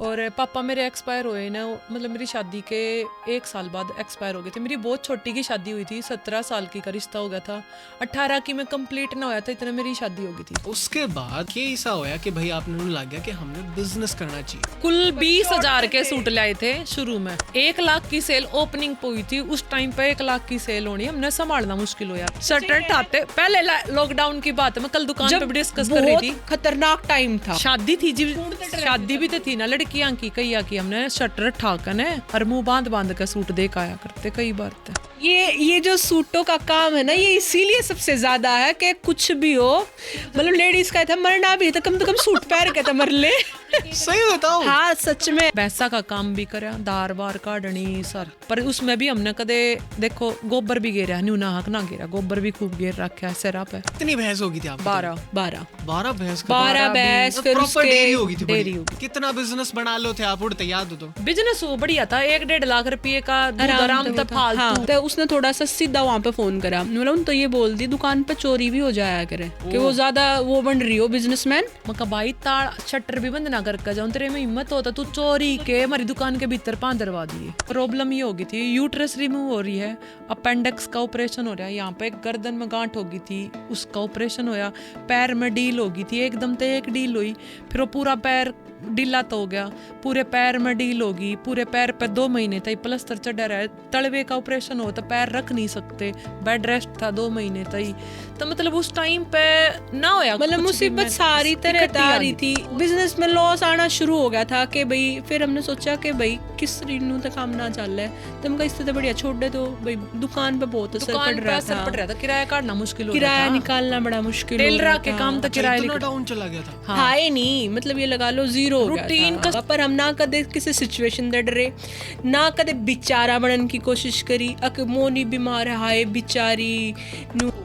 और पापा मेरे एक्सपायर हुए ना, मतलब मेरी शादी के 1 साल बाद एक्सपायर हो गए थे। मेरी बहुत छोटी की शादी हुई थी, 17 साल की का रिश्ता हो गया था, 18 की मैं कंप्लीट ना होया था इतना मेरी शादी हो गई थी। उसके बाद ये ऐसा होया कि भाई आपने लग गया कि हमने बिजनेस करना चाहिए। कुल 20,000 के सूट लाए थे शुरू में। 1 लाख की सेल ओपनिंग पे हुई थी उस टाइम पे। 1 लाख की सेल होनी हमने संभालना मुश्किल हो यार। शटर ठाते पहले लॉकडाउन की बात है, मैं कल दुकान पे भी डिस्कस कर रही थी। खतरनाक टाइम था। शादी थी जी, शादी भी तो थी ना लड़कियां की। कई आकी हमने शटर ठाकर ने और मुंह बांध बांध के सूट दे के आया करते कई बार तो। ये जो सूटों का काम है ना, ये इसीलिए सबसे ज्यादा है कि कुछ भी हो, मतलब लेडीज का था मरना भी है तो कम सूट पहन के तो मर ले। सही बताओ। हाँ सच में। पैसा का काम भी करया, दार बार काटनी सर, पर उसमें भी हमने कदे देखो गोबर भी गेरा न्यू ना हक ना गेरा, गोबर भी खूब गेर रखा सिरा पे। कितनी भैंस होगी थी आप? 12 भैंस। 12 भैंस, फिर प्रॉपर डेयरी होगी थी। डेयरी होगी। कितना बिजनेस बना लो थे आप? उड़ते याद हो तो बिजनेस वो बढ़िया था, 1-1.5 लाख रुपए का आराम था फालतू। हाँ, तो उसने थोड़ा सा सीधा वहाँ पे फोन करा, मतलब तो ये बोल दी दुकान पे चोरी भी हो जाया करे कि वो ज्यादा वो बन रही हो बिजनेसमैन। मका भाई ताड़ शटर भी बंद ना करके जाऊं, तेरे में हिम्मत होता तू चोरी के हमारी दुकान के भीतर पां दरवा दिए। प्रॉब्लम ये होगी थी, यूट्रस रिमूव हो रही है, अपेंडिक्स का ऑपरेशन हो रहा है, यहाँ पे गर्दन में गांठ होगी थी उसका ऑपरेशन होया, पैर में डील होगी थी, एकदम तो एक डील हुई, फिर वो पूरा पैर ढीला तो हो गया, पूरे पैर में डील होगी, पूरे पैर पे 2 महीने तक प्लास्टर चढ़ा रहा है, तलवे का ऑपरेशन हो तो पैर रख नहीं सकते, बेड रेस्ट था 2 महीने तक। तो मतलब उस टाइम पे ना होया, मतलब मुसीबत सारी तरह आ रही थी, बिजनेस में लॉस आना शुरू हो गया था कि भाई फिर हमने सोचा कि भाई किस रीनू तक काम ना चल रहा है, तुम का इससे तो बढ़िया छोड़ दे तो भाई दुकान पे बहुत असर पड़ रहा था, किराया काटना मुश्किल हो गया, किराया निकालना बड़ा मुश्किल, टेलर के काम तक किराया डाउन चला गया था। हाँ नहीं मतलब ये लगा लो जीरो रूटीन का। पर हम ना कदे किसी सिचुएशन दे डरे, ना कदे बेचारा बनने की कोशिश करी, अक मोनी बीमार है हाय बेचारी।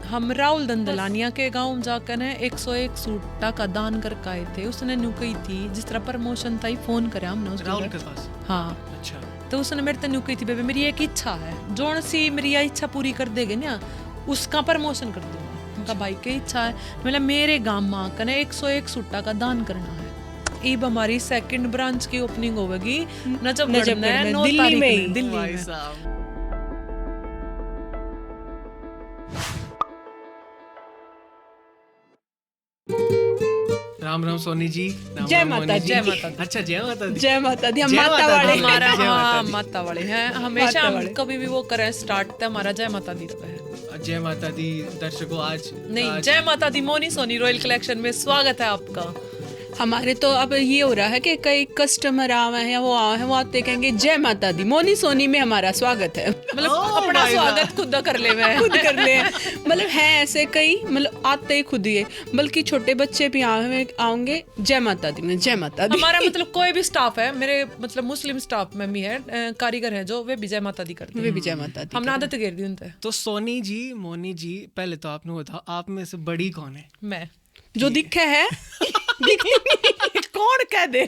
हम राहुल दंदलानिया के गांव जाकर 101 सूटा का दान करके आए थे। उसने न्यू कही थी जिस तरह प्रमोशन था ही फोन करा हमने राहुल के पास। हाँ अच्छा, तो उसने मेरे तक न्यू कही थी बेबी मेरी एक इच्छा है, जोन सी मेरी इच्छा पूरी कर देगे ना उसका प्रमोशन कर दूंगा। उनका भाई की इच्छा है, मतलब मेरे गांव में कने 101 सूटा का दान करना है। अब हमारी सेकंड ब्रांच की ओपनिंग होगी नजफगढ़ में, दिल्ली में। दिल्ली में राम राम सोनी जी। जय माता दी। जय माता दी। अच्छा जय माता दी। जय माता दी। हम माता वाले हमारा, हाँ माता वाले हैं हमेशा। हम कभी भी वो करें स्टार्ट तो हमारा जय माता दी रहा है। जय माता दी। दर्शकों आज नहीं, जय माता दी मोनी सोनी रॉयल कलेक्शन में स्वागत है आपका। हमारे तो अब ये हो रहा है कि कई कस्टमर आए हैं, वो आते कहेंगे जय माता दी मोनी सोनी में हमारा स्वागत है, मतलब अपना स्वागत खुद कर ले, खुद कर ले। मतलब है ऐसे कई, मतलब आते ही खुद ही, बल्कि छोटे बच्चे भी आएंगे जय माता दी में, जय माता दी। हमारा मतलब कोई भी स्टाफ है, मेरे मतलब मुस्लिम स्टाफ में भी है, कारीगर है जो वे भी जय माता दी करते हैं, वे भी जय माता दी। हमने आदत गिर दी उनसे। तो सोनी जी, मोनी जी, पहले तो आपने बताओ आप में से बड़ी कौन है? मैं जो दिखे है कौन कह दे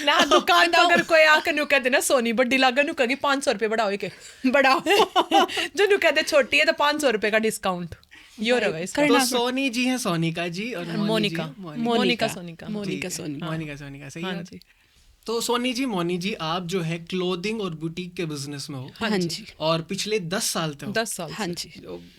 ना दुकान तो अगर कोई आकर न्यू कह दे ना सोनी बड़ी लागे न्यू कहेगी 500 रुपए बढ़ाओ के बढ़ाओ जो न्यू कह दे छोटी है तो 500 रुपए का डिस्काउंट यो रहा है इसका। तो सोनी जी है सोनिका जी और मोनिका मोनिका सोनिका सही है। तो सोनी जी, मोनी जी, आप जो है क्लोथिंग और बुटीक के बिजनेस में हो। हाँ जी। और पिछले 10 साल तक 10 साल। हाँ जी।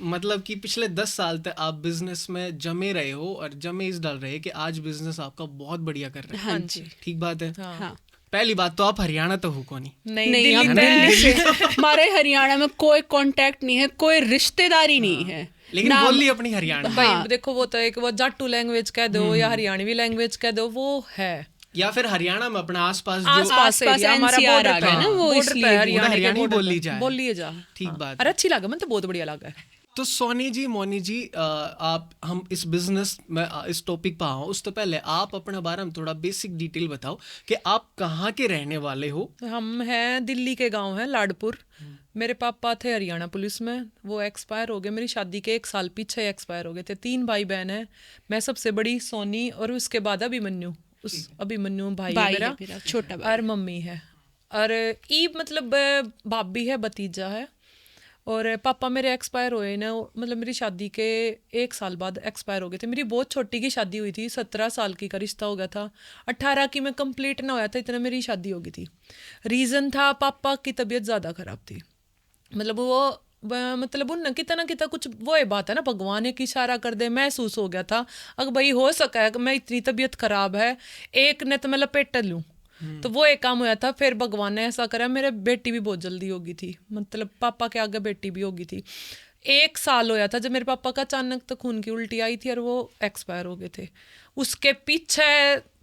मतलब कि पिछले 10 साल तक आप बिजनेस में जमे रहे हो और जमे इस डाल रहे कि आज बिजनेस आपका बहुत बढ़िया कर रहा है। हाँ जी। ठीक बात है। हाँ। पहली बात तो आप हरियाणा तो हो को नहीं, हम दिल्ली। हमारे हरियाणा में कोई कांटेक्ट नहीं है, कोई रिश्तेदारी नहीं है, लेकिन बोली अपनी हरियाणा। भाई देखो वो तो एक वो जाटू लैंग्वेज कह दो या हरियाणवी लैंग्वेज कह दो, वो है, या फिर हरियाणा में अपना आसपास एरिया हमारा बॉर्डर पे है ना, वो इसलिए हरियाणवी बोली जाए। ठीक बात। अरे अच्छी लगा, मैं तो बहुत बढ़िया लगा है। तो सोनी जी, मोनी जी, आप हम इस बिजनेस में इस टॉपिक पर आओ, उस तो पहले आप अपने बारे में थोड़ा बेसिक डिटेल बताओ कि आप कहाँ के रहने वाले हो? हम हैं दिल्ली के गांव है लाडपुर। मेरे पापा थे हरियाणा पुलिस में, वो एक्सपायर हो गए, मेरी शादी के 1 साल पीछे एक्सपायर हो गए थे। 3 भाई बहन है, मैं सबसे बड़ी सोनी और उसके बाद अभिमन्यु, उस अभिमन्यु भाई है मेरा छोटा भाई, और मम्मी है, और ई मतलब भाभी है, भतीजा है, और पापा मेरे एक्सपायर हुए ना, मतलब मेरी शादी के 1 साल बाद एक्सपायर हो गए थे। मेरी बहुत छोटी की शादी हुई थी, 17 साल की का रिश्ता हो गया था, 18 की मैं कंप्लीट ना होया था इतना मेरी शादी हो गई थी। रीज़न था पापा की तबीयत ज़्यादा ख़राब थी, मतलब मतलब उन कितना ना कितना कुछ वो ये बात है ना, भगवान एक इशारा कर दे, महसूस हो गया था अगर भाई हो सका है कि मैं इतनी तबीयत ख़राब है, एक ने तो मैं लपेट लूँ, तो वो एक काम होया था। फिर भगवान ने ऐसा करा, मेरे बेटी भी बहुत जल्दी हो गई थी, मतलब पापा के आगे बेटी भी हो गई थी। 1 साल होया था जब मेरे पापा का अचानक तो खून की उल्टी आई थी और वो एक्सपायर हो गए थे। उसके पीछे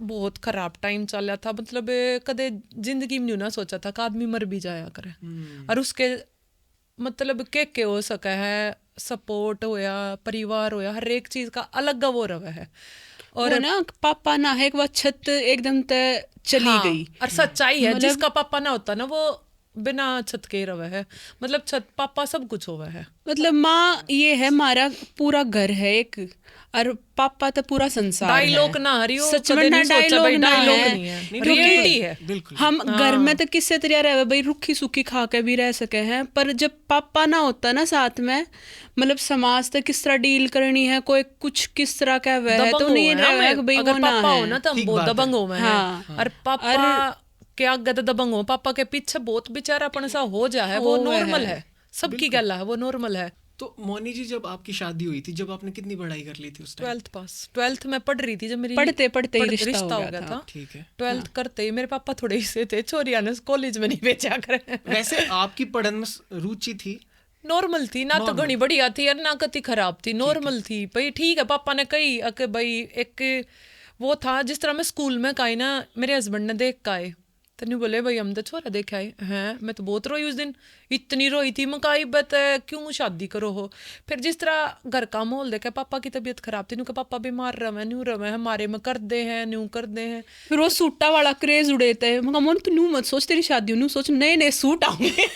बहुत ख़राब टाइम चल रहा था, मतलब कदे जिंदगी में नहीं ना सोचा था कि आदमी मर भी जाया करे। और उसके मतलब के हो सका है, सपोर्ट होया, परिवार होया, हर एक चीज़ का अलग वो रवा है। और ना पापा ना है वो छत एकदम ते चली गई। और सच्चाई है, जिसका पापा ना होता ना वो बिना छत के रवा है, मतलब छत पापा सब कुछ हुआ है। मतलब माँ ये है हमारा पूरा घर है एक, और पापा तो पूरा संसार डायलॉग है। ना हरियो, सच में ना डायलॉग ना नहीं है, है, रियलिटी है। बिल्कुल हम घर में तो किससे तरह रहे भाई, रुखी सूखी खा के भी रह सके हैं, पर जब पापा ना होता ना साथ में, मतलब समाज तो किस तरह डील करनी है, कोई कुछ किस तरह का वह है, तो नहीं रहा है कि भाई वो ना पापा हो है। ना तो हम बहुत दबंग हो हैं, और पापा के आगे तो दबंग हो, पापा के पीछे बहुत बेचारापन सा हो जाए, वो नॉर्मल है, सबकी गल्ला है, वो नॉर्मल है। तो मोनी जी, जब आपकी शादी हुई थी, जब आपने कितनी पढ़ाई कर ली थी उस टाइम? 12th पास, 12th में पढ़ रही थी जब मेरी पढ़ते ही रिश्ता हो गया था। ठीक है। 12th करते ही मेरे पापा थोड़े से थे, चोरिया ने कॉलेज में नहीं भेजा करे। वैसे आपकी पढ़न में रुचि थी? नॉर्मल थी ना, तो घनी बढ़िया थी और ना कति खराब थी, नॉर्मल थी भाई। ठीक है, पापा ने कही कि भाई एक वो था, जिस तरह मैं स्कूल में कही ना, मेरे हस्बैंड ने देख का आए तो नहीं बोले भाई हम तो छोरा देखे आए हैं। मैं तो बहुत रोई उस दिन, इतनी रोई थी, मैं कही बत क्यों शादी करो हो। फिर जिस तरह घर का माहौल देखा, पापा की तबीयत खराब थी, पापा बीमार रहे न्यू रहे, हमारे में कर दे हैं न्यू कर दे हैं। फिर वो सूटा वाला क्रेज उड़े थे, मैं मोन तू न्यू मत सोच तेरी शादी, न्यू सोच नए नए सूट आऊंगे।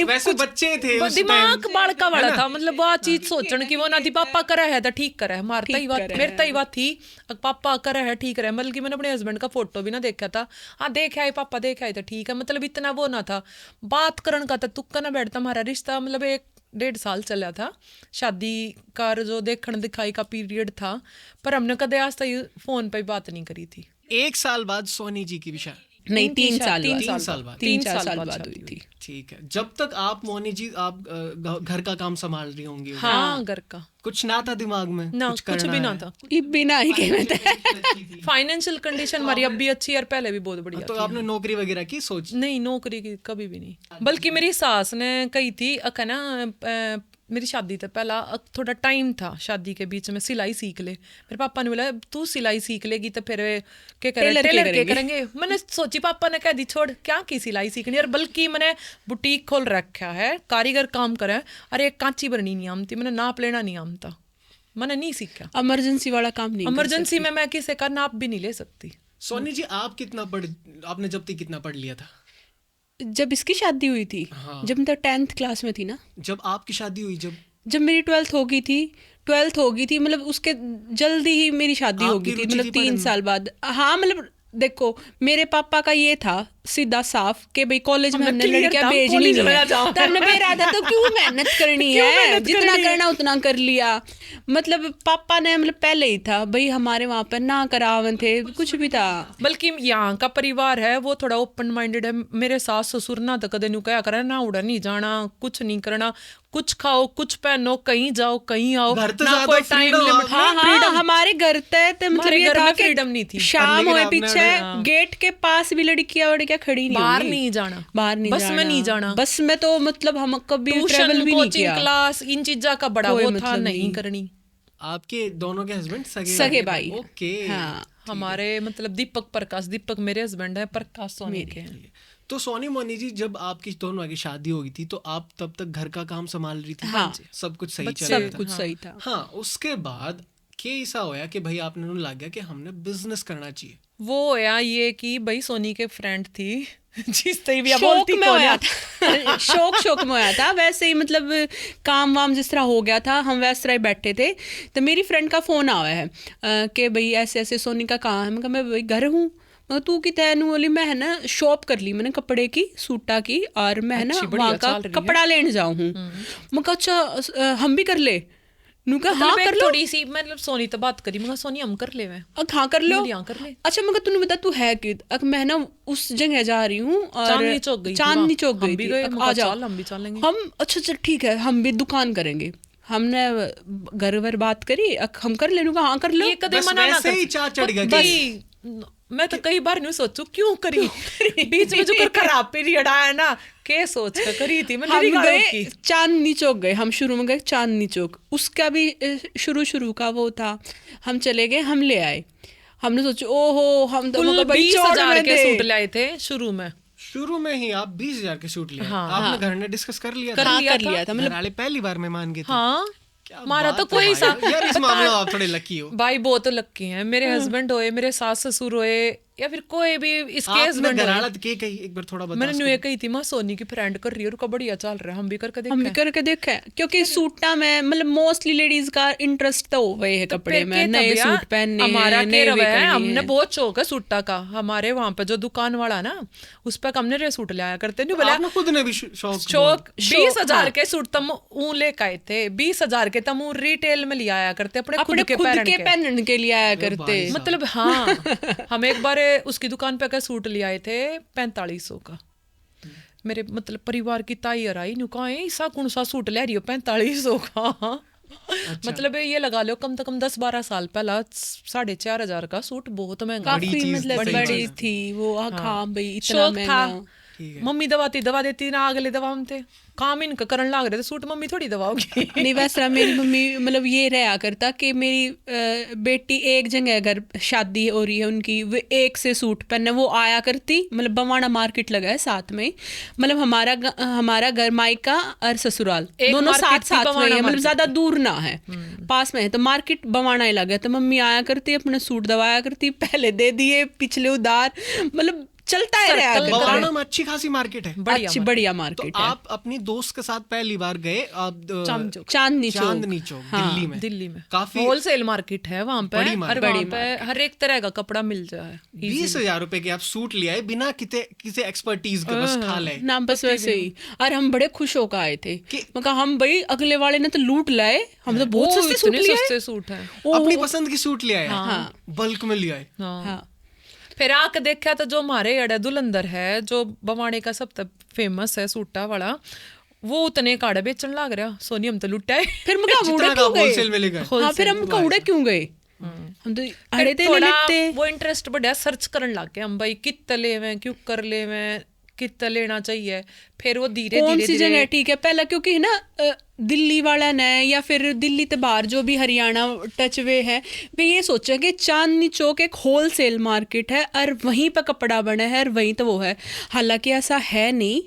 वैसे बच्चे थे उस दिमाग बालका वाला था, मतलब वो चीज सोचने की वो ना थी, पापा करा है तो ठीक करा है, मारता ही बात मेरे तई बात थी, पापा करा है ठीक है। बल्कि मैंने अपने हस्बैंड का फोटो भी ना देखा था, हाँ देखे आए पापा देखे आए तो ठीक है, मतलब इतना वो ना था बात करने का, तो तुक्का ना बैठता। हमारा रिश्ता मतलब 1-1.5 साल चला था, शादी का जो देखने दिखाई का पीरियड था, पर हमने कदे आज तक फोन पे बात नहीं करी थी। 1 साल बाद सोनी जी की विशाल नहीं 3 साल 3 साल बाद 3-4 साल बाद हुई थी। ठीक है। जब तक आप मोनी जी आप घर का काम संभाल रही होंगी, हाँ घर का कुछ ना था दिमाग में? ना, कुछ भी ना था, बिना ही कहते। फाइनेंशियल कंडीशन हमारी अब भी अच्छी और पहले भी बहुत बढ़िया तो आपने नौकरी वगैरह की सोच? नहीं, नौकरी की कभी भी नहीं, बल्कि मेरी सास ने कही थी अका ना, मेरी शादी तो पहला थोड़ा टाइम था, शादी के बीच में सिलाई सीख ले। मेरे पापा ने बोला तू सिलाई सीख लेगी तो फिर क्या करेंगे, टेलर के करेंगे। मैंने सोची, पापा ने कह दी छोड़ क्या की सिलाई सीखनी, और बल्कि मैंने बुटीक खोल रखा है, कारीगर काम करे, और एक कांची भरनी नहीं आमती, मैंने नाप लेना नहीं आमता, मैंने नहीं सीखा। इमरजेंसी वाला काम नहीं, इमरजेंसी में मैं किसी का नाप भी नहीं ले सकती। सोनी जी आप आपने जब तक कितना पढ़ लिया था? जब इसकी शादी हुई थी, जब मैं 10th क्लास में थी ना। जब आपकी शादी हुई, जब मेरी 12th हो गई थी, मतलब उसके जल्दी ही मेरी शादी हो गई थी, मतलब 3 साल बाद। हाँ मतलब देखो मेरे पापा का ये था सीधा साफ कि भाई कॉलेज में हमने लड़कियां भेजनी नहीं है, तो हमने बेरादा तो क्यों मेहनत करनी है, जितना करना उतना कर लिया। मतलब पापा ने मतलब पहले ही था भाई हमारे वहाँ पर ना करावन थे, कुछ भी था। बल्कि यहाँ का परिवार है वो थोड़ा ओपन माइंडेड है। मेरे सास ससुर ना तो कदे न्यू क्या करे, ना उड़ा नहीं जाना, कुछ नहीं करना, कुछ खाओ कुछ पहनो, कहीं जाओ कहीं आओ, ना कोई टाइम लिमिट। हाँ हमारे घर तक मतलब ये था कि फ्रीडम नहीं थी, शाम हुए पीछे गेट के पास भी लड़कियां खड़ी नहीं, बाहर नहीं जाना, बस में नहीं जाना, बस में तो मतलब हम कभी ट्रैवल भी नहीं किया, क्लास इन चीजा का बड़ा वो था नहीं करनी। आपके दोनों के हस्बैंड सगे भाई? ओके हाँ हमारे मतलब दीपक मेरे हस्बैंड है, प्रकाश सोनी के हैं। तो सोनी मोनी जी जब आपकी दोनों की शादी हो गई थी तो आप तब तक घर का काम संभाल रही थी? हाँ सब कुछ सही चल रहा था? सब कुछ सही था। हाँ उसके बाद क्या ऐसा होया कि भाई आपने लग गया कि हमने बिजनेस करना चाहिए? वो होया ये कि भाई सोनी के फ्रेंड थी जिस तई भी शौक में होया था शौक में होया था, वैसे ही मतलब काम वाम जिस तरह हो गया था, हम वैसे तरह ही बैठे थे तो मेरी फ्रेंड का फोन आया है कि भाई ऐसे ऐसे सोनी का काम है। मैं भाई घर हूँ, मगर तू की तैनू बोली मैं है ना शॉप कर ली मैंने कपड़े की सूटा की और मैं है ना अच्छी, बढ़िया वहाँ का चल रही है। कपड़ा लेने जाऊँ हूँ। मैं कहा अच्छा हम भी कर ले, नू कहा हाँ मतलब कर एक लो। थोड़ी सी मतलब सोनी तो बात करी, मगर सोनी हम कर ले वे हाँ कर लो। यहाँ कर ले। अच्छा मगर तूने बता तू है कि मैं ना उस जगह जा रही हूँ और चांदनी चौक गई थी चांदनी वहाँ। चौक हम गई भी थी। गए, आ मगर जाओ चल हम भी चलेंगे। हम अच्छा चल ठीक है हम भी दुकान करेंगे। हमने घर वर बात करी हम कर लेने का हाँ कर लो। ये कदे बस मना ना वैसे कर। ही चाह चढ़ गया बस मैं तो कई बार नहीं सोचू क्यों करी बीच में जो कर खराब पीरियड आया ना के सोच कर करी थी मैं हम निरी गए की। चांदनी चौक गए, हम शुरू में गए चांदनी चौक, उसका भी शुरू का वो था। हम चले गए हम ले आए, हमने सोचा ओहो हम तो कुल मगर भाई 20,000 चौड़ के में सूट थे। लाए थे शुरू में ही आप 20,000 के सूट लिए हाँ, आपने हाँ। घर ने डिस्कस कर लिया कर था? लिया कर लिया था घर मतलब वाले पहली बार में मान गए थे। हाँ क्या हमारा बात तो है कोई भाई। सा यार इस मामले में आप थोड़े लकी हो। भाई बहुत लकी हैं मेरे हस्बैंड होए, मेरे सास ससुर होए, या फिर कोई भी इसके आपने हस्बैंड घर होए। वाला के कही एक बार थोड़ा बता मैंने उसको। न्यू कही थी माँ सोनी की फ्रेंड कर रही है और उसका बढ़िया चल रहा है, हम भी करके हम भी देखें। करके देखा है क्योंकि सूटा में मतलब मोस्टली लेडीज का इंटरेस्ट तो हो गए है कपड़े फिर में, के नए तबिया, सूट पहनने हमारा हैं, के नए रवा है, करने हमने हैं। बहुत शौक है सूटा का। हमारे वहां पे जो दुकान वाला ना उस पर हमने रे सूट लाया करते नहीं बोला आपने खुद ने भी शौक शौक 20,000 हाँ। के सूट तम ऊं लेके आए थे, 20,000 के तम ऊं रिटेल में लिया आया करते अपने खुद के पहनने के लिए आया करते। भाई साहब। मतलब हाँ हम एक बार उसकी दुकान पे का सूट ले आए थे 4500 का। मेरे मतलब परिवार की ताई और आई नु कहा ऐसा कौन सा सूट ले रही हो 4500 का। मतलब ये लगा लो कम से कम 10-12 साल पहला 4,500 का सूट बहुत महंगा। बड़ी काफी चीज, मतलब बड़ी बड़ी चीज। थी वो। हाँ भाई इतना शौक था। महंगा। मम्मी दवा देती ना, अगले दवा हम थे काम इनका करन लाग रहे थे, सूट मम्मी थोड़ी दवाओगी। नहीं वैसा मेरी मम्मी मतलब ये रहा करता कि मेरी बेटी एक जगह अगर शादी हो रही है उनकी, वो एक से सूट पहनने वो आया करती। मतलब बवाना मार्केट लगा है साथ में, मतलब हमारा घर मायका और ससुराल एक दोनों मार्केट साथ थी साथ में बवाना है, मतलब मार्केट। ज्यादा दूर ना है पास में है, तो मार्केट बवाना ही लगा। तो मम्मी आया करती अपने सूट दवाया करती, पहले दे दिए पिछले उधार, मतलब चलता है रहा सर्कल करता है। बवाना में अच्छी खासी मार्केट है। अच्छी बढ़िया तो मार्केट है। आप अपनी दोस्त के साथ पहली बार गए आप चांदनी चांदनी चौक दिल्ली में। दिल्ली में काफी होलसेल मार्केट है वहां पे, बड़ी और मार्केट। वहां पे हर एक तरह का कपड़ा मिल जाए। 20,000 रुपए के आप सूट ले आए बिना किसी एक्सपर्टीज के, बस खा ले। ना बस वैसे ही। और हम बड़े खुश होकर आए थे, मैं कहा हम भाई अगले वाले ने तो लूट लाए, हम तो बहुत सस्ते सूट लिए। सस्ते सूट है। अपनी पसंद की सूट ले आए, हाँ। बल्क में ले आए। हाँ फिर आके देखा तो जो हमारे अड़े दुलंदर है जो बवाने का सबसे फेमस है सूटा वाला, वो उतने काड़े बेचन लग रहा। सोनी हम तो लुटा है। फिर मैं कहा जितना उड़े का क्यों गए? होलसेल में ले गए। हाँ फिर हम कहा उड़े क्यों गए? हम तो अड़े थे थोड़ा लेते। वो इंटरेस्ट बढ़िया सर्च करन लग गए हम भाई कित ले में क्यों कर ले में कित लेना चाहिए। फिर वो धीरे कौन धीरे सी जगह ठीक है पहला, क्योंकि है ना दिल्ली वाला ने या फिर दिल्ली ते बाहर जो भी हरियाणा टच वे है, वे ये सोचा कि चांदनी चौक एक होलसेल मार्केट है और वहीं पर कपड़ा बना है और वहीं तो वो है। हालांकि ऐसा है नहीं,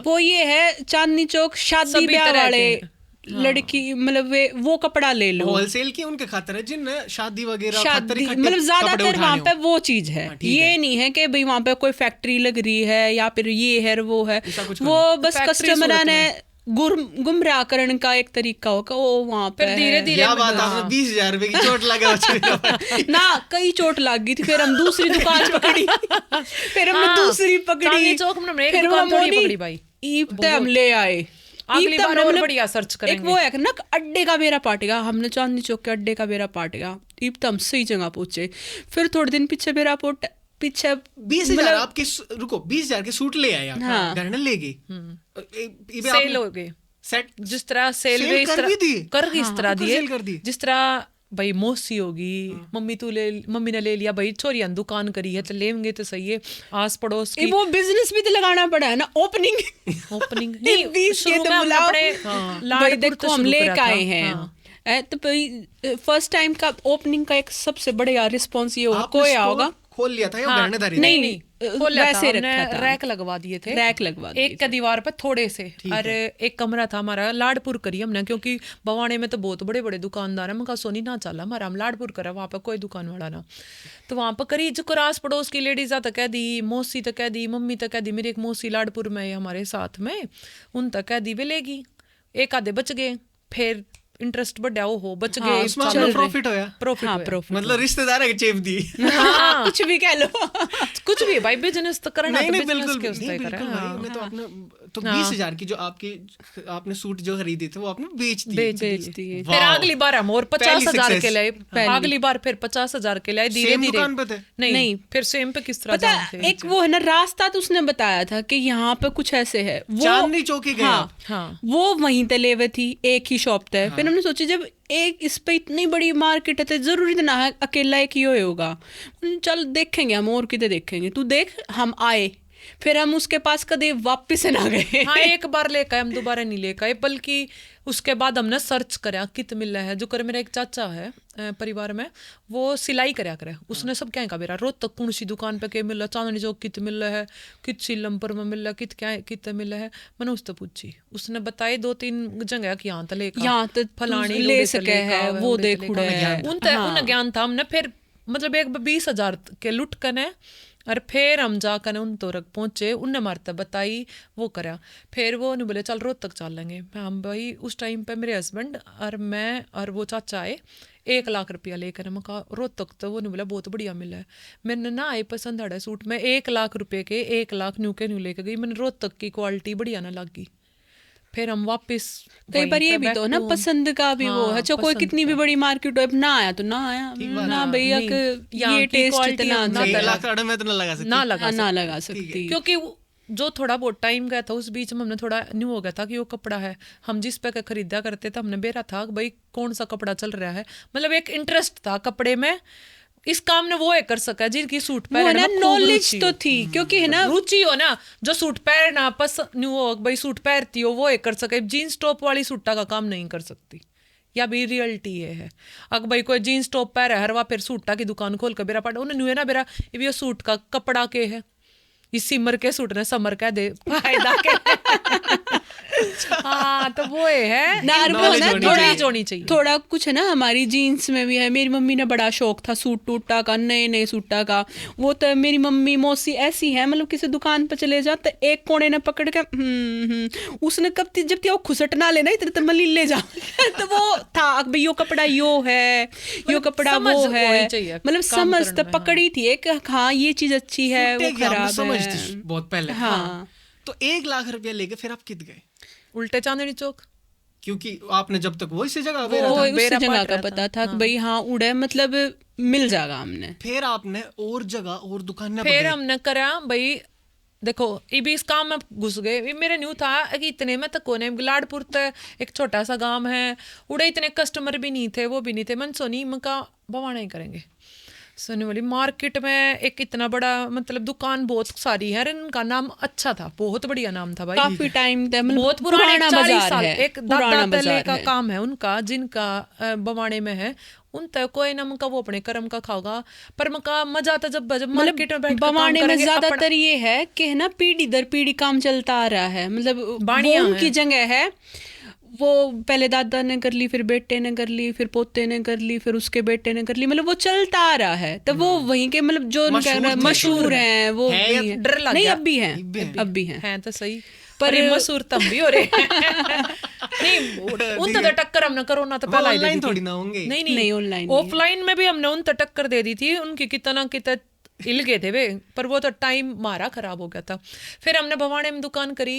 वो ये है चांदनी चौक शादी सभी ब्याह तरह वाले के। लड़की मतलब वो कपड़ा ले लो। होलसेल की उनके खातर है जिन शादी वगैरह खातर शादी इकट्ठे मतलब कपड़े ज्यादातर उठाने वहां हो। पे वो चीज है। हाँ, ठीक ये है। नहीं है कि भाई वहां पे कोई फैक्ट्री लग रही है या फिर ये है वो है। ऐसा कुछ वो बस फैक्ट्री कस्टमर सूरत ने गुमराह करने का एक तरीका होगा वो वहां पे फिर धीरे है। धीरे क्या बात आपने 20,000 रुपए की चोट लगा ना कई चोट लग गई थी, फिर हम दूसरी दुकान पकड़ी, फिर हमने हाँ, दूसरी पकड़ी, चांदनी चौक में हमने एक फिर दुकान हम थोड़ी मोनी पकड़ी भाई। ईब ते हम ले आए। अगली ईब ते बार हमने और मतलब बढ़िया सर्च एक करेंगे। वो है कि ना अड्डे का बेरा पाट गया, हमने चांदनी चौक के अड्डे का बेरा पाट गया। ईब तो हम सही जगह पहुंचे। फिर थोड़े दिन पीछे बेरा पोट पीछे 20,000 आपके रुको 20,000 के सूट ले आए आप, हाँ। घर ने ले गई सेल हो गए सेट जिस तरह सेल सेल वे इस कर तरह भी दी? कर इस तरह ऊपर दिए सेल कर दी? जिस तरह भाई मौसी होगी मम्मी ने ले लिया भाई छोरियां दुकान करी है तो लेंगे तो सही है आस पड़ोस की वो बिजनेस भी तो लगाना पड़ा है ना, ओपनिंग ओपनिंग नहीं, नहीं 20 शुरू के में तो हमने बुलाओ। अपने भाई लाडपुर देखो तो हम शुरू लेके करा था। आए हैं। हाँ। तो भाई फर्स्ट टाइम का ओपनिंग का एक सबसे बड़ा रिस्पॉन्स ये होगा आपने कोई स्टोर होगा खोल लिया था या हाँ, घर ने धरी नहीं, नहीं नहीं, खोल लिया था, वैसे हमने रखा था। रैक लगवा दिए थे, रैक लगवा दिए एक का दीवार पे थोड़े से, और एक कमरा था हमारा लाडपुर करी हमने क्योंकि बवाने में तो बहुत बड़े बड़े दुकानदार है। मैं कहा सोनी ना चला हमारा, हम लाडपुर करा वहाँ पे कोई दुकान वाला ना, तो वहाँ पर करी जो आस पड़ोस की लेडीज तक कह दी, मौसी तक कह दी, मम्मी तक कह दी, मेरी एक मौसी लाडपुर में है हमारे साथ में, उन तक कह दी वे लेगी, एक आधे बच गए। फिर इंटरेस्ट बढ़िया हो बच हाँ, गए उसमें अपना प्रॉफिट होया, प्रॉफिट हाँ, हुआ। प्रॉफिट मतलब रिश्तेदार है चेप दी। हाँ कुछ भी कह लो। कुछ भी भाई बिजनेस तो करना नहीं तो नहीं बिजनेस बिल्कुल के उससे नहीं, करें। बिल्कुल भाई, हाँ। मैं तो अपने तो 20,000 की जो आपने सूट जो खरीदी थे वो आपने बेच दी। बेच बेच दिए। फिर अगली बार हम और पहली 50,000 के success। लिए, अगली बार फिर 50,000 के लिए धीरे सेम धीरे। दुकान पे थे? नहीं फिर सेम पे किस तरह पता जानते एक वो है ना रास्ता, तो उसने बताया था कि यहाँ पे कुछ ऐसे है, वो चांदनी चौकी गए हाँ, आप? हाँ। वो वहीं तले हुए थी, एक ही शॉप थे। फिर हमने सोची जब एक इस पे इतनी बड़ी मार्केट है तो जरूरी तो ना है अकेला एक ही होगा, चल देखेंगे हम और कितने देखेंगे, तू देख। हम आए, फिर हम उसके पास कदे वापस ना गए। हाँ एक बार लेकर हम दोबारा नहीं लेकर, बल्कि उसके बाद हमने सर्च करा कित मिला है। जो कर मेरा एक चाचा है परिवार में, वो सिलाई करया करे, उसने सब क्या कहा मेरा रोहतक कौन सी दुकान पे के मिल रहा, चांदनी चौक कित मिल रहा है, कित सीलमपुर में मिल रहा है, कित क्या कित मिल रहा है। मैंने उससे पूछी, उसने बताए 2-3 जगह कि यहाँ तक लेकर यहाँ तो फलानी ले सके है, वो देख उड़े है। उन ज्ञान था हमने। फिर मतलब एक 20,000 के लुट कने, और फिर हम जाकर उन तोरक पहुंचे, उनने मारता बताई वो करा। फिर वो नहीं बोले चल रोहतक चल लेंगे। हम भाई उस टाइम पे मेरे हस्बैंड और मैं और वो चाचा आए, 1 लाख रुपया लेकर। मैं कहा रोहतक, तो वो नहीं बोला बहुत बढ़िया मिला है। मैंने ना आए पसंद आड़ा सूट, मैं 1 लाख रुपये के 1 लाख न्यू के न्यू लेकर गई। मैंने रोहतक की क्वालिटी बढ़िया ना लगी। फिर हम वापस कई बार ये भी तो ना पसंद का भी वो है, चाहे कोई कितनी भी बड़ी मार्केट हो, अब ना आया तो ना आया ना भैया, ये टेस्ट इतना 1 लाख साढ़े में तो ना लगा सकती, ना लगा सकती। क्योंकि जो थोड़ा बहुत टाइम गया था उस बीच में हमने थोड़ा न्यू हो गया था कि वो कपड़ा है, हम जिस पे खरीदा करते थे हमने बेरा था भाई कौन सा कपड़ा चल रहा है। मतलब एक इंटरेस्ट था कपड़े में, इस काम ने वो एक कर सका जिनकी सूट पहनने में नॉलेज तो थी, क्योंकि है ना रुचि हो ना, जो सूट पहनना पसंद न्यू हो भाई सूट पहनती हो वो एक कर सके। जीन्स टॉप वाली सूटा का काम नहीं कर सकती, या भी रियलिटी ये है। अगर भाई कोई जीन्स टॉप पहन रहा है हर वहाँ फिर सूटा की दुकान खोल कर बेरा पड़ा उन्हें न्यू है ना बेरा ये भी सूट का कपड़ा के है, इस सिमर के सूट ने समर कह दे फायदा के। हाँ तो वो है ना नॉलेज होनी चाहिए। थोड़ा कुछ है ना हमारी जीन्स में भी है। मेरी मम्मी ने बड़ा शौक था सूट टूटा का, नए नए सूटा का। वो तो मेरी मम्मी मौसी ऐसी है, मतलब किसी दुकान पर चले जाओ तो एक कोने ने पकड़ के उसने कब जब वो खुसट ना लेना इतने तो मली ले जा। तो वो था भाई यो कपड़ा यो है, यो कपड़ा वो है, मतलब समझ तो पकड़ी थी एक, हाँ ये चीज अच्छी है वो खराब है बहुत पहले। हाँ तो 1 लाख रुपया लेके फिर आप कित गए? उल्टे चांदनी चौक, क्योंकि आपने जब तक वो इसी जगह उस जगह का पता था कि भाई हाँ उड़े मतलब मिल जाएगा। हमने फिर आपने और जगह और दुकान फिर हमने करा भाई देखो ये भी इस काम में घुस गए। ये मेरा न्यू था कि इतने में तो कोने लाड़पुर तो एक छोटा सा गांव है, उड़े इतने कस्टमर भी नहीं थे, वो भी नहीं थे। मन सोनी मका भवाना ही करेंगे। सोनी वाली मार्केट में एक इतना बड़ा मतलब दुकान बहुत सारी है, इनका नाम अच्छा था, बहुत बढ़िया नाम था भाई, काफी टाइम बहुत पुराना बाजार है, एक दादा तले का है। काम है उनका, जिनका बवाड़े में है उन तक कोई ना मका वो अपने कर्म का खाओगा। पर मका मजा आता जब मार्केट में बैठ बवाड़े में ज्यादातर ये है कि है ना पीढ़ी दर पीढ़ी काम चलता आ रहा है, मतलब उनकी जगह है। वो पहले दादा ने कर ली, फिर बेटे ने कर ली, फिर पोते ने कर ली, फिर उसके बेटे ने कर ली, मतलब वो चलता आ रहा है। तो वो वहीं के मतलब जो मशहूर हैं वो डर लग नहीं, अब भी हैं, अब भी हैं तो सही, पर मशहूर तब भी हो रहे नहीं उन तो टक्कर हमने कोरोना तो पहला ऑनलाइन थोड़ी ना होंगे, नहीं ऑनलाइन ऑफलाइन में भी हमने उन तो टक्कर दे दी थी, उनकी कितना कितना हिल गए थे वे, पर वो तो टाइम मारा खराब हो गया था। फिर हमने भवाड़े में दुकान करी,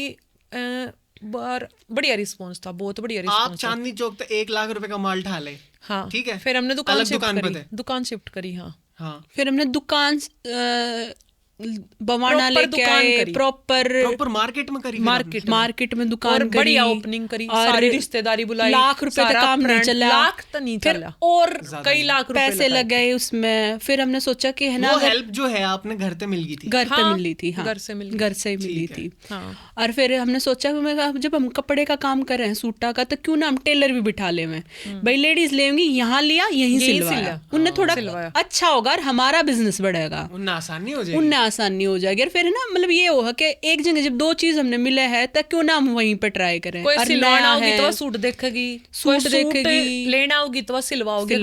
बार बढ़िया रिस्पॉन्स था, बहुत बढ़िया रिस्पॉन्स। आप चांदनी चौक तो 1 लाख रुपए का माल ढाले, हाँ ठीक है। फिर हमने दुकान शिफ्ट करी, हाँ फिर हमने दुकान बवाना लेके आए, प्रॉपर मार्केट में करी, मार्केट में दुकान करी, बढ़िया ओपनिंग करी, सारी रिश्तेदारी बुलाई, लाख रुपए का काम नहीं चला, लाख तो नहीं चला, और कई लाख पैसे लग गए उसमें। फिर हमने सोचा कि है ना वो हेल्प जो है आपने घर पे मिल गई थी, घर पे मिली थी, हाँ घर से मिली थी। और फिर हमने सोचा कि जब हम कपड़े का काम कर रहे हैं सूटा का, तो क्यों ना हम टेलर भी बिठा ले में, भाई लेडीज लेंगी, यहाँ लिया यहीं सिलवाया, उनने थोड़ा अच्छा होगा और हमारा बिजनेस बढ़ेगा, उन्हें आसानी हो जाएगी। फिर है ना मतलब ये होगा कि एक जगह जब 2 चीज हमने मिले है तो क्यों ना हम वहीं पे ट्राई करें। कोई सिलवाना होगी तो सूट देखेगी, लेना होगी तो सिलवाओगी,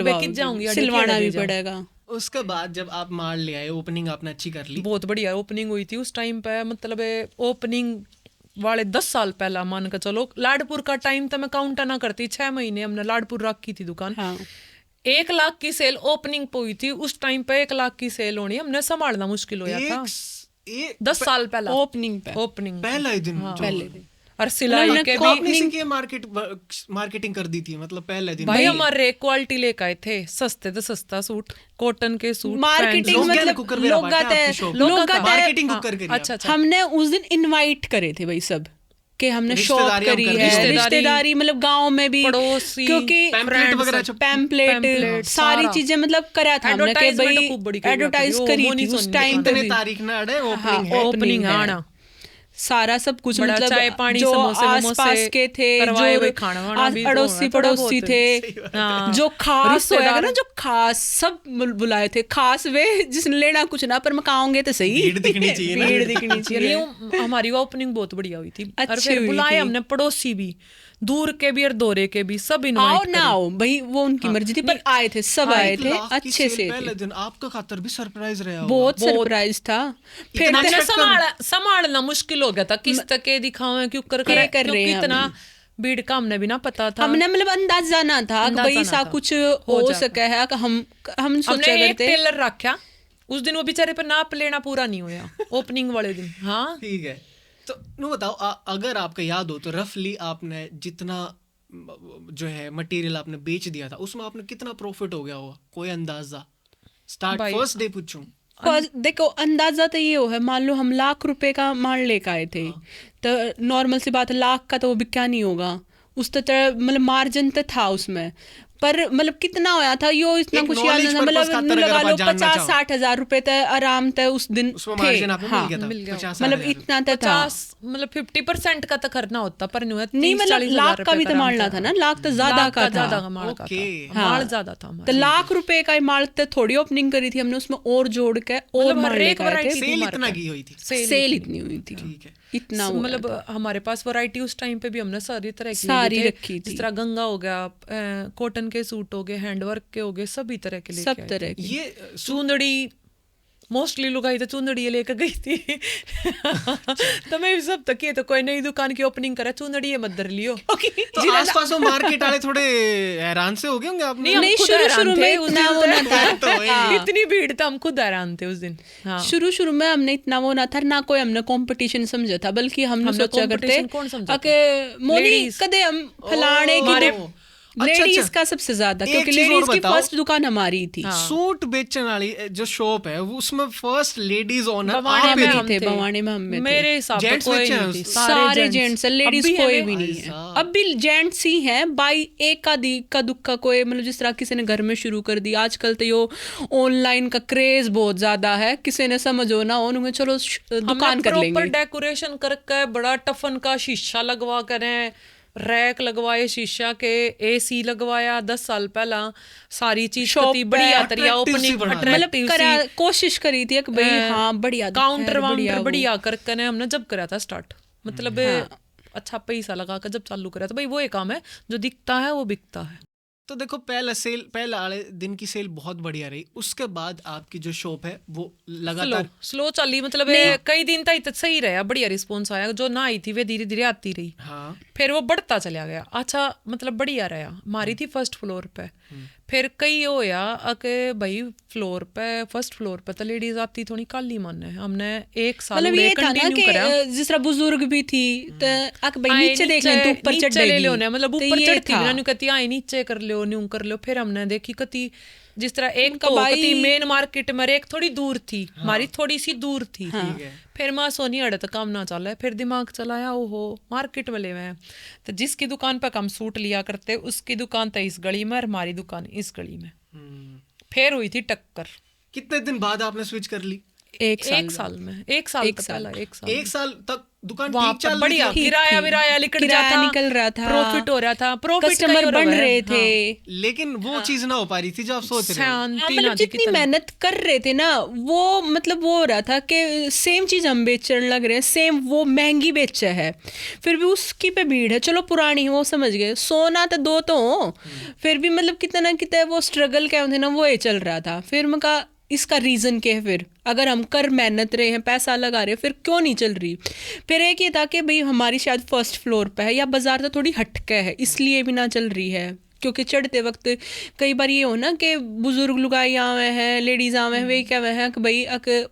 सिलवाना भी पड़ेगा। उसके बाद जब आप माल ले आए, ओपनिंग आपने अच्छी कर ली, बहुत बढ़िया ओपनिंग हुई थी उस टाइम पे, मतलब ओपनिंग वाले 10 साल पहला मान के चलो, लाडपुर का टाइम तो मैं काउंट ना करती, 6 महीने हमने लाडपुर रखी थी दुकान। हाँ। 1 लाख की सेल ओपनिंग पे हुई थी उस टाइम पे, 1 लाख की सेल होनी हमने संभालना मुश्किल हो था 10 साल पहला। ओपनिंग पहला ही दिन, पहले दिन। और सिलाई के भी आपने इसी की मार्केटिंग कर दी थी, मतलब पहले दिन भाई हमारे क्वालिटी लेकर आए थे, सस्ते तो सस्ता सूट, कॉटन के सूट, मार्केटिंग मतलब मार्केटिंग कुकर करी। अच्छा अच्छा। हमने उस दिन इनवाइट करे थे भाई सब कि हमने शॉप करी है, रिश्तेदारी मतलब गांव में भी, पड़ोसी, क्योंकि पैम्पलेट सारी चीजें मतलब करा था हमने कि भाई एडवर्टाइज करी थी उस टाइम पे भी। तारीख ना अड़े ओपनिंग आना सारा सब कुछ मतलब चाय पानी जो समोसे आसपास के थे, जो अड़ोसी पड़ोसी थे, जो खास होगा ना, जो खास सब बुलाए थे, खास वे जिसने लेना कुछ ना पर मकाओगे तो सही, भीड़ दिखनी चाहिए ना। भीड़ दिखनी चाहिए। हमारी ओपनिंग बहुत बढ़िया हुई थी। और अच्छी फिर हुई बुलाए थी। हमने पड़ोसी भी, दूर के भी और दौरे के भी, सब आओ इनवाइट ना आओ भाई वो उनकी मर्जी थी, पर आए थे सब, आए थे अच्छे से। पहले दिन आपका खातर भी सरप्राइज रहा होगा। बहुत सरप्राइज था। फिर हमने संभालना मुश्किल हो गया था, किस तक दिखावे क्यों कर क्या कर रहे क्योंकि हैं इतना भीड़ का हमने भी ना पता था। हमने मतलब अंदाजा ना था कि भाई ऐसा कुछ हो सके है कि हम सोचा हमने एक करते। टेलर रखा उस दिन, वो बेचारे पर नाप लेना पूरा नहीं हुआ ओपनिंग वाले दिन। हाँ ठीक है, तो नु बताओ अगर आपको याद हो तो रफली आपने जितना जो है मटेरियल आपने बेच दिया था उसमें आपने कितना प्रॉफिट हो गया होगा, कोई अंदाजा? स्टार्ट फर्स्ट डे पूछूं। देखो अंदाजा तो ये हो है, मान लो हम ₹1,00,000 का माल लेकर आए थे, तो नॉर्मल सी बात है लाख का तो वो बिका नहीं होगा, उस तो मतलब मार्जिन तो था उसमें, पर मतलब कितना होया था यो इतना कुछ याद नहीं, मतलब लगा लो 50-60 हज़ार रुपए तक आराम तक उस दिन थे। हाँ मतलब इतना तक था, मतलब 50% का तो करना होता, पर नहीं मतलब लाख का भी तो मालना था ना, लाख तो ज्यादा का था, माल ज्यादा था। तो ₹1,00,000 का माल तो थोड़ी ओपनिंग करी थी हमने, उसमें और जोड़ के और माल लेकर आए थे। सेल इतना की हुई थी, सेल इतनी हुई थी, ठीक है, इतना मतलब हमारे पास वैरायटी उस टाइम पे भी हमने सारी तरह की सारी रखी थी, जिस तरह गंगा हो गया, कॉटन के सूट हो गए, हैंडवर्क के हो गए, सभी तरह के लेके सब तरह की। ये चुंदड़ी मोस्टली लुगाई तो चुंदड़ी लेकर गई थी तो मैं सब तक ये तो कोई नई दुकान की ओपनिंग करा चुंदड़ी मत धर लियो। तो आसपास में मार्केट वाले थोड़े हैरान से हो गए होंगे आपने? नहीं शुरू में इतना वो ना था, इतनी भीड़ था, हम खुद हैरान थे उस दिन। शुरू में हमने इतना वो ना था, ना कोई हमने कंपटीशन समझा था, बल्कि हमने सोचा करते मोनी कदे हम फलाने की लेडीज का सबसे ज्यादा, क्योंकि लेडीज की फर्स्ट दुकान हमारी थी। सूट बेचने वाली जो शॉप है वो उसमें फर्स्ट लेडीज ओनर बवाने में हम थे। मेरे हिसाब से कोई नहीं थी, सारे जेंट्स, लेडीज कोई भी नहीं है। अब भी जेंट्स ही हैं, बाई एक का दुक्का कोई, मतलब जिस तरह किसी ने घर में शुरू कर दी। आजकल तो यो ऑनलाइन का क्रेज बहुत ज्यादा है, किसी ने समझो ना उन्होंने चलो दुकान कर लेंगे। डेकोरेशन करके बड़ा टफन का शीशा लगवा करें, रैक लगवाए शीशा के, एसी लगवाया 10 साल पहला, सारी चीज कितनी बढ़िया तरिया ओपनिंग मतलब कोशिश करी थी कि भाई हाँ बढ़िया काउंटर वाउंटर बढ़िया करके हमने जब करा था स्टार्ट, मतलब अच्छा पैसा लगा कर जब चालू करा था। भाई वो एक काम है जो दिखता है वो बिकता है। तो देखो पहला वाले दिन की सेल बहुत बढ़िया रही, उसके बाद आपकी जो शॉप है वो लगातार स्लो चली, मतलब कई दिन तक सही रहा, बढ़िया रिस्पॉन्स आया, जो ना आई थी वे धीरे धीरे आती रही। हाँ। फिर वो बढ़ता चला गया, अच्छा मतलब बढ़िया रहा। हमारी थी फर्स्ट फ्लोर पे, फिर कई होया कि भाई फ्लोर पे फर्स्ट फ्लोर पे तो लेडीज आती थोड़ी काली मन है। हमने एक साल मतलब ये था ना कि जिस तरह बुजुर्ग भी थी तो भाई नीचे देख लें तो ऊपर चढ़ ले, मतलब ऊपर चढ़ती ना कहती आई नीचे कर लो न्यू कर लो। फिर हमने देखी कती जिस तरह एक तो मेन मार्केट में एक थोड़ी दूर थी, हमारी थोड़ी सी दूर थी। फिर माँ सोनी अड़त काम ना चला है, फिर दिमाग चलाया ओहो मार्केट में ले हुए हैं, तो जिसकी दुकान पर कम सूट लिया करते उसकी दुकान तो इस गली में और हमारी दुकान इस गली में। फिर हुई थी टक्कर। कितने दिन बाद आपने स्विच कर ली? एक साल में, एक साल तक दुकान ठीक चल बढ़िया, किराया विराया निकल रहा था, प्रॉफिट हो रहा था, कस्टमर बन रहे थे। लेकिन वो चीज ना हो पा रही थी जो आप सोच रहे थे। मतलब जितनी मेहनत कर रहे थे ना वो मतलब वो हो रहा था कि सेम चीज हम बेचने लग रहे हैं, सेम वो महंगी बेचा है, फिर भी उसकी पे भीड़ है। चलो पुरानी वो समझ गए, सोना तो दो तो हो, फिर भी मतलब कितना ना कितना वो स्ट्रगल क्या होते ना वो ये चल रहा था। फिर मैं कहा इसका रीज़न क्या है? फिर अगर हम कर मेहनत रहे हैं, पैसा लगा रहे हैं, फिर क्यों नहीं चल रही? फिर एक ये था कि भाई हमारी शायद फर्स्ट फ्लोर पे है या बाजार तो थोड़ी हटके है, इसलिए भी ना चल रही है। क्योंकि चढ़ते वक्त कई बार ये हो ना कि बुजुर्ग लुगाई आवे हैं, लेडीज आवे हैं, वे क्या हैं कि भाई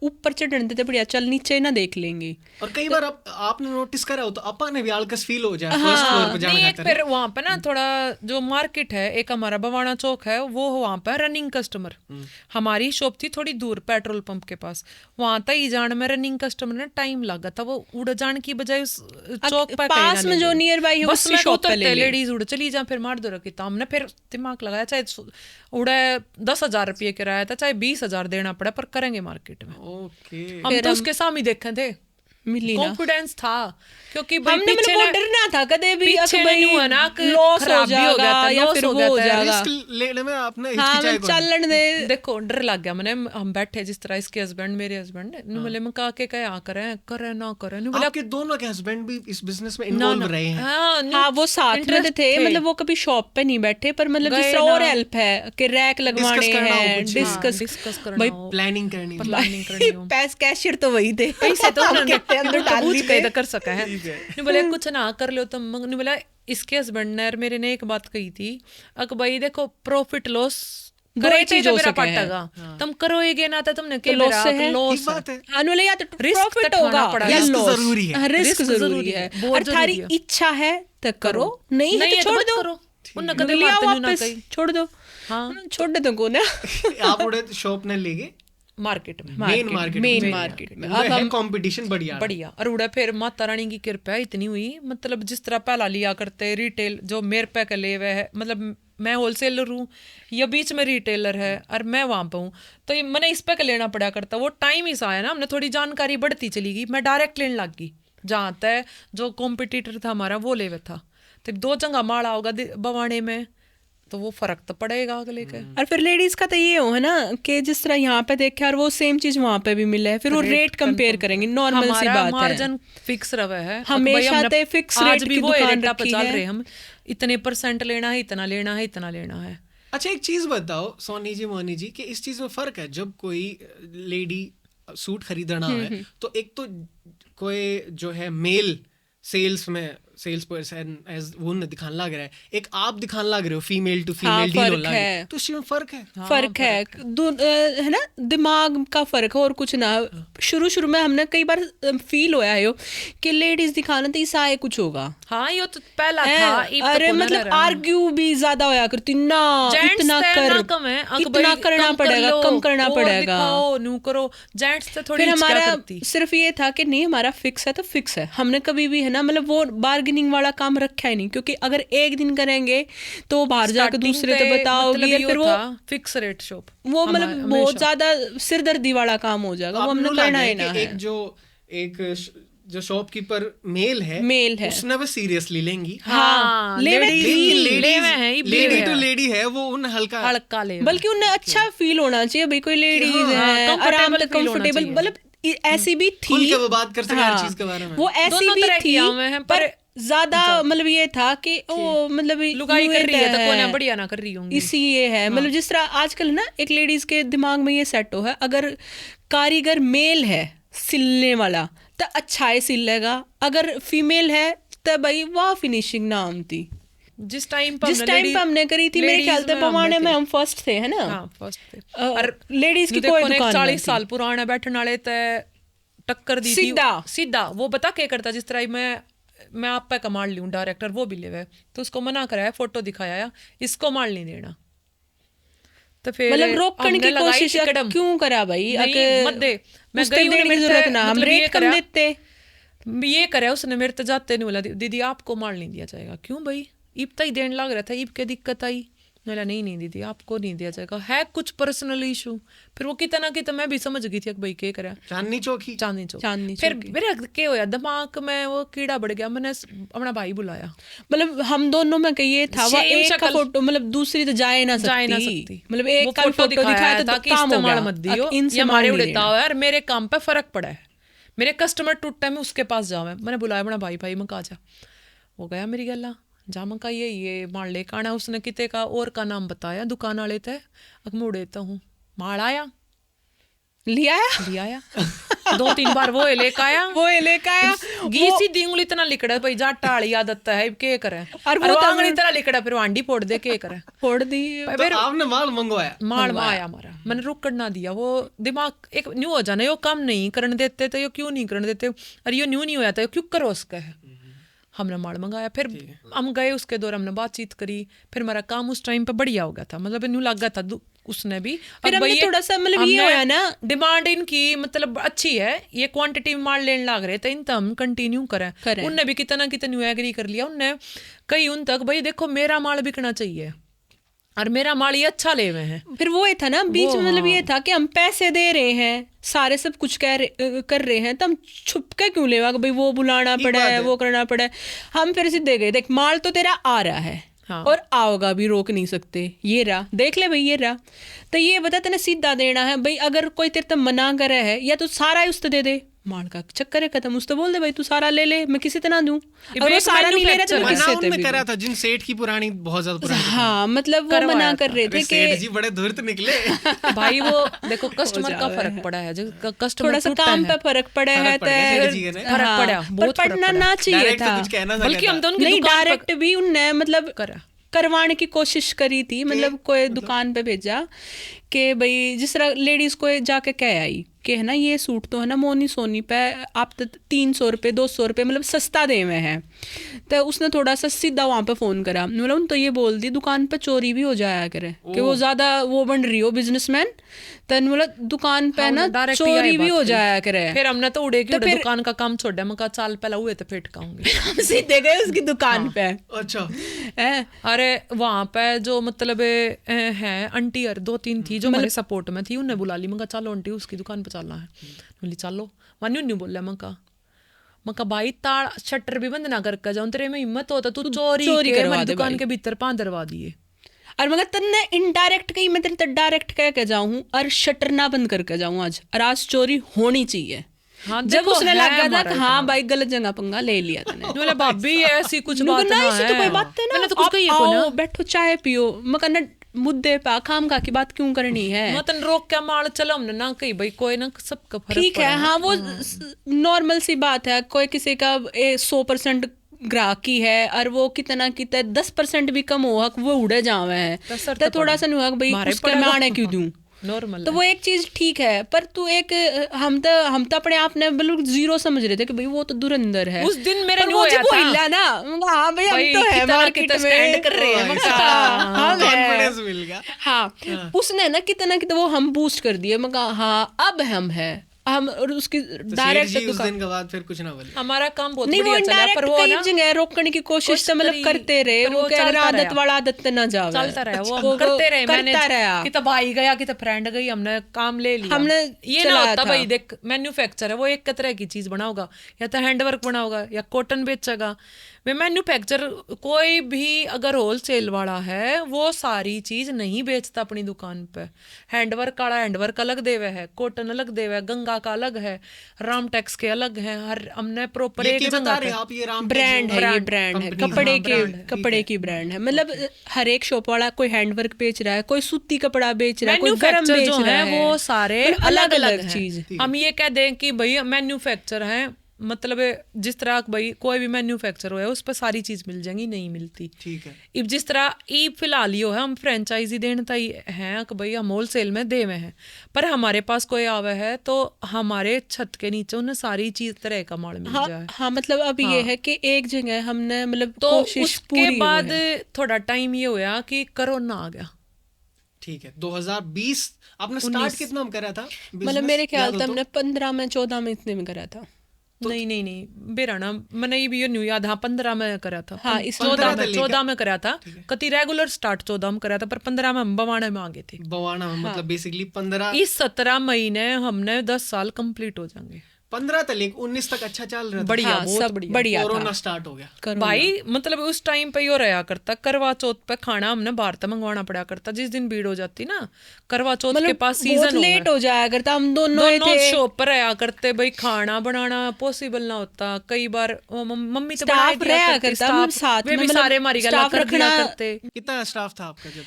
ऊपर चढ़ने देते बढ़िया, चल नीचे ना देख लेंगे। और कई बार आपने नोटिस करा हो तो अपा ने भी आलकस फील हो जाए फर्स्ट फ्लोर पे जाना नहीं, एक खातिर। फिर वहाँ पे ना थोड़ा जो मार्केट है, एक हमारा बवाना चौक है, वो वहाँ पे रनिंग कस्टमर, हमारी शॉप थी थोड़ी दूर पेट्रोल पंप के पास, वहाँ तक ही जाने में रनिंग कस्टमर ने टाइम लगा था, वो उड़ जाने की बजाय उस चौक पे पास में जो नियर बाई है बस उसकी में शॉप पे ले ले। लेडीज उड़ चली जा, फिर मार दो रखी था हमने, फिर दिमाग लगाया चाहे उड़े 10,000 रुपये किराया था, चाहे 20,000 देना पड़ा, पर करेंगे मार्केट में। ओके, हम तो उसके सामने देखे थे, मिली ना, कॉन्फिडेंस था, क्योंकि भाई हमने पीछे मतलब डरना था कदे भी पीछे नहीं हुआ ना कि लॉस हो खराब भी हो गया जाएगा था, या loss फिर हो वो गया हो था, जाएगा। रिस्क लेने में आपने हाँ, हिचकिचाई मैं चलन दे। देखो डर लग गया मैंने, हम बैठे जिस तरह इसके हस्बैंड मेरे हस्बैंड ने बोले मैं कहा के क्या करे ना करे, बोला आपके दोनों के हस्बैंड भी इस बिजनेस में इन्वॉल्व रहे हैं? हाँ वो साथ में थे, मतलब वो कभी शॉप पे नहीं बैठे, पर मतलब जिस तरह और हेल्प है कि रैक लगवाने हैं, डिस्कस करना भाई हो, प्लानिंग करनी हो। प्लानिंग करनी हो, पैस कैशियर तो वही थे, पैसे तो अंदर डाल पूछ दी के कर सका है। नहीं बोले कुछ ना कर लो तुम, नहीं बोला इसके हस्बैंड ने और मेरे ने एक बात कही थी, अक भाई देखो प्रॉफिट लॉस करे चीज तो हो मेरा सके है। पटेगा, तुम करोगे ना तो तुमने के लॉस से है, ठीक बात है। अनुले या तो रिस्क प्रॉफिट तो होगा उठाना या रिस्क लॉस जरूरी है। रिस्क रिस्क जरूरी है, बहुत और थारी जरूरी है। इच्छा है तो करो, नहीं है तो छोड़ मत दो, करो, उन्हें कदे लिया मारते नहीं ना वापस कहीं। छोड़ दो। हाँ छोड़ दे तो को ना आप उड़े शॉप ने ले गए मार्केट में मेन मार्केट में। अब है कंपटीशन बढ़िया बढ़िया, और उड़ा फिर माता रानी की कृपा इतनी हुई, मतलब जिस तरह पहला लिया करते रिटेल जो मेरे पे के ले हुए है, मतलब मैं होलसेलर हूँ या बीच में रिटेलर है और मैं वहाँ पे हूँ, तो ये मैंने इस पे के लेना पड़ा करता, वो टाइम ही सा आया ना, हमने थोड़ी जानकारी बढ़ती चली गई, मैं डायरेक्ट लेने लग गई, जहाँ तक जो कॉम्पिटिटर था हमारा वो ले हुआ था, तो 2 जगह माड़ा होगा बवाने में, तो वो फर्क तो पड़ेगा अगले के। और फिर लेडीज का तो ये हो है ना कि जिस तरह यहाँ पे देखे और वो सेम चीज वहाँ पे भी मिले, फिर वो रेट कंपेयर करेंगे, नॉर्मल सी बात है, मार्जिन फिक्स रहा है हमेशा ते फिक्स रेट की दुकान रखी रखी है, है, हम इतने % लेना है, इतना लेना है, इतना लेना है। अच्छा एक चीज बताओ सोनी जी मोनी जी कि इस चीज में फर्क है, जब कोई लेडी सूट खरीदना है तो एक तो कोई जो है मेल सेल्स पर्सन एज वो दिखाने लग रहा है, एक आप दिखाने लग रहे हो फीमेल टू फीमेल डील लग रहा है, तो इसमें फर्क है। फर्क है ना, दिमाग का फर्क है और कुछ ना। शुरू में हमने कई बार फील होया है कि लेडीज दिखाना तो ईसा है कुछ होगा, हाँ ये तो पहला था, अरे मतलब आर्ग्यू भी ज्यादा होया करती ना, इतना करना पड़ेगा, कम करना पड़ेगा, न्यू करो, जेंट्स तो थोड़ी फिर हमारा सिर्फ ये था कि नहीं हमारा फिक्स है तो फिक्स है, हमने कभी भी है ना मतलब वो बार्गेनिंग वाला काम रखा ही नहीं, क्योंकि अगर एक दिन करेंगे तो बाहर जाकर दूसरे तो बताओगे, फिर वो फिक्स रेट शॉप वो मतलब बहुत ज्यादा सिरदर्दी वाला काम हो जाएगा, वो हमने करना ही ना है। जो शॉपकीपर मेल है उसने वो सीरियसली लेंगी, हाँ लेडी टू लेडी है वो उन हल्का ले, बल्कि उन्हें अच्छा फील होना चाहिए भाई, कोई लेडीज है आराम से कंफर्टेबल, मतलब ऐसी भी थी, खुल के वो बात कर सके हर चीज के बारे में, वो ऐसी भी थी, पर ज्यादा मतलब ये था कि ओ मतलब लुगाई कर रही है तो कौन बढ़िया ना कर रही होंगी, इसी ये है मतलब जिस तरह आजकल ना एक लेडीज के दिमाग में ये सेट हो है, अगर कारीगर मेल है सिलने वाला तो अच्छा है सिल लेगा, अगर फीमेल है तो भाई वाह फिनिशिंग नाम थी। जिस टाइम पे हमने करी थी मेरे ख्याल से पवाने में हम फर्स्ट थे, है ना? हाँ फर्स्ट थे, और लेडीज की कोई दुकान 40 साल पुराना बैठने वाले तय टक्कर दी थी सीधा, वो बता क्या करता, जिस तरह मैं आप पे कमाल लूं डायरेक्टर वो भी ले तो उसको मना कराया, फोटो दिखाया, इसको माल नहीं देना, तो फिर मतलब रोकने की कोशिश क्यों करा भाई, मत दे, मैं गई की जरूरत ना, हम रेट कम देते, ये करे उसने मेरे तो जाते नहीं बोला दीदी आपको माल नहीं दिया जाएगा, क्यों भाई ईब तक देने लग रहा था, ईब के दिक्कत आई, बोला नहीं दीदी आपको नहीं दिया जाएगा, है कुछ पर्सनल इशू, फिर वो कितना कितना मैं भी समझ गई थी भाई क्या करा, चांदनी चौक फिर मेरे क्या होया दिमाग में वो कीड़ा बढ़ गया, मैंने अपना भाई बुलाया, मतलब हम दोनों में ये था वो एक का फोटो, मतलब दूसरी तो जाए ना सकती, मतलब एक का फोटो दिखाया तो ताकि इस्तेमाल मत दियो, ये हमारे उड़ता है और मेरे काम पे फर्क पड़ा है, मेरे कस्टमर टूटता है मैं उसके पास जाऊँ, मैंने बुलाया अपना भाई मैं कहा जा, वो गया मेरी गला जामा का ये माल लेकर आना, उसने किते का और का नाम बताया, दुकान वाले थे, अब मैं उड़ेता हूँ माल आया, लिया आया लिया आया 2-3 बार वो लेके आया वो सीधी उंगली इतना लिकड़ा भाई जाटा वाली आदत है के करे और वो आंगली तरह लिकड़ा फिर आंडी फोड़ दे के करे फोड़ दी। तो आपने माल मंगवाया? माल आया हमारा, मैंने रुकड़ ना दिया। वो दिमाग एक न्यू हो जाना, यो काम नहीं करने देते तो यो क्यों नहीं करने देते, अरे यो न्यू नहीं होया था, यो क्यों करो उसका है। हमने माल मंगाया, फिर हम गए, उसके दौरान हमने बातचीत करी, फिर हमारा काम उस टाइम पे बढ़िया हो गया था, मतलब न्यू लग गया था उसने भी। फिर हमने थोड़ा सा मतलब ये होया ना, डिमांड इनकी मतलब अच्छी है, ये क्वांटिटी में माल लेने लग रहे थे, इन तो हम कंटिन्यू करें। उनने भी कितना कितना एग्री कर लिया, उनने कही उन तक भाई देखो मेरा माल बिकना चाहिए और मेरा माल ये अच्छा ले हुए हैं। फिर वो ये था ना बीच में, मतलब ये था कि हम पैसे दे रहे हैं, सारे सब कुछ कर रहे हैं, तो हम छुप के क्यों लेवा, भाई वो बुलाना पड़ा है, वो करना पड़ा है। हम फिर सीधे गए, देख माल तो तेरा आ रहा है, हाँ। और आओगा भी, रोक नहीं सकते, ये रहा देख ले भाई, ये रहा, तो ये बता तेने सीधा देना है भाई। अगर कोई तेरे तो मना करे है या तो सारा ही उससे दे दे, माल का चक्कर है खत्म, उससे बोल दे भाई तू सारा ले ले, मैं किसी तरह दूं। अगर वो सारा नहीं ले रहा तो मैं किसी से भी करा था, जिन सेठ की पुरानी बहुत ज्यादा पुरानी, हाँ मतलब वो मना कर रहे थे कि सेठ जी बड़े धूर्त निकले भाई। वो देखो कस्टमर का फर्क पड़ा है, जो कस्टमर थोड़ा सा काम पे फर्क पड़ा है, फर्क पड़ा, बहुत पड़ना ना चाहिए था, बल्कि हम दोनों नहीं डायरेक्ट भी उनने मतलब करवाने की कोशिश करी थी, मतलब कोई दुकान पे भेजा कि भाई जिस तरह लेडीज को जाके कह आई कि है ना ये सूट तो है ना मोनी सोनी पे आप तो 300 रुपये 200 रुपये मतलब सस्ता दे हुए हैं। तो उसने थोड़ा सा सीधा वहाँ पे फ़ोन करा, मतलब उन तो ये बोल दी दुकान पे चोरी भी हो जाया करे कि वो ज़्यादा वो बन रही हो बिजनेसमैन, तो मतलब दुकान पे ना चोरी भी हो जाया करे। फिर हमने तो उड़े की दुकान का काम छोड़ा, मैं कहा चाल पहला हुए तो फिर कहूँगी सीधे गए उसकी दुकान पे। अच्छा अरे वहाँ पे जो मतलब है आंटी 2-3 थी जो हमारे सपोर्ट में थी, उन्हें बुला ली, मैं कहा चलो आंटी उसकी दुकान पे चलना है, बोली चलो। मान्यू नहीं बोल रहा, मैं भाई ताड़ शटर भी बंद ना करके जाऊं, तेरे में हिम्मत होता तू चोरी करवा दे, दुकान के भीतर पांदरवा दिए। और मगर तन्ने इनडायरेक्ट कही, मैं तेरे डायरेक्ट कह के जाऊं और शटर ना बंद करके जाऊं आज, और आज चोरी होनी चाहिए। हाँ, जब उसने लगा था कि हाँ भाई गलत जगह पंगा ले लिया तूने, बोले भाभी ऐसी कुछ बात ना है, तो कोई बात है ना, मैंने तो कुछ कही है ना, बैठो चाय पियो, मगर मुद्दे पे खाम का की बात क्यों करनी है, मतन रोक क्या माल चलो हमने ना कही भाई कोई ना सबका फर्क ठीक है। हाँ वो नॉर्मल सी बात है, कोई किसी का 100% ग्राहकी है और वो कितना 10% भी कम हो वो उड़े जावे है, तो थोड़ा सा नहीं हुआ भाई उसके मैं आने क्यों दूं, नॉर्मल। तो वो एक चीज ठीक है, पर तू एक हम तो अपने आप ने बिल्कुल जीरो समझ रहे थे कि भाई वो तो दुरंदर है। उस दिन मेरे वो जब हिला ना, हाँ भाई हम तो है मार्केट में स्टैंड कर रहे हैं, कॉन्फिडेंस मिल गया। हाँ उसने ना कितना वो हम बूस्ट कर दिए, मैं कहा हाँ अब हम है हम, और उसकी डायरेक्ट उस दिन के बाद फिर कुछ ना बोले, हमारा काम बहुत नहीं, बढ़िया चला, पर वो ना जगह रोकने की कोशिश तो मतलब करते रहे, वो क्या आदत वाला आदत ना जावे, चलता रहा वो करते रहे, मैंने कि तो भाई गया कि तो फ्रेंड गई, हमने काम ले लिया, हमने ये ना होता भाई देख मैन्युफैक्चर है वो एक तरह की चीज बनाओगा, या तो हैंडवर्क बनाओगा या कॉटन बेचेगा, वे मैन्युफैक्चर कोई भी अगर होलसेल वाला है वो सारी चीज नहीं बेचता अपनी दुकान पे। हैंडवर्क वाला हैंडवर्क अलग देवे है, कॉटन अलग देवे है, गंगा का अलग है, रामटेक्स के अलग है, हर हमने प्रॉपर एक जगह ब्रांड है, ये ब्रांड है कपड़े की ब्रांड है, मतलब हर एक शॉप वाला कोई हैंडवर्क बेच रहा है, कोई सूती कपड़ा बेच रहा है, कोई गरम बेच रहा है, वो सारे अलग अलग चीज। हम ये कह दें कि भाई मैन्युफैक्चर है, मतलब जिस तरह भाई कोई भी मैन्युफैक्चर है उस पर सारी चीज मिल जाएंगी, नहीं मिलती, ठीक है। अब जिस तरह ई फिलहाल यो है हम फ्रेंचाइजी देने तय हैं कि भाई हम होलसेल में दे में हैं, पर हमारे पास कोई आवे है तो हमारे छत के नीचे उन्हें सारी चीज तरह का माल मिल जाए। हाँ मतलब अब ये है कि एक जगह हमने मतलब तो कोशिश उसके बाद थोड़ा टाइम ये हुआ कि कोरोना आ गया। ठीक है 2020 आपने स्टार्ट कितना में करा था? मतलब मेरे ख्याल से हमने 15 में 14 में इतने में करा था। तो नहीं बेराना मैंने ये भी न्यू याद, हाँ 15 में करा था, हाँ 14 में करा था, कति रेगुलर स्टार्ट 14 में करा था, पर 15 में हम बवाना में आ गए थे। बवाना में मतलब बेसिकली 15 इस 17 महीने हमने 10 साल कंप्लीट हो जाएंगे। 15 तक 19 तक अच्छा चल रहा था, बढ़िया, बहुत बढ़िया। कोरोना स्टार्ट हो गया भाई, मतलब उस टाइम पे यो रहा करता, करवा चौथ पे खाना हमने बाहर से मंगवाना पड़ा करता, जिस दिन भीड़ हो जाती ना करवा चौथ के पास सीजन लेट हो जाया करता, हम दोनों शॉप पर रहा करते, भाई खाना बनाना पॉसिबल ना होता, कई बार मम्मी तो स्टाफ रहा करता, साथ में भी सारे हमारी गला कर दिया करते। कितना स्टाफ था आपका जब?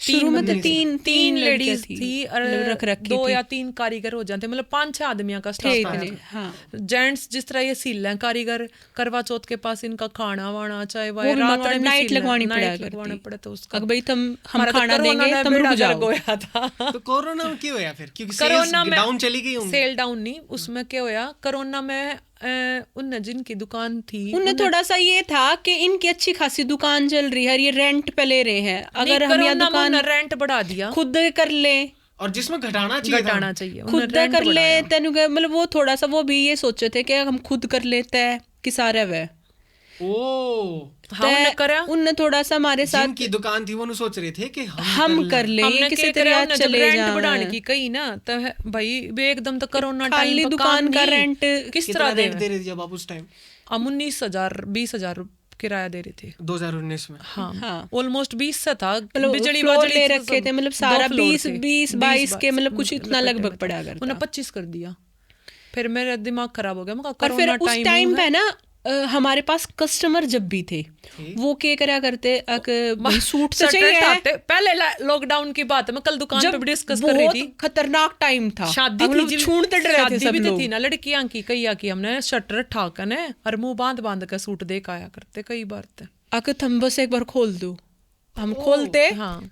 शुरू में तो तीन लड़कियां लेडीज थी और रख रखी 2 थी। या 3 कारीगर हो जाते, मतलब 5-6 आदमियों का थे स्टाफ इतने, था। हाँ। जेंट्स जिस तरह ये सील हैं कारीगर, करवा चौथ के पास इनका खाना वाना चाहे वो भी रात मंगवाना, में नाइट लगवानी पड़ा लगवाना पड़े तो उसका अगर भाई हम हमारा तो खाना कोरोना देंगे ने तुम बेड़ा रुक जाओ। गर्क होया था। तो कोरोना में क्यों होया फिर? क्योंकि कोरोना सेल्स में डाउन चली गई होंगी। सेल डाउन नहीं, उसमें क्या होया कोरोना में उनने जिनकी दुकान थी उन्हें थोड़ा सा ये था कि इनकी अच्छी खासी दुकान चल रही है, ये रेंट पे ले रहे हैं, अगर हम यहाँ दुकान रेंट बढ़ा दिया खुद कर ले, और जिसमें घटाना चाहिए घटाना चाहिए, खुद कर ले तेनु मतलब वो थोड़ा सा वो भी ये सोचे थे कि हम खुद कर लेते हैं कि सारे वे हमने करा। उनने थोड़ा सा हमारे साथ जिनकी दुकान थी वो सोच रहे थे कि हम कर ले, हमने किसी क्या तरह करा, चले रेंट जाएं। बढ़ाने की कही ना तो भाई वे एकदम तो कोरोना खाली टाइम दुकान का रेंट किस तरह दे दे रहे थे जब आप उस टाइम? हम 19,000-20,000 किराया दे रहे थे 2019 में। हाँ ऑलमोस्ट 20 से था, मतलब बिजली फ्लोर बाजरी ले तो रखे सब थे, मतलब 2 सारा फ्लोर 20 थे। 22 के मतलब कुछ इतना लपेटे लगभग में पड़ा था। करता। उन्हें 25 कर दिया, फिर मेरा दिमाग खराब हो गया। मैं और फिर उस टाइम पे ना हमारे पास कस्टमर जब भी थे वो क्या करा करते, सूट तो चाहिए। पहले लॉकडाउन की बात है, मैं कल दुकान पे भी डिस्कस कर रही थी। खतरनाक टाइम था, शादी थी, छूटते डरे थे सब लोग। थी ना लड़कियां की, कई की हमने शटर ठाकन है और मुंह बांध बांध के सूट देख आया करते कई बार थे। अगर तुम बस एक बार खोल दो, हम खोलते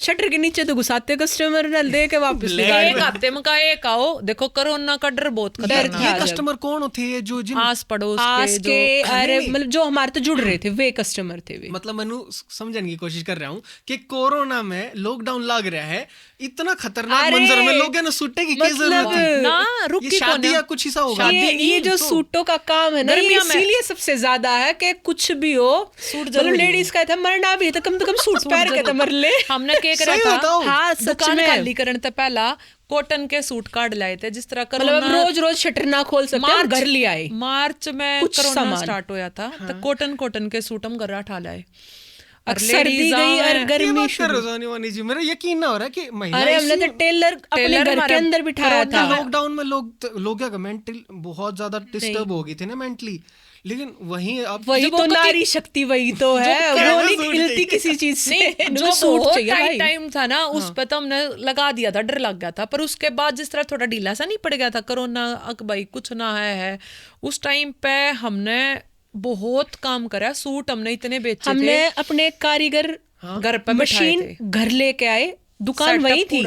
शटर के नीचे तो घुसाते कस्टमर नल दे के वापस एक आते मैं कहा एक आओ, देखो कोरोना का डर बहुत खतरनाक। ये कस्टमर कौन थे जो जिन आस पड़ोस के अरे मतलब जो हमारे तो जुड़ रहे थे वे कस्टमर थे वे। मतलब मैं समझने की कोशिश कर रहा हूँ कि कोरोना में लॉकडाउन लग रहा है, इतना खतरनाक मंजर में लोग ना सूटे की क्या जरूरत है ना, रुक ये शादी या कुछ ऐसा होगा। ये जो सूटों का काम है ना, ये इसीलिए सबसे ज्यादा है कि कुछ भी हो सूट जरूर। लेडीज का था मरना भी तो कम सूट पहन के तो मर ले। हमने क्या करा था, हाँ दुकान खाली करने से पहला कॉटन के सूट काट लाए थे, जिस तरह मतलब रोज शटर ना खोल सकते हम घर ले आए। मार्च में कोरोना स्टार्ट होया था तो कॉटन के सूट हम घर उठा लाए। सर्दी गई और गर्मी शुरू। जी मेरा यकीन ना हो रहा कि अरे हमने तो टेलर अपने घर के अंदर बिठाया था। लॉकडाउन में लोग क्या मेंटल बहुत ज्यादा डिस्टर्ब हो गए थे ना मेंटली, लेकिन वही तो नारी शक्ति वही तो है, वो नहीं हिलती किसी चीज से। जो सूट चाहिए टाइम था ना उस पे तो हमने लगा दिया था, डर लग गया था। पर उसके बाद जिस तरह थोड़ा ढीला सा नहीं पड़ गया था कोरोना, भाई कुछ ना है उस टाइम पे हमने बहुत काम करा। सूट हमने इतने बेचे हमने अपने कारीगर घर पे मशीन घर लेके आए, दुकान वही थी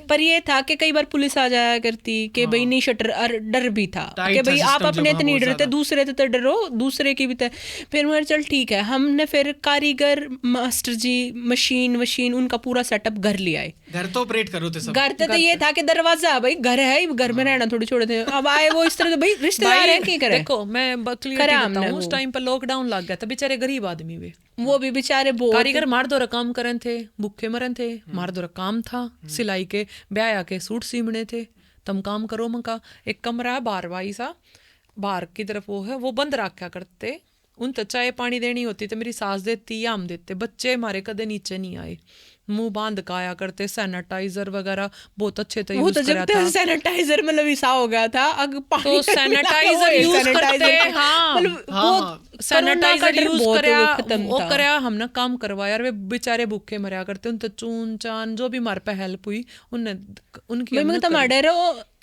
पर ये था कि कई बार पुलिस आ जाया करती कि भाई नहीं शटर, डर भी था कि भाई आप अपने तो नहीं डरते, दूसरे तो डरो, दूसरे की भी था। फिर मगर चल ठीक है, हमने फिर कारीगर मास्टर जी मशीन उनका पूरा सेटअप घर ले आए। घर तो ऑपरेट करो थे सब। घर तो ये था कि दरवाजा भाई घर है, घर में रहना थोड़ी छोड़े थे। अब आए वो इस तरह से भाई रिश्तेदार है की करे। देखो मैं क्लियर उस टाइम पर लॉकडाउन लग गया था, बेचारे गरीब आदमी वे वो भी बेचारे कारीगर मार दो काम करन थे, भूखे मरन थे, मार दो काम था, सिलाई के ब्याह के सूट सीमने थे, तम काम करो मका। एक कमरा है बाहर वाई सा, बाहर की तरफ वो है, वो बंद रखा करते, उन तो चाय पानी देनी होती तो मेरी सास देती या हम देते। बच्चे हमारे कदे नीचे नहीं आए, मुंह बांध के आया करते। सैनिटाइजर वगैरह बहुत अच्छे से यूज करा था। सैनिटाइजर मतलब ऐसा हो गया था तो सैनिटाइजर यूज करते, सैनिटाइजर यूज करया हमने काम करवाया। वे बेचारे भूखे मरया करते, उन तो चून चान जो भी हमारे पे हेल्प हुई उनकी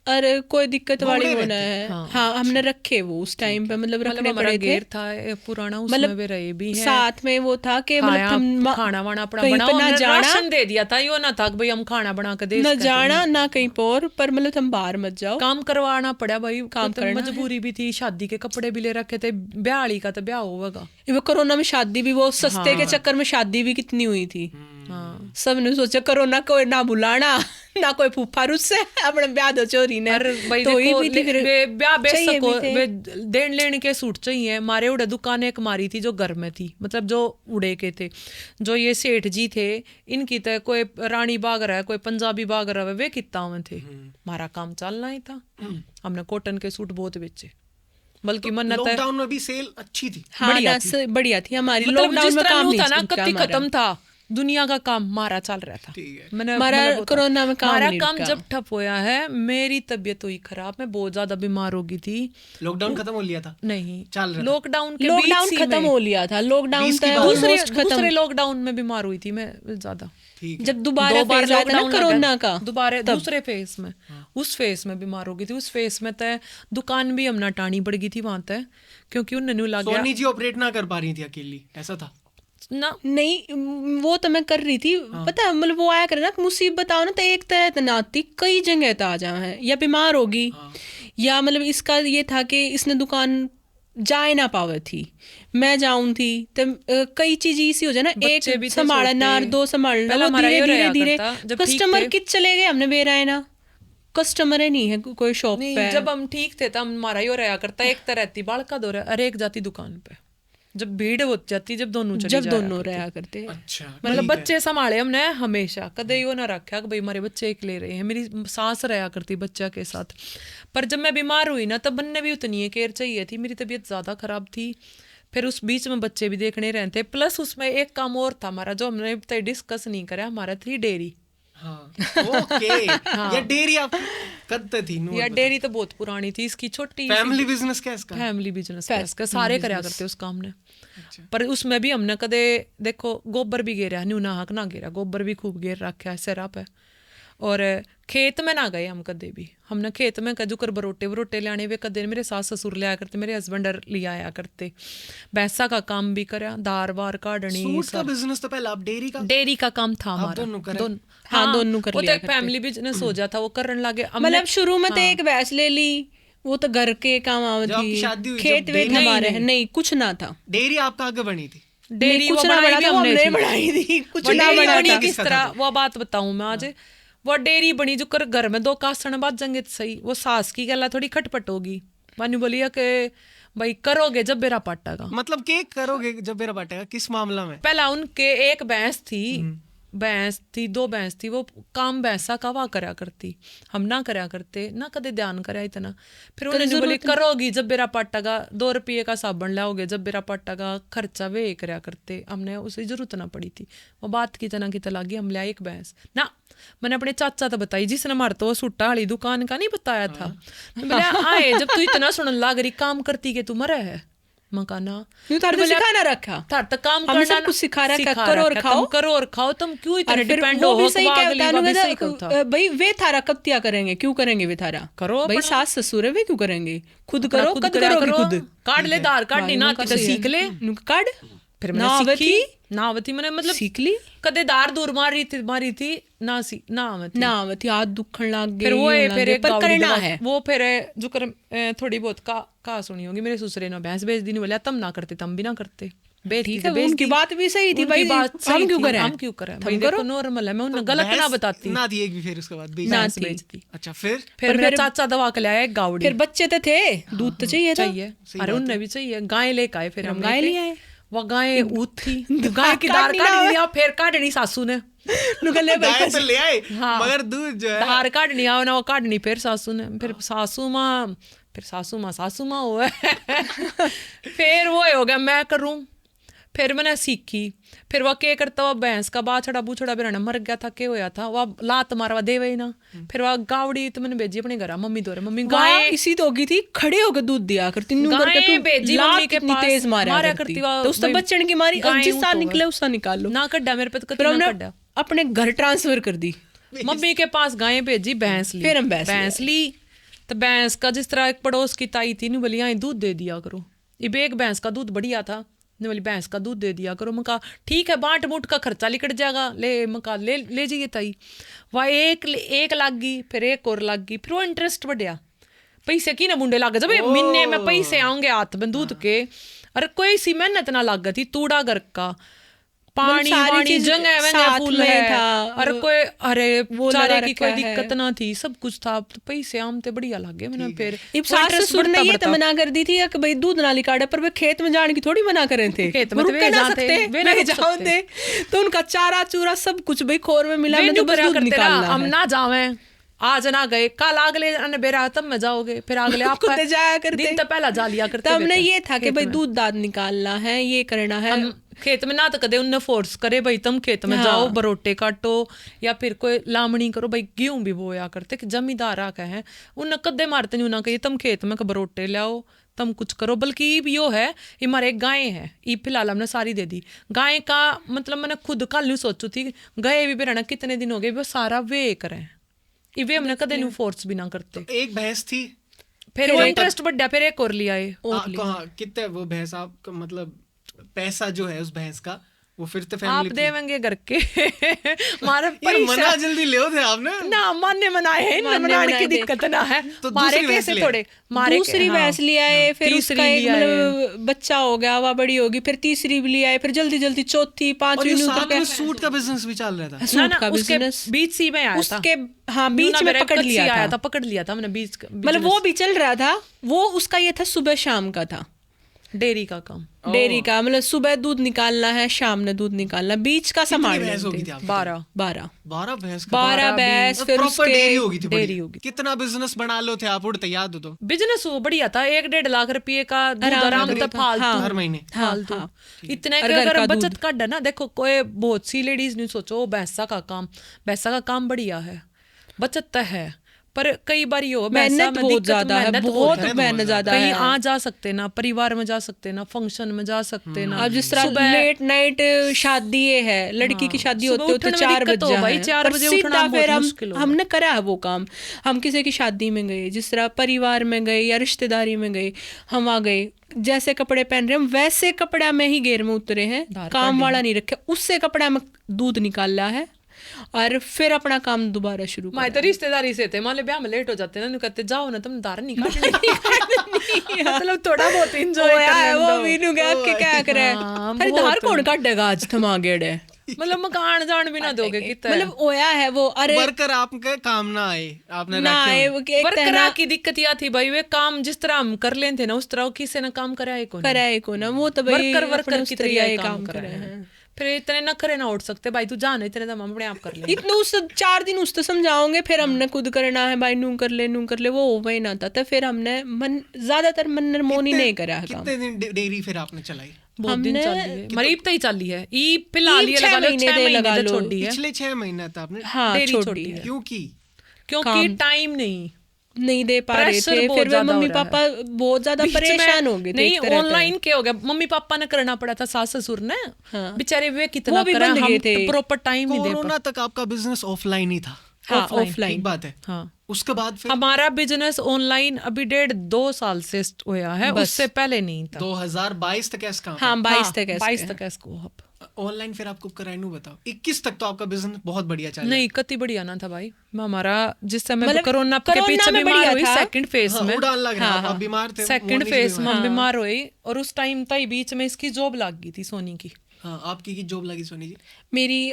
और कोई दिक्कत वाली होना है। हाँ हमने रखे वो उस टाइम पे, मतलब रखने पड़े थे। था पुराना, उसमें भी रहे भी हैं। साथ में वो था कि मतलब खाना वाना अपना बनाओ, ना राशन दे दिया था, यो ना था कि भाई हम खाना बना के दे, ना जाना ना कहीं पर मतलब हम बाहर मत जाओ, काम करवाना पड़ा भाई, काम करना मजबूरी भी थी। शादी के कपड़े भी ले रखे थे, ब्याह का तो ब्याह होगा। वो कोरोना में शादी भी, वो सस्ते के चक्कर में शादी भी कितनी हुई थी। सबने सोचा कोरोना कोई ना बुलाना ना कोई फूफा रुस्से अपने ब्याह दो चोरी ने तो ब्याह बेच सको, देन लेने के सूट चाहिए। मारे उड़े दुकान एक मारी थी जो घर में थी, मतलब जो उड़े के थे, जो ये सेठ जी थे इनकी तो कोई रानी बाग रहा है, कोई पंजाबी बाग रहा है, वे कितना में थे। हमारा काम चलना ही था, हमने कॉटन के सूट बहुत बेचे। बल्कि लॉकडाउन में भी सेल अच्छी थी, बढ़िया थी हमारी। लॉकडाउन में काम नहीं था ना, कत्ती खत्म था, दुनिया का काम मारा चल रहा था। ठीक है। मैंने हमारा कोरोना में काम हमारा नहीं काम रुका। जब ठप होया है, मेरी तबीयत हुई खराब, मैं बहुत ज्यादा बीमार हो गई थी। लॉकडाउन खत्म हो लिया था? नहीं, चल रहा था। लॉकडाउन के लॉकडाउन बीच खत्म हो लिया था, लॉकडाउन 20 की तो बात है। ऑलमोस्ट दूसरे खत्म। लॉकडाउन में बीमार हुई थी मैं ज्यादा। ठीक है। जब दोबारा दो बार फेज आया था ना लॉकडाउन लगा, कोरोना का, दोबारा दूसरे फेज में, उस फेज में बीमार हो गई थी। उस फेज में तय दुकान भी हमने टाणी पड़ गई थी वहां तय, क्योंकि उन्हें लग गया सोनी जी ऑपरेट ना कर पा रही थी अकेली, ऐसा था? ना। नहीं वो तो मैं कर रही थी, पता है मतलब वो आया करे ना मुसीबत आओ ना तो एक तरह ना आती, कई जगह तो आ जा है, या बीमार होगी या मतलब इसका ये था कि इसने दुकान जाए ना पावे थी, मैं जाऊं थी तो कई चीज इसी हो जाए ना, बच्चे भी एक थे संभालना छोटे। दो संभालना, पहला वो हमारा धीरे ये धीरे रहा धीरे करता, जब ठीक कस्टमर थे। कित चले गए, हमने बेरा है ना कस्टमर ही नहीं है कोई शॉप नहीं, पे। जब हम ठीक थे तब हमारा यो रहा करता, एक तरह रहती बालका दो अरे एक जाती दुकान पे, जब भीड़ हो जाती, जब दोनों चले जब जाया दोनों करते। रहा करते। अच्छा, मतलब ठीक है। बच्चे संभाले हमने हमेशा, कदे यो ना रखा कि भाई हमारे बच्चे एक ले रहे हैं। मेरी सास रहा करती बच्चा के साथ, पर जब मैं बीमार हुई ना तब बनने भी उतनी केयर चाहिए थी, मेरी तबीयत ज़्यादा खराब थी। फिर उस बीच में बच्चे भी देखने रहते, प्लस उसमें एक काम और था हमारा जो हमने अभी तक डिस्कस नहीं करा, हमारा थी डेयरी। हाँ, ओके। या डेयरी आप करते थी? या डेयरी तो बहुत पुरानी थी, इसकी छोटी फैमिली बिजनेस क्या इसका? फैमिली बिजनेस का सारे करया करते उस काम ने। अच्छा। पर उसमें भी हमने कदे देखो गोबर भी गेरा, न्यू ना हक ना गेरा, गोबर भी खूब गेर रखा है सिरा पे। और खेत में ना गए हम कदे भी, हमने खेत में कजू कर बरोटे वरोटे लाने वे कदे मेरे सास ससुर लिया करते, मेरे हस्बैंड ले आया करते। भैंसा का काम भी करा, दार वार काटनी, सूट का बिजनेस तो पहले, आप डेयरी का? डेयरी का काम था हमारा। दोनों करें? हाँ, दोनों कर वो तो लिया एक फैमिली बिजनेस हो जाता, वो करने लगे। मतलब शुरू में तो एक भैंस ले ली, वो तो घर के काम जब आपकी आवती, शादी हुई, खेत जब वेत नहीं, हमारे नहीं कुछ ना था। डेयरी आपका आगे बनी थी? डेयरी कुछ वो ना बनाई बना भी था, वो हमने हमने थी। बनाई थी, कुछ वो ना डेयरी बना बनी था। किस तरह, वो बात बताऊं मैं आज। वो डेयरी बनी जो कर घर में दो कासन बात जंगे तो सही, वो सास की गला थोड़ी खटपट होगी। मानी बोलिया कि भाई करोगे जब बेरा पाटेगा। मतलब केक करोगे जब मेरा बाटेगा, किस मामला में? पहला उनके एक भैंस थी, दो भैंस थी, वो काम भैंसा का वा करया करती, हम ना करया करते ना, कदे ध्यान करया इतना। फिर उन्होंने बोली करोगी जब बेरा पाटेगा, 2 रुपये का साबन लाओगे जब बेरा पाटेगा, खर्चा वे करया करते। हमने उसे जरूरत ना पड़ी थी, वो बात की तना लगी, हम लिया एक भैंस ना। मैंने अपने चाचा तो बताई जिसने मार तो वो सुट्टा वाली दुकान का नहीं बताया था। बोले आए जब तू इतना सुनने लग रही काम करती के तू मरे है मकाना, सिखाना रखा, तार तक काम हमें करना सब कुछ सिखा रहा है, सिखा करो और रखा, खाओ। तुम करो और खाओ, तुम क्यों इतने और फिर डिपेंड वो हो भी सही कि कहता अगली बार सही है कहता। भाई वे थारा कब क्या करेंगे, क्यों करेंगे वे थारा, करो भाई अपना। सास ससुर है वे क्यों करेंगे, खुद अपना करो, खुद कद करया करोगे करो, खुद, काट ले दार काटनी ना आती तो सीख ले। काट फिर ना मैंने आवती, सीखी ना आवती, मैंने मतलब सीख ली, कदे दार दूर मारी थी ना आवती। ना आवती, हाथ दुखन लग गए, फिर वो है, फिर एक पर गावड़ी करना दवा, है। वो फिर जो कर थोड़ी बहुत का सुनी होगी, मेरे ससुरे ने भैंस बेच दी, नहीं बोलिया तम ना करते, तम भी ना करते, बेच दी ठीक तो है, बेच उनकी दी। बात भी सही थी उनकी भाई, बात सही हम क्यों थी, करें, हम क्यों करें भाई, देखो नॉर्मल है, मैं उन्हें गलत ना बताती ना दी एक भी, फिर उसके बाद भैंस बेच दी। अच्छा, फिर मेरा चाचा दवा के लाया एक गावड़ी, फिर बच्चे तो थे, दूध तो चाहिए था, चाहिए, अरे उन्हें भी चाहिए, गाय लेके आए, फिर हम हम गाय ले आए। वो गाय ऊत थी, गाय की दार काट लिया, फिर काटनी सासू ने, नुकले गाय तो ले आए, हाँ। मगर दूध जो है दार काटनी आओ ना, वो काटनी फिर सासू ने, फिर सासू माँ हुआ फिर वो हो गया मैं करूं, फिर मैंने सीखी। फिर वह के करता हुआ भैंस का बाछड़ा बूछड़ा बिराना मर गया था, के होया था वह लात मारवा देवे ही ना। फिर वह गावड़ी तो मैंने भेजी अपने घर, मम्मी दो मम्मी गाय इसी तो होगी थी, खड़े होकर दूध दिया करती, गाय भेजी मम्मी के पास, तेज मारा करती, तो उस तो बच्चन की मारी, जिस साल निकले उस साल निकाल लो ना कड्डा, मेरे पे तो फिर कभी ना हमने कड्डा। अपने घर ट्रांसफर कर दी, मम्मी के पास गाय भेजी, भैंस ली, फिर हम भैंस ली। तो भैंस का जिस तरह एक पड़ोस की ताई थी, नहीं बोली यहाँ दूध दे दिया करो, ये एक भैंस का दूध बढ़िया था, नहीं बोली भैंस का दूध दे दिया करो। मैं कहा ठीक है, बांट मूट का खर्चा निकट जाएगा, मैं कहा ले जाइए ताई। वह एक लाग गई, फिर एक और लाग गई, फिर वो इंटरेस्ट बढ़िया, पैसे की ना मुंडे लाग जब महीने में पैसे आएंगे हाथ में दूध के। अरे कोई सी मेहनत ना लाग थी, तूड़ा घर का पानी वानी जगह फूल है था, अरे कोई अरे वो चारे की कोई दिक्कत ना थी, सब कुछ था, तो पैसे आम ते बढ़िया लगे। मैंने फिर सास ससुर ने ये तो मना कर दी थी कि भाई दूध ना निकाले, पर वे खेत में जाने की थोड़ी मना करे थे, खेत में वे जाते तो उनका चारा चूरा सब कुछ भाई खोर में मिला, में बस दूध निकालना, हम ना जावे आज ना गए कल अगले बेरा तब में जाओगे, फिर अगले आप जाया करते दिन तो पहला जा लिया करते। तब हमने ये था कि भाई दूध दाद निकालना है, ये करना है, खेत में ना तो कदे उन्हें फोर्स करे भाई तुम खेत में जाओ बरोटे काटो या फिर कोई लामणी करो, भाई गेहूं भी बोया करते कि जमींदार आके हैं उन्हें कदे मारते नहीं, उन्हें कही तुम खेत में बरोटे लाओ तुम कुछ करो। बल्कि यो है हमारे एक गाय है, ई फिलहाल हमने सारी दे दी गाय का, मतलब मैंने खुद कल नहीं सोचू थी गए भी रहना कितने दिन हो गए वो सारा वे करें वे हमने कदे नहीं फोर्स भी ना करते। तो एक भैंस थी फिर वो इंटरेस्ट बढ़ा फिर एक और लिया है। कहाँ कितने वो भैंस आप मतलब पैसा जो है उस भैंस का वो फिर तो आप फैमिली देवेंगे घर के मारा यार मना जल्दी ले थे आपने ना मान्य मनाए हैं ना मनाने की दिक्कत ना है तो मारे दूसरी कैसे भैंस थोड़े मारे दूसरी भैंस लिया है, फिर तीसरी उसका एक लिया है। मतलब बच्चा हो गया, वह बड़ी होगी, फिर तीसरी भी लिया है, फिर जल्दी जल्दी चौथी और पांचवी ये न्यू साथ में सूट का बिजनेस भी चल रहा था। ना सूट ना का उसके बिजनेस बीच सी में आया था उसके हाँ बीच में पकड़ लिया आया था, था पकड़ लिया था मैंने बीच मतलब वो भी चल रहा था। वो उसका ये था सुबह शाम का था डेयरी का काम डेयरी का, मतलब सुबह दूध निकालना है शाम ने दूध निकालना, बीच का संभाल भैंस होगी थी लेते। आपकी? 12 12 भैंस का 12 भैंस, फिर प्रॉपर डेयरी उसके होगी थी डेयरी बड़ी। होगी। कितना बिजनेस बना लो थे आप उड़ते याद हो तो बिजनेस वो बढ़िया था 1-1.5 लाख रुपए का दूध आराम था फालतू हर महीने फालतू हाँ। इतने और के घर अगर का बचत दूध। काट ना देखो कोई बहुत सी लेडीज नहीं सोचो भैंसा का काम बढ़िया है बचत तो है पर कई बार ये हो भैंसा मेहनत में बहुत दिक्कत ज्यादा है, मेहनत बहुत है। मेहनत ज्यादा कहीं है। आ जा सकते ना परिवार में जा सकते ना फंक्शन में जा सकते ना अब जिस तरह लेट नाइट शादी है, लड़की की शादी सुबह होती हो तो उठने में 4 दिक्कत बजे हो भाई, 4 बजे उठना बहुत फिर मुश्किल हो। हमने करा है वो काम। हम किसी की शादी में गए, जिस तरह परिवार में गए या रिश्तेदारी में गए, हम आ गए जैसे कपड़े पहन रहे हम वैसे कपड़ा में ही गेर में उतरे हैं, काम वाला नहीं रखे, उससे कपड़ा में दूध निकाला है और फिर अपना काम दोबारा शुरू मैं तो रिश्तेदारी से थे मान लो ब्याह में लेट हो जाते ना कहते जाओ ना तुम दार नहीं काट मतलब थोड़ा बहुत एंजॉय है वो मीनू क्या कि क्या करे हाँ, अरे धार कौन काटेगा आज थमा गेड़े मतलब मकान जान भी ना दोगे कितना मतलब ओया है वो। अरे वर्कर आपके काम ना आए आपने ना रखे आए हो। वो कि एक वर्करा तरह की दिक्कत यह थी भाई वे काम जिस तरह हम कर लेते ना उस तरह किसी ने काम कराए को कराए को ना वो तो भाई वर्कर की तरह ये काम करे हैं फिर इतने नखरे ना उठ सकते भाई तू जान इतने तो हम अपने आप कर ले इतना उस 4 दिन उस तो समझाओगे, फिर हमने खुद करना है भाई नू कर ले वो हो ही ना था। तो फिर हमने ज्यादातर मन मोनी नहीं करा है काम। कितने दिन डेयरी फिर आपने चलाई? बहुत दिन चल रही है मरीब तो ही चली है ई फिलहाल ये लगा लो 6 महीने तो छोड़ी है पिछले 6 महीने था आपने हाँ डेयरी छोड़ी है क्यों की? क्योंकि टाइम नहीं दे पा रहे Pressure थे, बहुत फिर वे ज्यादा मम्मी हो रहा पापा बहुत ज्यादा बीच में- परेशान हो गए थे नहीं एक तरह ऑनलाइन के हो गया मम्मी पापा ने करना पड़ा था सास ससुर ने बेचारे वे कितना वो भी करा बंद हम गए थे। प्रॉपर टाइम ही दे कोरोना तक आपका बिजनेस ऑफलाइन ही था। हाँ offline, ठीक ऑफलाइन। बात है। हाँ उसके बाद फिर हमारा बिजनेस ऑनलाइन अभी 1.5-2 साल से हुआ है उससे पहले नहीं था 2022 तक ऐसा काम हाँ 22 तक 22 तक इसको अब ऑनलाइन फिर आपको कराइनू बताओ 21 तक तो आपका बिजनेस बहुत बढ़िया चल रहा है। नहीं कति बढ़िया ना था भाई हमारा जिस समय मतलब कोरोना के कोरोना पीछे में बीमार बढ़िया हुई था। सेकंड फेज हाँ, में उड़ान लग रहा आप बीमार थे सेकंड मोनी से फेज में बीमार। हम बीमार हुई और उस टाइम तक बीच में इसकी जॉब लग गई थी सोनी की। हाँ आपकी की जॉब लगी सोनी जी? मेरी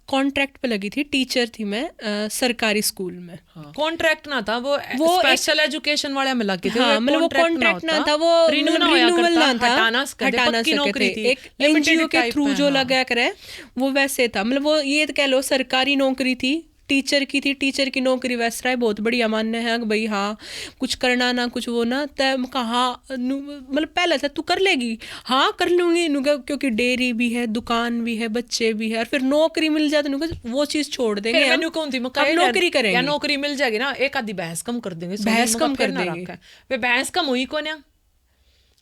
कॉन्ट्रैक्ट पे लगी थी, टीचर थी मैं सरकारी स्कूल में। कॉन्ट्रैक्ट ना था वो स्पेशल एजुकेशन वाले में लग गए थे हाँ मतलब वो कॉन्ट्रैक्ट ना था, वो रिन्यूअल ना था, हटाना सकते नौकरी थे। थी एक एनजीओ के थ्रू जो लगा करे वो वैसे था, मतलब वो ये कह लो सरकारी नौकरी थी, टीचर की थी, टीचर की नौकरी वैसे रहा बहुत बढ़िया मान्य है कि भाई हाँ कुछ करना ना कुछ वो ना तय कहा मतलब पहले था तू कर लेगी, हाँ कर लूंगी क्योंकि डेयरी भी है दुकान भी है बच्चे भी है और फिर नौकरी मिल जाए तो वो चीज छोड़ देंगे हम, अब नौकरी करेंगे या नौकरी मिल जाएगी ना एक आधी भैंस कम कर देंगे भैंस कम कर देंगे वे भैंस कम हुई कौन है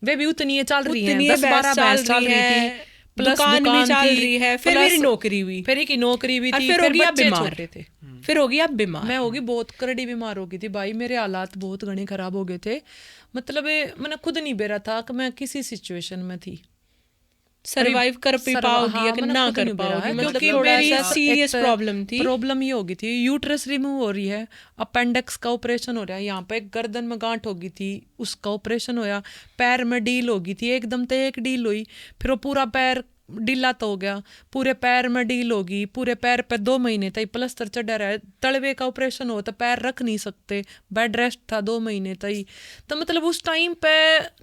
वे भी उतनी चल रही है उतनी 10-12 भैंस चल रही थी प्लस दुकान भी चल थी, रही है, फिर प्लस मेरी नौकरी हुई, फिर की नौकरी भी और थी, फिर हो गई अब बच्चे बीमार छोटे थे, फिर हो गई अब बीमार। मैं होगी बहुत करड़ी बीमार हो गई थी भाई, मेरे हालात बहुत घने खराब हो गए थे, मतलब मैंने खुद नहीं बेरा था कि मैं किसी सिचुएशन में थी सरवाइव कर भी पाओगी या ना कर पाओगी, मतलब थोड़ा सा सीरियस प्रॉब्लम थी। प्रॉब्लम ये हो गई थी यूट्रस रिमूव हो रही है, अपेंडिक्स का ऑपरेशन हो रहा है, यहाँ पे गर्दन में गांठ हो गई थी उसका ऑपरेशन होया, पैर में डील हो गई थी एकदम तो एक डील हुई, फिर वो पूरा पैर ढीला तो हो गया, पूरे पैर में डील होगी, पूरे पैर पे 2 महीने तक प्लस्तर चढ़ा रहा है, तलवे का ऑपरेशन हो तो पैर रख नहीं सकते, बेड रेस्ट था 2 महीने तक, तो मतलब उस टाइम पे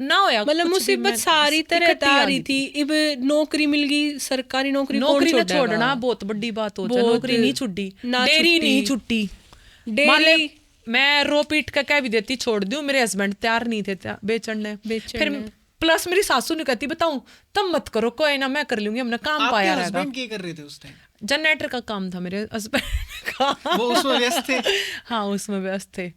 ना होया मतलब मुसीबत सारी तरह आ रही थी। अब नौकरी मिल गई, सरकारी नौकरी ने छोड़ना बहुत बड़ी बात हो जाए, नौकरी नहीं छुट्टी, डेयरी नहीं छुट्टी, मैं रो पीट का कह भी देती छोड़ दूं, मेरे हस्बैंड तैयार नहीं थे बेचने, फिर प्लस मेरी सासू ने कहती बताऊं तब मत करो, कोई ना मैं कर लूंगी, हमने काम पाया आपके रहेगा। हस्बैंड क्या कर रहे थे उस टाइम? जनरेटर का काम था मेरे हस्बैंड का। वो उसमें व्यस्त थे? हाँ उसमें व्यस्त थे। वो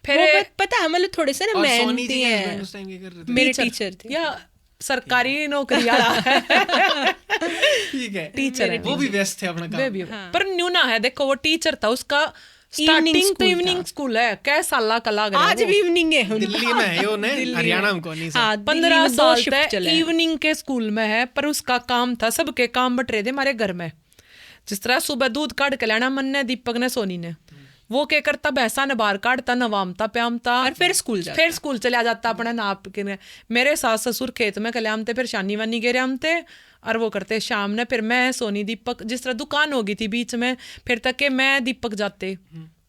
फिर पता है मतलब थोड़े से ना और सोनी जी मेहनती के हैं। हस्बैंड उस टाइम क्या कर रहे थे? मेरे टीचर थे। या सरकारी नौकरी वाला है। ठीक है, टीचर है वो भी व्यस्त थे अपना वे काम। भी पर न्यूना है, देखो वो टीचर था, उसका स्टार्टिंग तो school इवनिंग था। स्कूल है, कै साल का लग रहा है आज वो। भी इवनिंग है उनका। दिल्ली में है, यो नहीं हरियाणा में कौन नहीं हाँ, सर। 15 साल शिफ्ट तक चले हैं। इवनिंग के स्कूल में है, पर उसका काम था, सबके काम बट रहे थे हमारे घर में। जिस तरह सुबह दूध काट के लाना मन ने, दीपक ने, सोनी ने, वो क्या करता भैंसा ने बाहर काटता, नवामता प्यामता और फिर स्कूल जाता। फिर स्कूल चले जाता अपना नाप के। मेरे सास ससुर खेत में कले आमते, फिर शानी वानी गेरे आमते और वो करते शाम ने। फिर मैं सोनी दीपक, जिस तरह दुकान होगी थी बीच में, फिर तक के मैं दीपक जाते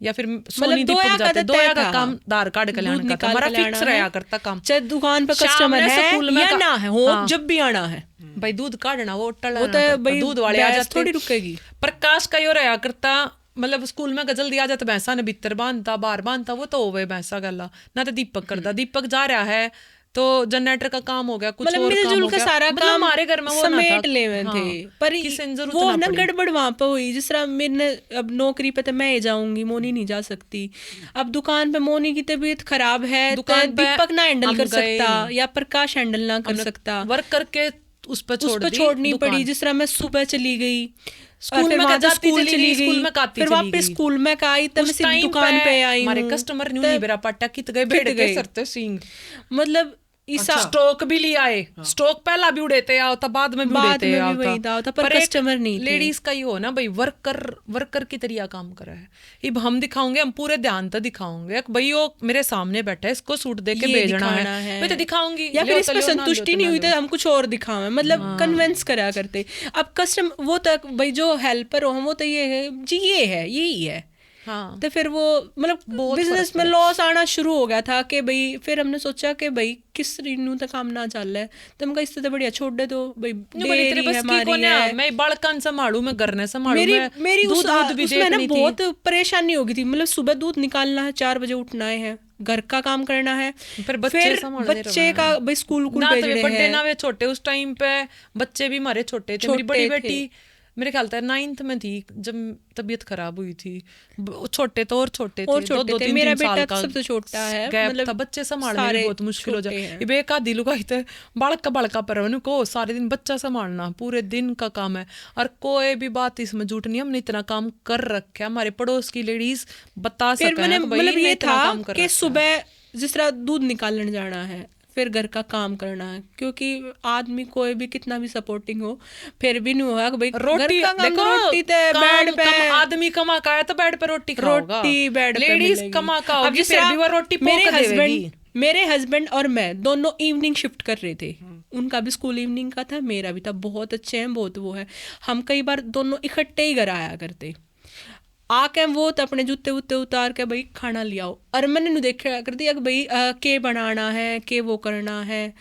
या फिर सोनी दीपक जाते, दोया का काम दार काट के लाने का था हमारा, फिक्स रहा करता काम। चाहे दुकान पे शाम कस्टमर में है स्कूल में या का- ना है, हो हाँ। जब भी आना है भाई दूध काटना वो टला वो तो भाई दूध वाले आ भैंस जाते, थोड़ी रुकेगी। प्रकाश का यो रहा करता, मतलब स्कूल में जल्दी आ जाता, भैंसा ने भीतर बांधता बाहर बांधता, वो तो होवे भैंसा गला ना। तो दीपक करता, दीपक जा रहा है तो जनरेटर का काम हो गया, कुछ मतलब और काम मिलजुल हो का गया, सारा मतलब काम हमारे घर में वो ना था। समेट ले में थे। पर किसी ने जरूरत वो ना ना पड़ी। गड़बड़ वहां पे हुई, जिस तरह मैंने अब नौकरी पे तो मैं ही जाऊंगी, मोनी नहीं जा सकती। अब दुकान पे मोनी की तबीयत खराब है, दुकान तो पे दीपक ना हैंडल हम कर गए सकता नहीं। या प्रकाश हैंडल ना कर सकता, वर्क करके उस पर उस पे छोड़नी पड़ी। जिस तरह मैं सुबह चली गई, स्कूल और फिर में वहां जाती स्कूल चली चली गई, गई, स्कूल में काती फिर चली वापस गई। स्कूल में का आई, तब मैं उस सीधी टाइम दुकान पे आई हमारे हूँ। कस्टमर न्यू नहीं बेरा पाटा कित गए, बैठ गए सरते सिंह। मतलब इसा स्टॉक भी ले आए, स्टॉक पहला भी उड़ेते आओ था, बाद में भी बाद उड़ेते में भी आओ वही था, था। पर कस्टमर नहीं थे। लेडीज का ही हो ना भाई, वर्कर की तरिया काम करा है। अब हम दिखाओगे, हम पूरे ध्यान तो दिखाओगे भाई, वो मेरे सामने बैठा है, इसको सूट दे के ये भेजना दिखाना है, मैं तो दिखाऊंगी। या ले फिर इस तो पे लो, ना लो संतुष्टि तो नहीं ना हुई लो। तो हम कुछ और दिखावें, मतलब कन्विंस करा करते। अब कस्टमर वो तक भाई जो हेल्पर हो, वो तो ये है जी, ये है, यही है। हाँ तो फिर वो मतलब बिजनेस में लॉस आना शुरू हो गया था कि भाई, फिर हमने सोचा कि भाई किस रीनू तक काम ना चल रहा है, तो हम कहा इससे तो बढ़िया छोड़ दे दो भाई, डेयरी है हमारी है। मैं बालकन संभालू, मैं घर ने संभालू, मेरी उस भी उसमें ना देखनी थी। बहुत परेशानी हो गई थी। मतलब सुबह दूध निकालना है, 4 बजे उठना है, घर का काम करना है, फिर बच्चे संभालने बच्चे का भाई स्कूल ना तो भेजने बड़े हैं। ना वे छोटे, उस टाइम पे बच्चे भी हमारे छोटे थे। मेरी बड़ी बेटी मेरे ख्याल था 9th में थी जब तबीयत खराब हुई थी। छोटे तो और छोटे थे, दो तीन मेरा साल बेटा का सबसे छोटा है, गैप मतलब था। बच्चे संभालने में बहुत मुश्किल हो जाए। ये बेका दिलू का हित बड़का पर उनको सारे दिन बच्चा संभालना पूरे दिन का काम है, और कोई भी बात इसमें झूठ नहीं, हमने इतना काम कर रखा है। हमारे पड़ोस की लेडीज बता सकते हैं, मतलब ये था कि सुबह जिस तरह दूध निकालने जाना है, फिर घर का काम करना है, क्योंकि आदमी कोई भी कितना भी सपोर्टिंग हो फिर भी नहीं होगा भाई रोटी देखो, रोटी ते बेड पे आदमी कमा का है तो बेड पे रोटी खाओगा, रोटी बेड पे लेडीज कमा का होगी फिर भी वो रोटी पोंक देगी। मेरे हस्बैंड और मैं दोनों इवनिंग शिफ्ट कर रहे थे, उनका भी स्कूल इवनिंग का था, मेरा भी था। बहुत अच्छे हैं, बहुत वो है। हम कई बार दोनों इकट्ठे ही घर आया करते, आके वो तो अपने जूते वूते उतार के भाई खाना ले आओ, और मैंने नहीं देखा कर दिया कि भाई के बनाना है, के वो करना है,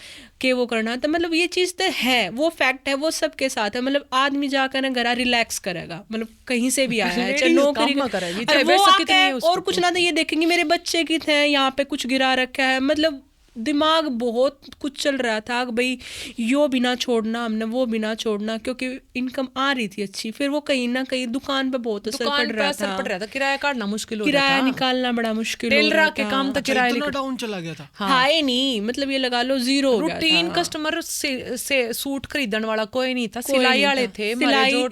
के वो करना है। तो मतलब ये चीज़ तो है, वो फैक्ट है, वो सबके साथ है। मतलब आदमी जाकर ना घर रिलैक्स करेगा, मतलब कहीं से भी आया है, चाहे नौकरी करेगी, और वो आके और कुछ ना तो ये देखेंगे मेरे बच्चे की थे यहाँ पे कुछ गिरा रखा है। मतलब दिमाग बहुत कुछ चल रहा था कि भाई यो भी ना छोड़ना, हमने वो भी ना छोड़ना, क्योंकि इनकम आ रही थी अच्छी। फिर वो कहीं ना कहीं दुकान पे बहुत असर पड़ रहा था, किराया काटना मुश्किल हो रहा था, किराया निकालना बड़ा मुश्किल हो रहा रहा के काम तक किराया इतना डाउन चला गया था। हाय नहीं, मतलब ये लगा लो जीरो हो गया था। रूटीन कस्टमर से सूट खरीदने वाला कोई नहीं था, सिलाई वाले थे,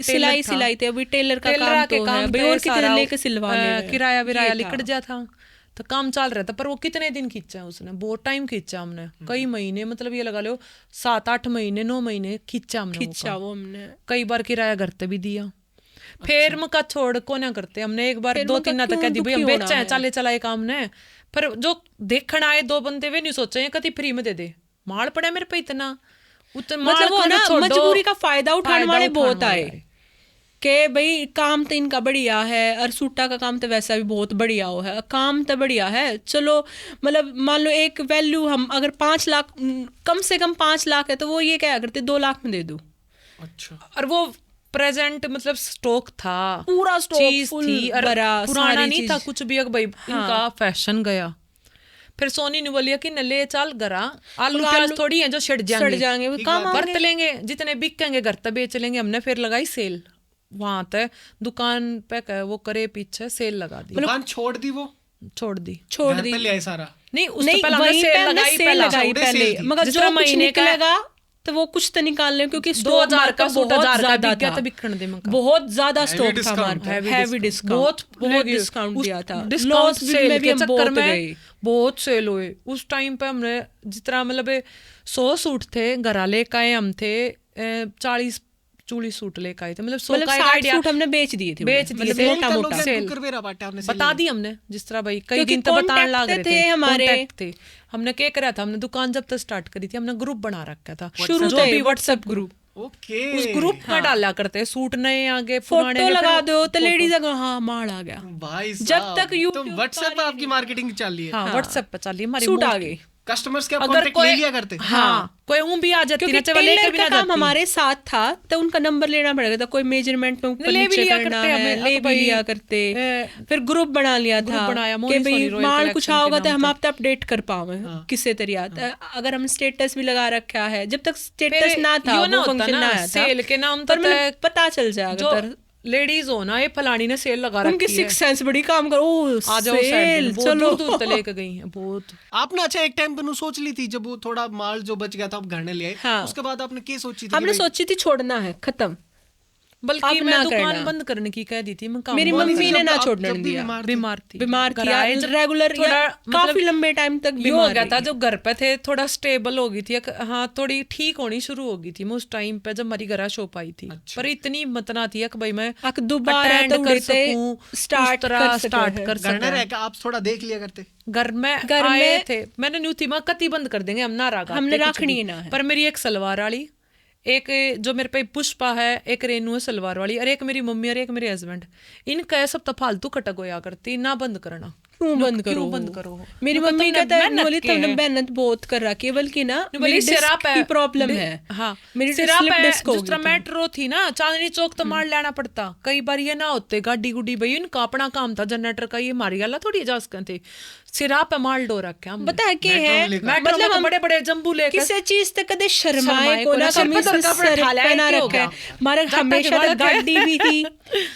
सिलाई थे, अभी टेलर का काम तो है भाई, और कितने लेके सिलवाने, किराया विराया लिकट जा था, तो काम चल रहा था। पर वो कितने दिन खींचा है उसने, बहुत टाइम खींचा हमने, कई महीने, मतलब ये लगा लो 7-8 महीने 9 महीने खींचा वो हमने। कई बार किराया घर पे भी दिया। फिर मका छोड़ को ना करते हमने, एक बार 2-3 ना तक कह दी भाई हम बेचा है, चले चलाए काम ने। पर जो देखण आए 2 बंदे वे नहीं सोचे कभी फ्री में दे दे, माल पड़ा मेरे पे इतना, मतलब वो ना मजबूरी का फायदा उठाने वाले बहुत आए कि भाई काम तो इनका बढ़िया है, और सूटा का काम तो वैसा भी बहुत बढ़िया हो है, काम तो बढ़िया है, चलो। मतलब मान लो एक वैल्यू हम अगर 5 लाख, कम से कम 5 लाख है, तो वो ये क्या करते 2 लाख में दे दो। अच्छा। और वो प्रेजेंट मतलब स्टॉक था, पूरा स्टॉक चीज थी, और पुराना नहीं था कुछ भी। भाई इनका फैशन गया, फिर सोनी ने बोलिया कि न ले चल घरा, आलू प्याज थोड़ी है जो छिड़ जाएंगे वो काम बरत लेंगे, जितने बिकेंगे घर तक बेच लेंगे। हमने फिर लगाई सेल वहां तक, दुकान पे वो करे पीछे सेल लगा दी, दुकान छोड़ दी, वो छोड़ दी घर पे ले आए सारा। नहीं, उस नहीं, पहले हमने वहीं सेल पे हमने लगाई सेल लगाई उड़े पहले, सेल थी। मगर जिस जो तरह कुछ महीने का निकलेगा तो वो कुछ तो निकाल लें, क्योंकि 2000 का सूट 1000 का ज्यादा बिक गया था, तो बिकने दे मंका। बहुत ज्यादा स्टॉक था discount, हमारे पास, हैवी डिस्काउंट, बहुत डिस्काउंट दिया था, डिस्काउंट लॉस सेल में भी के हम चक्कर बहुत में गए। बहुत सेल हुए उस टाइम पे। हमने जितना मतलब 100 सूट थे घरा लेके आए, हम थे 40 सूट लेके आए थे, मतलब 100 का 60 आइडिया सूट हमने बेच दिए थे, बेच दिए मतलब थे। मोटा मोटा सेल बता दी हमने, जिस तरह भाई कई दिन तक बताने लग रहे थे हमारे थे। हमने क्या करा था, हमने दुकान जब तक स्टार्ट करी थी हमने ग्रुप बना रखा था, शुरू जो से भी व्हाट्सएप ग्रुप, ओके, उस ग्रुप में डाला करते सूट नए आगे फोटो लगा दो तो लेडीज हाँ माल आ गया, भाई जब तक तो YouTube व्हाट्सएप पे आपकी मार्केटिंग चल रही है, हाँ व्हाट्सएप पे चलिए हमारी सूट आ most- गए। कस्टमर्स के आप अगर कांटेक्ट कोई ले लिया करते? हाँ कोई ऊं भी आ जाती क्योंकि ना, चाहे लेकर टेलर भी का ना काम जाती। हमारे साथ था तो उनका नंबर लेना पड़ेगा था, कोई मेजरमेंट में ऊपर ले भी नीचे लिया करना करते है, हमें, ले अब भी भाई, लिया करते, फिर ग्रुप बना लिया ग्रुप था बनाया, कि मोनी भाई सोनी रॉयल माल कुछ कलेक्शन आओगा के तो नाम हम से। आप तक अपडेट कर पावे किससे तरिया। अगर हम स्टेटस भी लगा रखा है, जब तक स्टेटस ना था यो ना वो होता फंक्शन ना, ना आया था, सेल के नाम पर तो मतलब पता चल जाएगा जो तर लेडीज हो ना, ये फलानी ने सेल लगा उनकी रखी है, सिक्स सेंस बड़ी काम करो, ओ आ जाओ सेल सेल, चलो दूर दूर तक लेके गई है बहुत। आपने अच्छा एक टाइम पे सोच ली थी जब वो थोड़ा माल जो बच गया था आप घर ने ले आए, हाँ। उसके बाद आपने क्या सोची थी? हमने सोची थी छोड़ना है, खत्म, बल्कि अब मैं ना दुकान करना। बंद करने की कह दी थी, मैं काम मेरी बंद मम्मी कर- ने ना जब छोड़ने जब भी दिया, बीमार थी बीमार थी, घर आए जब रेगुलर थोड़ा या काफी लंबे टाइम तक ये हो बीमार गया था, रही। जो घर पे थे थोड़ा स्टेबल हो गई थी, हाँ थोड़ी ठीक होनी शुरू हो गई थी मैं उस टाइम पे जब हमारी घर शॉप आई थी। पर इतनी हिम्मत ना थी कि भाई मैं दोबारा attend तो कर उड़ते सकूं, स्टार्ट उस तरह कर स्टार्ट सके कर घर में सकूं। रह के आप थोड़ा देख लिया करते? घर में घर आए में थे, मैंने न्यू थी मैं कति बंद कर देंगे, हम ना रागा हमने रखनी ना है। पर मेरी एक सलवार वाली, एक जो मेरे पे पुष्पा है, एक रेनू है सलवार वाली, और एक मेरी मम्मी और एक मेरे हस्बैंड, इनका सब तो फालतू कटक होया करती, ना बंद करना। क्यों बंद करो? क्यों बंद करो? मेरी मतलब मम्मी तुमने कहता है मेहनत बोली की तुमने है। मेहनत बहुत कर रखी है, बल्कि ना बोली मेरी सिरा डिस्क पे की प्रॉब्लम है, हाँ मेरी सिरा स्लिप पे डिस्क हो जिस तरह गई थी। मेट्रो थी ना, चांदनी चौक तो मार लेना पड़ता, कई बार ये ना होते गाड़ी गुडी भाई, इनका अपना काम था जनरेटर का, ये मारी वाला थोड़ी जा सकते, सिरा पे माल डो रखे हम। बता के है मेट्रो में तो बड़े बड़े जम्बू लेकर किसी चीज तक कदे शर्माए शर्माए को को ना, ना, सिर पे कमीज धरका सर उठा लिया, पहना क्या हो रखा है, गया? हमारे जाटा हमेशा के बाल गाड़ी भी थी,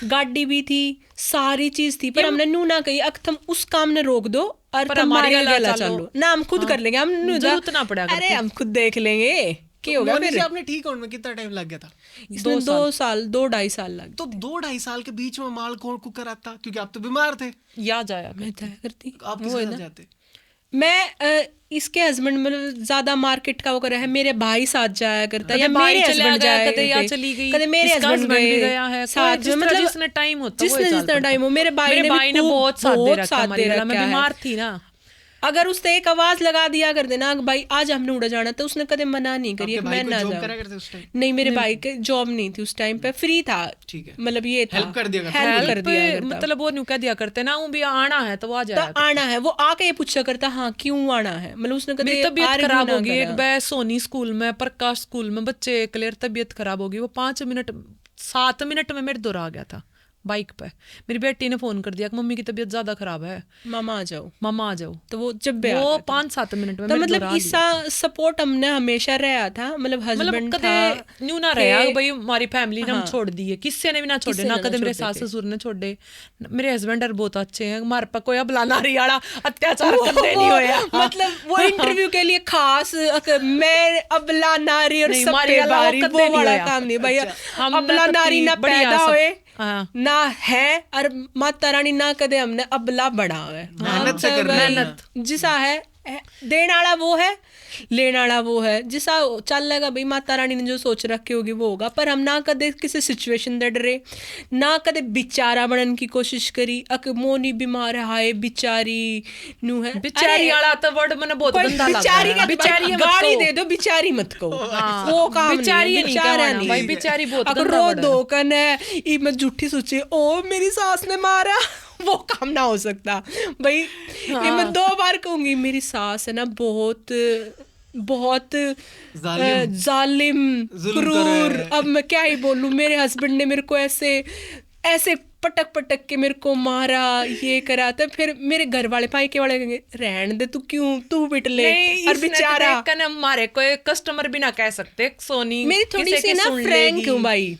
गाड़ी भी थी, सारी चीज थी, पर हमने नू ना कही अब तुम उस काम ने रोक दो और पर तुम हमारी हमारे गला गला चलो। चलो ना, हम खुद कर लेंगे, हम नू जरूरत ना पड़ा अरे हम खुद देख लेंगे क्या होगा मोनी फिर। जी, आपने ठीक होने में कितना टाइम लग गया था? इसमें 2-2.5 साल लग तो 2-2.5 के बीच में माल कौन कुकर आता, क्योंकि आप तो बीमार थे, या जाया मैं तय करती। आप किसके साथ जाते? मैं इसके हस्बैंड मतलब ज्यादा मार्केट का वो कर रहा है, मेरे भाई साथ जाया करता है, या भाई मेरे चला हस्बैंड गया, जाया कदे या करते, चली गई, कदे मेरे इसका हस्बैंड husband भी गए गया है, साथ कोई में, मतलब जिसने टाइम होता वो जिसने चल जितना पड़ता। टाइम हो, मेरे भाई मेरे भाई ने खूब बहुत साथ दे रखा साथ हमारी दे गला, मैं रखा है। बीमार थी ना, अगर उसने एक आवाज लगा दिया कर देना भाई आज हमने उड़ा जाना, तो उसने कदे मना नहीं करी आपके कि भाई मैं को ना जॉब जाऊं। करा करते उस टाइम? नहीं, मेरे भाई के जॉब नहीं थी उस टाइम पे, फ्री था, ठीक है, मतलब ये था हेल्प कर दिया करता। हेल्प कर दिया पे करता। मतलब वो न्यू कह दिया करते ना, भी आना है तो वो आ तो जाया आना है, वो आके ये पूछा करता हाँ क्यों आना है, मतलब उसने कदे मेरी तबीयत argue खराब ना होगी, एक करा। बार सोनी स्कूल में, प्रकाश स्कूल में बच्चे क्लियर तबीयत खराब होगी, वो 5 मिनट 7 मिनट में मेरे दौरा आ गया था बाइक पे। मेरी बेटी ने फोन कर दिया कि मम्मी की तबीयत ज्यादा खराब है, मामा आ जाओ, मामा आ जाओ, तो वो जब भी आ वो गया था। 5-7 मिनट में तो मेरे मतलब दौरा आ इसका सपोर्ट हमने हमेशा रहा था, मतलब हस्बैंड मतलब था कदे न्यू ना रहा भाई हमारी फैमिली ने हम छोड़ दी है, किसी ने भी ना छोड़े, किसी ना ने ना कदे मेरे छोड़े सास ससुर ने छोड़े, मेरे हस्बैंड और बहुत अच्छे हैं, हमारे पर कोई अब लानारी वाला अत्याचार करने नहीं होया। मतलब वो इंटरव्यू के लिए खास मैं अबला नारी और नहीं, सब हमारी पे वाला बारी, कदे वो नहीं वाला होया। काम नहीं भैया, हमने अबला तो नारी ना बढ़िया पैदा सब- हुए हाँ। ना है, और माता रानी ना कदे हमने अबला बड़ा है, मेहनत से कर रहे हैं। मेहनत जिसा है देने वाला वो है, लेने वाला वो है, जिसा चल लेगा भाई, माता रानी ने जो सोच रखी होगी वो होगा। पर हम ना कदे किसी सिचुएशन दे डरे, ना कदे बेचारा बनने की कोशिश करी, अक मोनी बीमार है, हाय बेचारी नू है, बेचारी वाला तो वर्ड मैंने बहुत कोई गंदा लगा बेचारी का बेचारी मत गाली कहो। दे दो, बेचारी मत कहो, हाँ, वो काम बेचारी नहीं है, नहीं बेचारा कहना, नहीं भाई बेचारी बहुत अगर गंदा रो word है। दो कन है ई मैं झूठी सोची ओ मेरी सास ने मारा वो काम ना हो सकता भाई। ये मैं 2 बार कहूंगी, मेरी सास है ना बहुत बहुत जालिम जुल्म कर क्रूर, रहे हैं। अब मैं क्या ही बोलूं, मेरे हस्बैंड ने मेरे को ऐसे ऐसे पटक पटक के मेरे को मारा, ये करा। तो फिर मेरे घर वाले पाइके वाले कहेंगे रहन दे, तू क्यों, तू पिट ले। और बेचारा हमारे कोई कस्टमर भी ना कह सकते सोनी मेरी थोड़ी सी ना फ्रैंक हूँ भाई,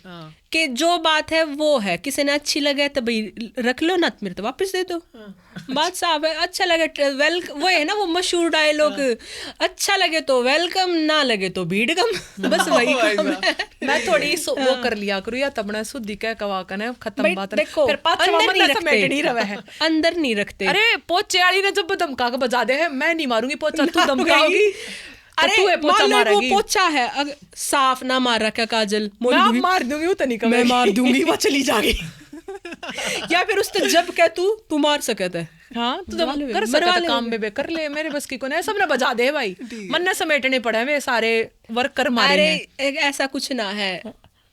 कि जो बात है वो है, किसी ने अच्छी लगे तो भाई रख लो, ना मेरे तो वापस दे दो। बात साफ है। अच्छा लगे वेल, वो है ना वो मशहूर डायलॉग, अच्छा लगे तो वेलकम, ना लगे तो भीड़कम। बस वही काम है। मैं थोड़ी वो कर लिया करूँ या तब शुद्धि कह कवा कने खत्म बात। देखो अंदर नहीं रखते, अंदर नहीं रखते। अरे पोचे वाली ने जब धमका के बजा दे है, मैं नहीं मारूंगी पोचा, तू धमकाएगी। अरे मान लो वो पोछा है, अगर साफ ना मार रखा काजल, मैं मार दूंगी, वो तो नहीं मैं मार दूंगी, वो चली जाएगी। या फिर उसने जब कह तू मार सकता है, हाँ तू कर सकता काम बे कर ले, मेरे बस की को नहीं, सब ने बजा दे भाई, मन ने समेटने पड़े वे सारे वर्कर मारे हैं। ऐसा कुछ ना है,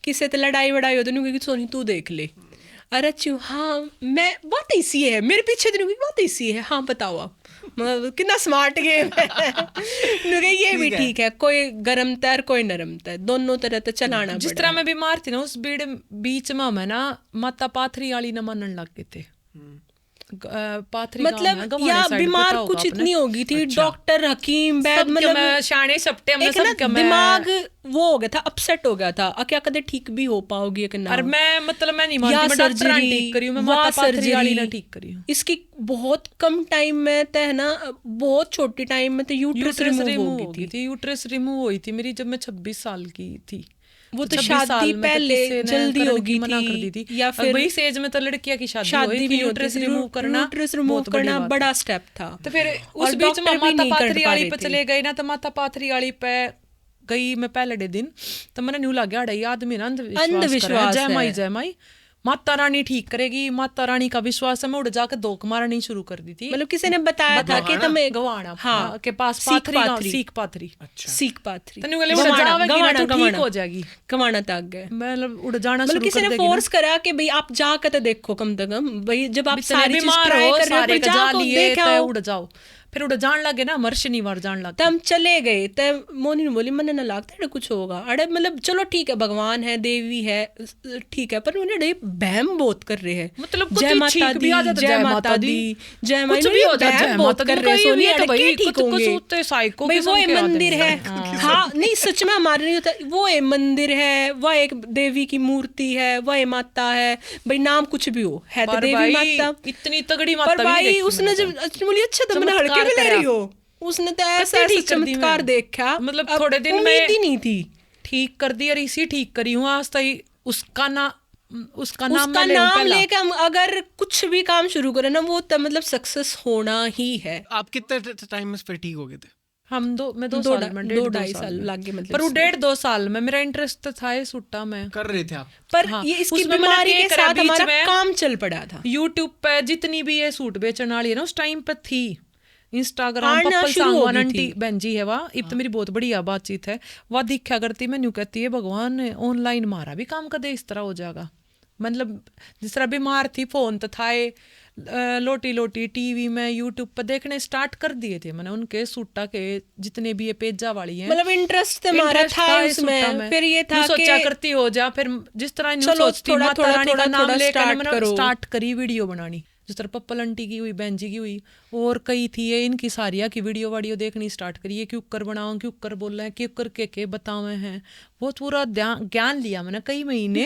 किसी से लड़ाई वड़ाई हो तो नहीं सोनी तू देख ले, अरे चू हाँ मैं बात ऐसी है, मेरे पीछे तो नहीं बात ऐसी है, हाँ बताओ आप, कितना स्मार्ट गेम है। ये भी ठीक है, कोई गरम तैर कोई नरम तैर, दोनों तरह तो चलाना। जिस तरह मैं बीमार थी ना, उस बीच में मैं ना माता पाथरी वाली न मानने लग गए थे। पाथरी मतलब या बीमार कुछ इतनी होगी थी, डॉक्टर हकीम वैद मतलब शाने सपटे हमने सब दिमाग वो हो गया था, अपसेट हो गया था, क्या कदे ठीक भी हो पाओगी कि ना। और मैं नहीं मानती, मैं डॉक्टर ठीक करी हूं, मैं माता पाथरी वाली ना ठीक करी हूं। इसकी बहुत कम टाइम में तो है ना, बहुत छोटी टाइम में तो यूट्रस रिमूव हो गई थी। यूट्रस रिमूव हुई थी मेरी जब मैं 26 साल की थी। वो तो शादी पहले जल्दी होगी मना कर दी थी, या फिर वही एज में तो लड़कियां की शादी भी यूट्रस रिमूव करना बड़ा स्टेप था। तो फिर उस बीच में माता पाथरी वाली पे चले गए ना, तो माता पाथरी वाली पे गई मैं पहले दिन, तो मैंने न्यू लग गया आदमी ना अंधविश्वास, जय माई माता रानी ठीक करेगी, माता रानी का विश्वास है। मैं उड़ जाकर धोख मारनी शुरू कर दी थी। मतलब किसी ने बताया था कि तुम्हें गवाना हाँ के पास सीख पाथरी सीख पाथरी तो ठीक हो जाएगी, गवाना तक गए, मतलब उड़ जाना मतलब किसी ने फोर्स करा कि भाई आप जाकर तो देखो, कम से कम भाई जब आप सारी चीज ट्राई कर रहे हो जाके देखो, उड़ जाओ। फिर उड़ जान लगे ना, मर शनिवार जान लगे, तब चले गए। तब मोनी ने बोली मैंने ना लगता है कुछ होगा, अरे मतलब चलो ठीक है, भगवान है, देवी है, ठीक है, पर उन्हें बहम बहुत कर रहे हैं, मतलब जय माता दी, जय माता दी, जय माता कर रहे सोनी, तो भाई ठीक होंगे भाई, वो एक मंदिर है। हाँ नहीं सच में हमारे नहीं होता, वो एक मंदिर है, वह एक देवी की मूर्ति है, वह एक माता है भाई, नाम कुछ भी हो, है तो देवी माता, इतनी तगड़ी माता। पर भाई उसने जब बोली अच्छा तो मैंने हड़के में ले रही हो, उसने तो ऐसा चमत्कार देखा, मतलब थोड़े दिन में ही नहीं थी, ठीक कर दी और इसी ठीक करी हूँ आज तक। उसका नाम लेकर हम अगर कुछ भी काम शुरू करें ना, वो तब मतलब सक्सेस होना ही है। आप कितने टाइम में फिर ठीक हो गए थे? हम दो साल में 2.5 साल लग गए, मतलब पर वो 1.5-2 साल में मेरा इंटरेस्ट तो था, सूटा में कर रहे थे आप। पर हाँ, ये इसकी बीमारी के साथ हमारा काम चल पड़ा था। यूट्यूब पे जितनी भी ये सूट बेचने वाली है ना, उस टाइम पे थी इंस्टाग्राम पप्पल सांगवान आंटी बहन जी है वह, इब तो मेरी बहुत बढ़िया बातचीत है, वह दिखा करती, मैं न्यू कहती है भगवान ऑनलाइन मारा भी काम कर दे, इस तरह हो जाएगा। मतलब जिस तरह बीमार थी, फोन तो था लोटी टीवी में यूट्यूब पर देखने स्टार्ट कर दिए थे मैंने उनके सूटा के जितने भी ये पेजा वाली है, मतलब इंटरेस्ट हमारा था उसमें। फिर ये था सोचा करती हो जा, फिर जिस तरह सोचती माता रानी का नाम लेकर स्टार्ट करी वीडियो बनानी, जिस तरह पप्पल आंटी की हुई, बहन जी की हुई, और कई थी ये इनकी सारिया की वीडियो देखनी स्टार्ट करी है, क्यों कर बनाओ, क्यों कर बोल रहे हैं, क्यों कर के बतावे हैं, बहुत पूरा ज्ञान लिया मैंने कई महीने।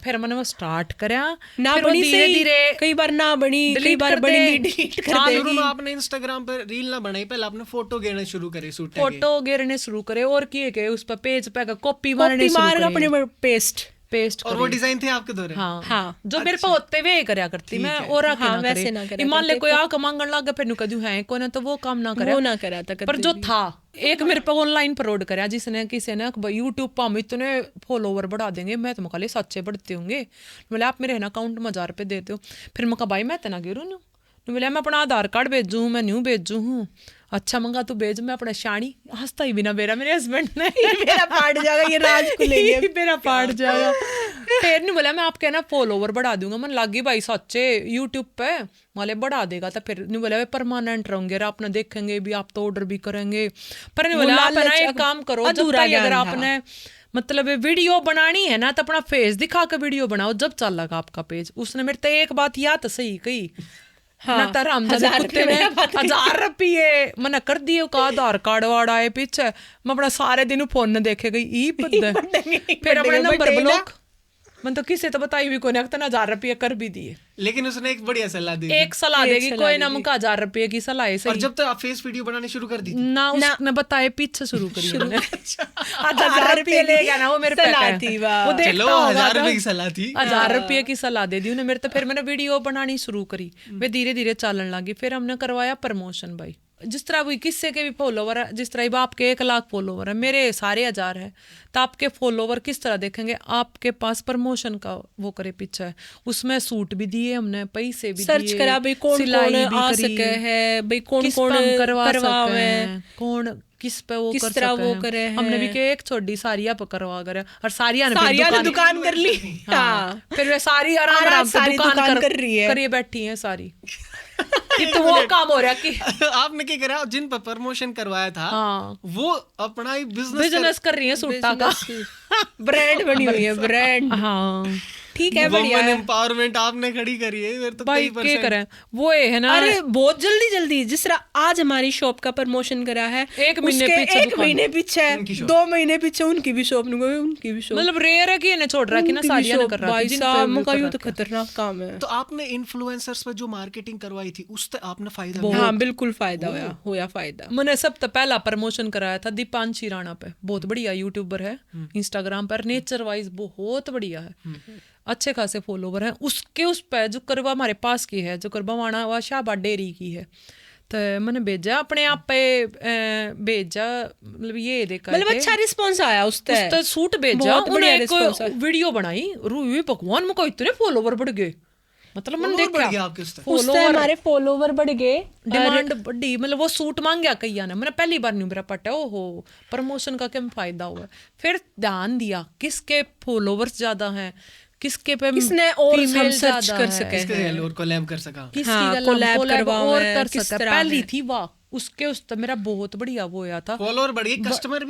फिर मैंने वो स्टार्ट करा ना, धीरे कई बार ना बनी, कई बार बनी, डिलीट कर देगी। आपने इंस्टाग्राम पर रील ना बनाई, पहले आपने फोटो घेरने शुरू करे, फोटो घेरने शुरू करे, और किए उस पर पेज पे कॉपी मारने अपने पेस्ट और वो डिजाइन थे आपके दौरे। हाँ जो मेरे पे होते वे करया करती मैं, और वैसे ना करे। मान ले कोई आके मांगन लग गया, फिर नु कदू है कोई ना, तो वो काम ना करे, वो ना करा था। पर जो था एक मेरे पे ऑनलाइन अपलोड करया, जिसने किसी ने यूट्यूब पर हम इतने फॉलोवर बढ़ा देंगे, मैं तो मकाले सच्चे बढ़ते होंगे, बोले आप मेरे अकाउंट में 1000 रुपये देते हो। फिर मैं कहा भाई मैं इतना गिरू न्यू, बोले मैं अपना आधार कार्ड भेजूँ, मैं न्यू भेजू हूँ। अच्छा मंगा तू भेज, मैं अपना शानी हंसता ही बिना मेरा, मेरे हस्बैंड ने मेरा पाट जाएगा, ये राज को लेंगे, मेरा पाट जाएगा। फिर नहीं बोला मैं आपके ना फॉलोवर बढ़ा दूंगा, मन लागी भाई सच्चे यूट्यूब पे माले बढ़ा देगा, तो फिर नहीं बोला परमानेंट रहेंगे, आपने देखेंगे भी, आप तो ऑर्डर भी करेंगे। पर नहीं बोला आप ना एक काम करो, जब तक अगर आपने मतलब वीडियो बनानी है ना तो अपना फेस दिखा के वीडियो बनाओ, जब चलेगा आपका पेज। उसने मेरे तो एक बात या तो सही कही, ना तर हम कुत्ते ने 1000 रुपये मैंने कर दिए का आधार कार्ड वार्ड आए पीछे, मैं अपना सारे दिन फोन न देखे गई ई फिर अपना नंबर ब्लॉक, मैं तो किसी तो बताई भी कोई 1000 रुपये कर भी दिए। लेकिन उसने एक बढ़िया सलाह दी, एक सलाह देगी कोई ना, मुझे 1000 रुपये की सलाह है और सही जब तक आप फेस वीडियो बनाने शुरू कर दी ना, उसने बताए पीछे शुरू करी 1000 रुपये ले गया ना वो मेरे पे, वो चलो 1000 रुपये की सलाह थी, 1000 रुपये की सलाह दे दी उन्हें मेरे। तो फिर मैंने वीडियो बनानी शुरू करी, वे धीरे धीरे चलन लगी। फिर हमने करवाया प्रमोशन भाई, जिस तरह भी किससे के भी फॉलोवर है, जिस तरह आपके 1 लाख फॉलोवर है, मेरे सारे 1000 है, तो आपके फॉलोवर किस तरह देखेंगे, आपके पास प्रमोशन का वो करे पीछे है। उसमें सूट भी दिए हमने, पैसे भी सर्च दिए, करा भाई कौन कौन आ सके है, भाई कौन कौन करवा है, कौन किस पे वो किस कर तरह सके वो हैं। करे हैं। हमने भी के एक छोटी सारिया पे करवा करे, और सारिया ने दुकान कर ली। हाँ, फिर वे सारी आराम आराम से दुकान कर रही है, करिए बैठी है सारी। तो वो काम हो रहा कि आपने क्या करा, जिन पर प्रमोशन करवाया था हाँ, वो अपना ही बिजनेस कर रही है सूटा का, ब्रांड बनी हुई है, ब्रांड। हाँ ठीक है, बढ़िया है। एम्पावरमेंट आपने खड़ी करी है, फिर तो भाई क्या करें, वो है ना। अरे बहुत जल्दी जल्दी, जिस तरह आज हमारी शॉप का प्रमोशन करा है, 1 महीने पीछे, 1 महीने पीछे, 2 महीने पीछे उनकी भी शॉप, उनकी भी शॉप, मतलब रेयर है कि इन्हें छोड़ रहा है कि ना सारिया ने कर रहा है, भाई तो खतरनाक काम है। तो आपने इन्फ्लुएंसर्स पे जो मार्केटिंग करवाई थी उससे आपने फायदा, हाँ बिल्कुल फायदा होया फायदा। मैंने सब तो पहला प्रमोशन कराया था दीपांशी राणा पे, बहुत बढ़िया यूट्यूबर है, इंस्टाग्राम पर नेचर वाइज बहुत बढ़िया है, अच्छे खासे फॉलोवर हैं उसके। उस पे जो करवा हमारे पास की है, जो करवा वाणा वा शाहबाद डेयरी की है, तो मैंने भेजा अपने आप पे, भेजा मतलब ये देखा, मतलब अच्छा रिस्पांस आया उसते सूट भेजा, उन्हें एक वीडियो बनाई, रूही भगवान मुझे इतने फॉलोवर बढ़ गए, मतलब मैंने देखा हमारे फॉलोवर बढ़ गए, डिमांड बढ़ी, मतलब वो सूट मांग गया कईया ने, मैंने पहली बार नहीं मेरा पटा, ओहो प्रमोशन का क्या फायदा हुआ। फिर ध्यान दिया किसके फॉलोवर्स ज्यादा हैं, किसके पे किसने और हम सर्च कर सके, किसके और कोलैब कर सका, किसकी कोलैब करवाओ और कर सका, पहली थी वाह। उसके उस तो मेरा बहुत बढ़िया वो आया था, फॉलोअर बढ़े, कस्टमर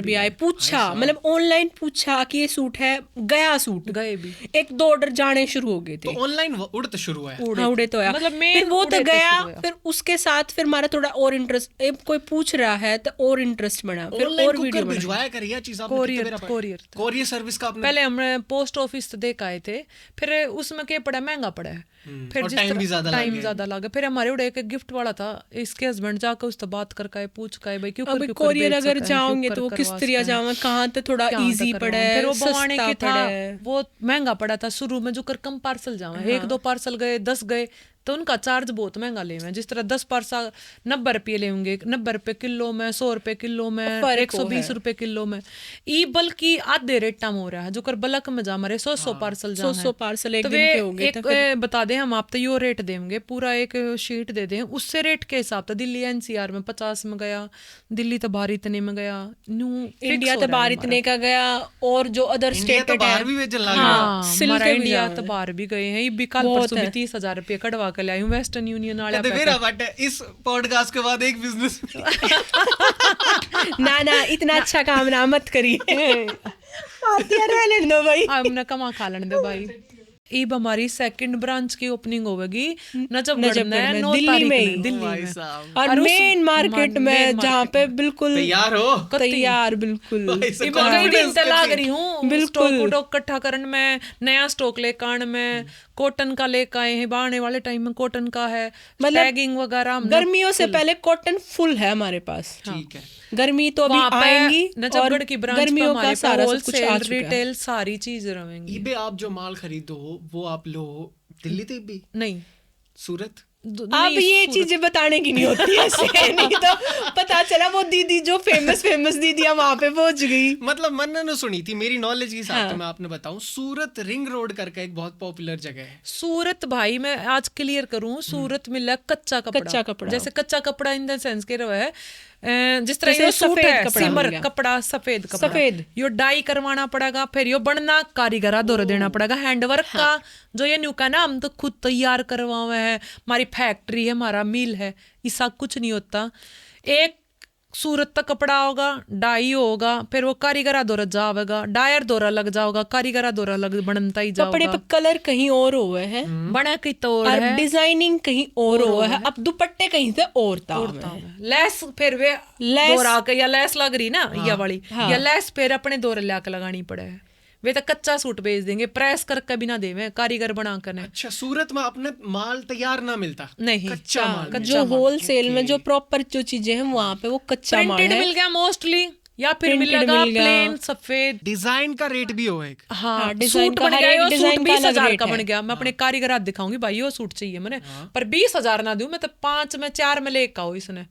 भी आए, पूछा मतलब ऑनलाइन पूछा कि ये सूट है, गया सूट गए भी, 1-2 ऑर्डर जाने शुरू हो गए थे, तो ऑनलाइन उड़ते शुरू हुआ, उड़े तो आया, मतलब फिर वो तो गया, फिर उसके साथ फिर हमारा थोड़ा और इंटरेस्ट, कोई पूछ रहा है तो और इंटरेस्ट बना, फिर और वीडियो भिजवाया करिए चीज, कोरियर सर्विस का आपने, पहले हमने पोस्ट ऑफिस देख आए थे, फिर उसमें क्या पड़ा, महंगा पड़ा है, फिर टाइम ज्यादा लगा। फिर हमारे उड़े एक गिफ्ट वाला था, इसके हस्बैंड जाकर उससे बात करके पूछ के भाई क्यों अब कोरियर अगर जाओगे तो किस तरह जाओ, कहाँ तो थोड़ा इजी पड़ा है, फिर वो बवाने की था, वो महंगा पड़ा था शुरू में, जो कर कम पार्सल जावे, 1-2 पार्सल गए, 10 गए, तो उनका चार्ज बहुत महंगा ले हैं, जिस तरह 10 पार्सल 90 रुपये लेंगे, 90 रुपये किलो में, 100 रुपये किलो में, 120 रुपये किलो में, ई बल्कि आधे रेटा में हो रहा है, जो कर बल्क में जा मरे 100 पार्सल जा, 100 पार्सल एक दिन के हो गए, एक बता दें हम आप तो यो रेट देंगे, पूरा एक शीट दे दें, उससे रेट के हिसाब से दिल्ली एनसीआर में 50 में गया, दिल्ली तो बाहर इतने में गया, इंडिया तो बाहर इतने का गया, और जो अदर स्टेट बाहर भी भेजन लगा, हमारा इंडिया तो बाहर भी गए हैं, भी कल परसों भी 30,000 रुपये कटवा के लाए हूं वेस्टर्न यूनियन वाले पे। मेरा बट इस पॉडकास्ट के बाद एक बिजनेस ना इतना अच्छा काम ना मत करिए, रहने दो भाई, हमने कमा खा लेने दो भाई। अब हमारी 2nd ब्रांच की ओपनिंग होगी नजफगढ़ में, 9 दिल्ली में, दिल्ली में, और मेन मार्केट में, जहाँ पे बिल्कुल तैयार बिल्कुल कई दिन से लाग रही हूँ, बिल्कुल स्टॉक इकट्ठा करने में, नया स्टॉक लेकर आने में, कॉटन का लेकर आए हैं, बाढ़ने वाले टाइम में कॉटन का है, टैगिंग वगैरह, गर्मियों से पहले कॉटन फुल है हमारे पास, ठीक है, गर्मी तो अभी आएंगी, नजफगढ़ की ब्रांच गर्मियों का सारा कुछ आ चुका है, रिटेल सारी चीज रहेंगी। इबे आप जो माल खरीदो वो आप लो दिल्ली तक भी नहीं, सूरत, अब ये चीजें बताने की नहीं होती ऐसे, नहीं तो पता चला वो दीदी जो फेमस दीदियां वहां पे पहुंच गई, मतलब मैंने न सुनी थी, मेरी नॉलेज के हिसाब से मैं आपने बताऊं, सूरत रिंग रोड करके एक बहुत पॉपुलर जगह है, सूरत भाई मैं आज क्लियर करूं, सूरत मिला कच्चा कपड़ा, जैसे कच्चा कपड़ा इन द सेंस के रहा है, जिस तरह ये सूट है सिमर कपड़ा, सफेद कपड़ा, यो डाई करवाना पड़ेगा, फिर यो बनना कारीगरा दौर देना पड़ेगा, हैंडवर्क का जो ये न्यू का ना हम तो खुद तैयार करवाए हैं, हमारी फैक्ट्री है, हमारा मिल है, ऐसा कुछ नहीं होता। एक सूरत तक कपड़ा होगा, डाई होगा, फिर वो कारीगरा दौरा जावेगा, डायर दौरा लग जाओगा, कारीगरा दौरा लग बनता ही कपड़े जाओगा, पे कलर कहीं और हुए है बना की तोड़ और है, डिजाइनिंग कहीं और हुआ है, अब दुपट्टे कहीं से और था लेस फिर वे लेस- दौरा के या लेस लग रही ना या वाली या लेस फिर अपने दौरे ला के लगानी पड़े है। वे तो कच्चा सूट भेज देंगे, प्रेस करके भी ना देवे, कारीगर बना कर ने। अच्छा, सूरत में अपने माल तैयार ना मिलता, नहीं, कच्चा माल जो होलसेल में जो प्रॉपर जो चीजें हैं वहां पे वो कच्चा माल प्रिंटेड है। मिल गया मोस्टली, या फिर Printed मिलेगा मिल गया। प्लेन सफेद। डिजाइन का रेट भी हो एक। हाँ, डिजाइन सूट का बन हर गया, एक वो डिजाइन सूट का 20,000 अलग का रेट बन है। गया। मैं अपने कारीगर हाथ दिखाऊंगी भाई यो सूट चाहिए मैंने, पर 20,000 ना दूं मैं तो 5 में 4 में लेके आओ इसने,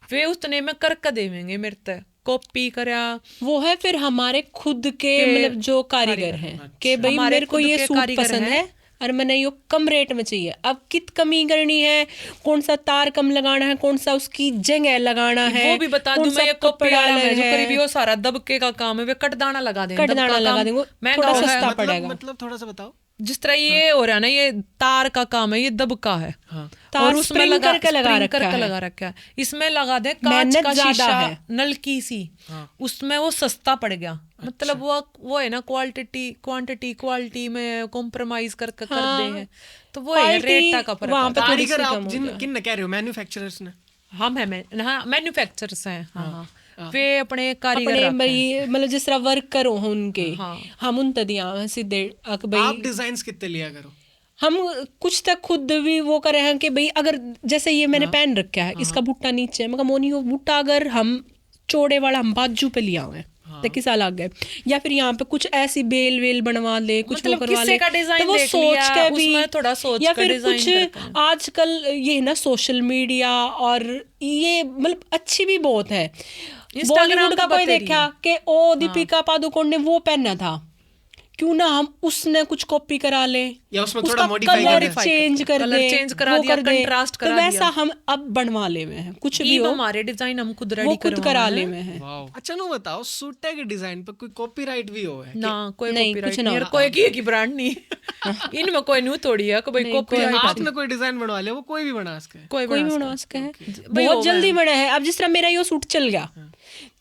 वे उसने में करके देवेंगे मेरे तक कॉपी करया। वो है फिर हमारे खुद के मतलब जो कारीगर हैं कि भाई हमारे मेरे को खुद ये के सूट कारीगर पसंद हैं। है और मैंने ये कम रेट में चाहिए। अब कित कमी करनी है, कौन सा तार कम लगाना है, कौन सा उसकी जगह लगाना है, वो भी बता कौन दूं सा मैं, ये कॉपी कपड़ा वाला है जो है। करीबी वो सारा दबके का काम है, वे कटदाना लगा देंगे, कटदाना लगा देंगे, महंगा थोड़ा है। सस्ता पड़ेगा। मतलब थोड़ा सा बताओ। जिस तरह ये हो रहा है ना, ये तार का काम है, ये दबका है तार और उसमें spring लगा करके लगा spring रखा करके है। लगा रखा है। इसमें लगा दे कांच मेहनत का ज्यादा शीशा है। नलकी सी, उसमें वो सस्ता पड़ गया। मतलब वो है ना, क्वालिटी में कॉम्प्रोमाइज करके कर दे हैं, तो वो है रेट का फर्क। वहाँ पे थोड़ी सी कारीगर कम आप हो जिन गया। किन कह रहे हो, मैन्युफैक्चरर्स ने? हम है मैन्युफैक्चरर्स हैं। हाँ, वे अपने कारीगर अपने रखते हैं। भाई मतलब जिस तरह वर्कर हो उनके, हाँ। हम उन दिया सीधे भाई आप डिजाइन्स कितने लिया करो? हम कुछ तक खुद भी वो करे हैं कि भाई अगर जैसे ये मैंने पहन रखा है, इसका बुट्टा नीचे है, मगर मोनी वो बुट्टा अगर हम चौड़े वाला हम बाजू पे लिया हुए तो किसा लग गए, या फिर यहाँ पे कुछ ऐसी बेल वेल बनवा ले, कुछ मतलब वो करवा किस्से ले, का डिजाइन तो वो देख सोच लिया, के भी, उसमें थोड़ा सोच या कर फिर डिजाइन कुछ करके। आजकल ये है ना सोशल मीडिया और ये मतलब अच्छी भी बहुत है। Instagram बॉलीवुड का तो कोई बतेरी देखा कि ओ दीपिका पादुकोण ने वो पहना था, क्यों ना हम उसने कुछ कॉपी करा ले, या उसमें उसका थोड़ा मॉडिफाई कर कलर दे? चेंज कर कलर दे, चेंज करा वो दिया, कर दे, कंट्रास्ट तो करा वैसा दिया। हम अब बनवा ले में हैं, कुछ भी ईब हो हमारे डिजाइन हम खुद वो रेडी खुद करा ले में है। अच्छा, नो बताओ, सूटे के डिजाइन पर कोई कॉपीराइट भी हो है? ना कोई नहीं, कॉपीराइट कुछ ना नहीं, हो। कोई की ब्रांड नहीं इनमें कोई न्यू थोड़ी है कि भाई कॉपीराइट आपने कोई डिजाइन बनवा लिया, वो कोई भी बना सके? कोई कोई भी बना बना सके है, भाई बहुत हो जल्दी बना है। अब जिस तरह मेरा ये सूट चल गया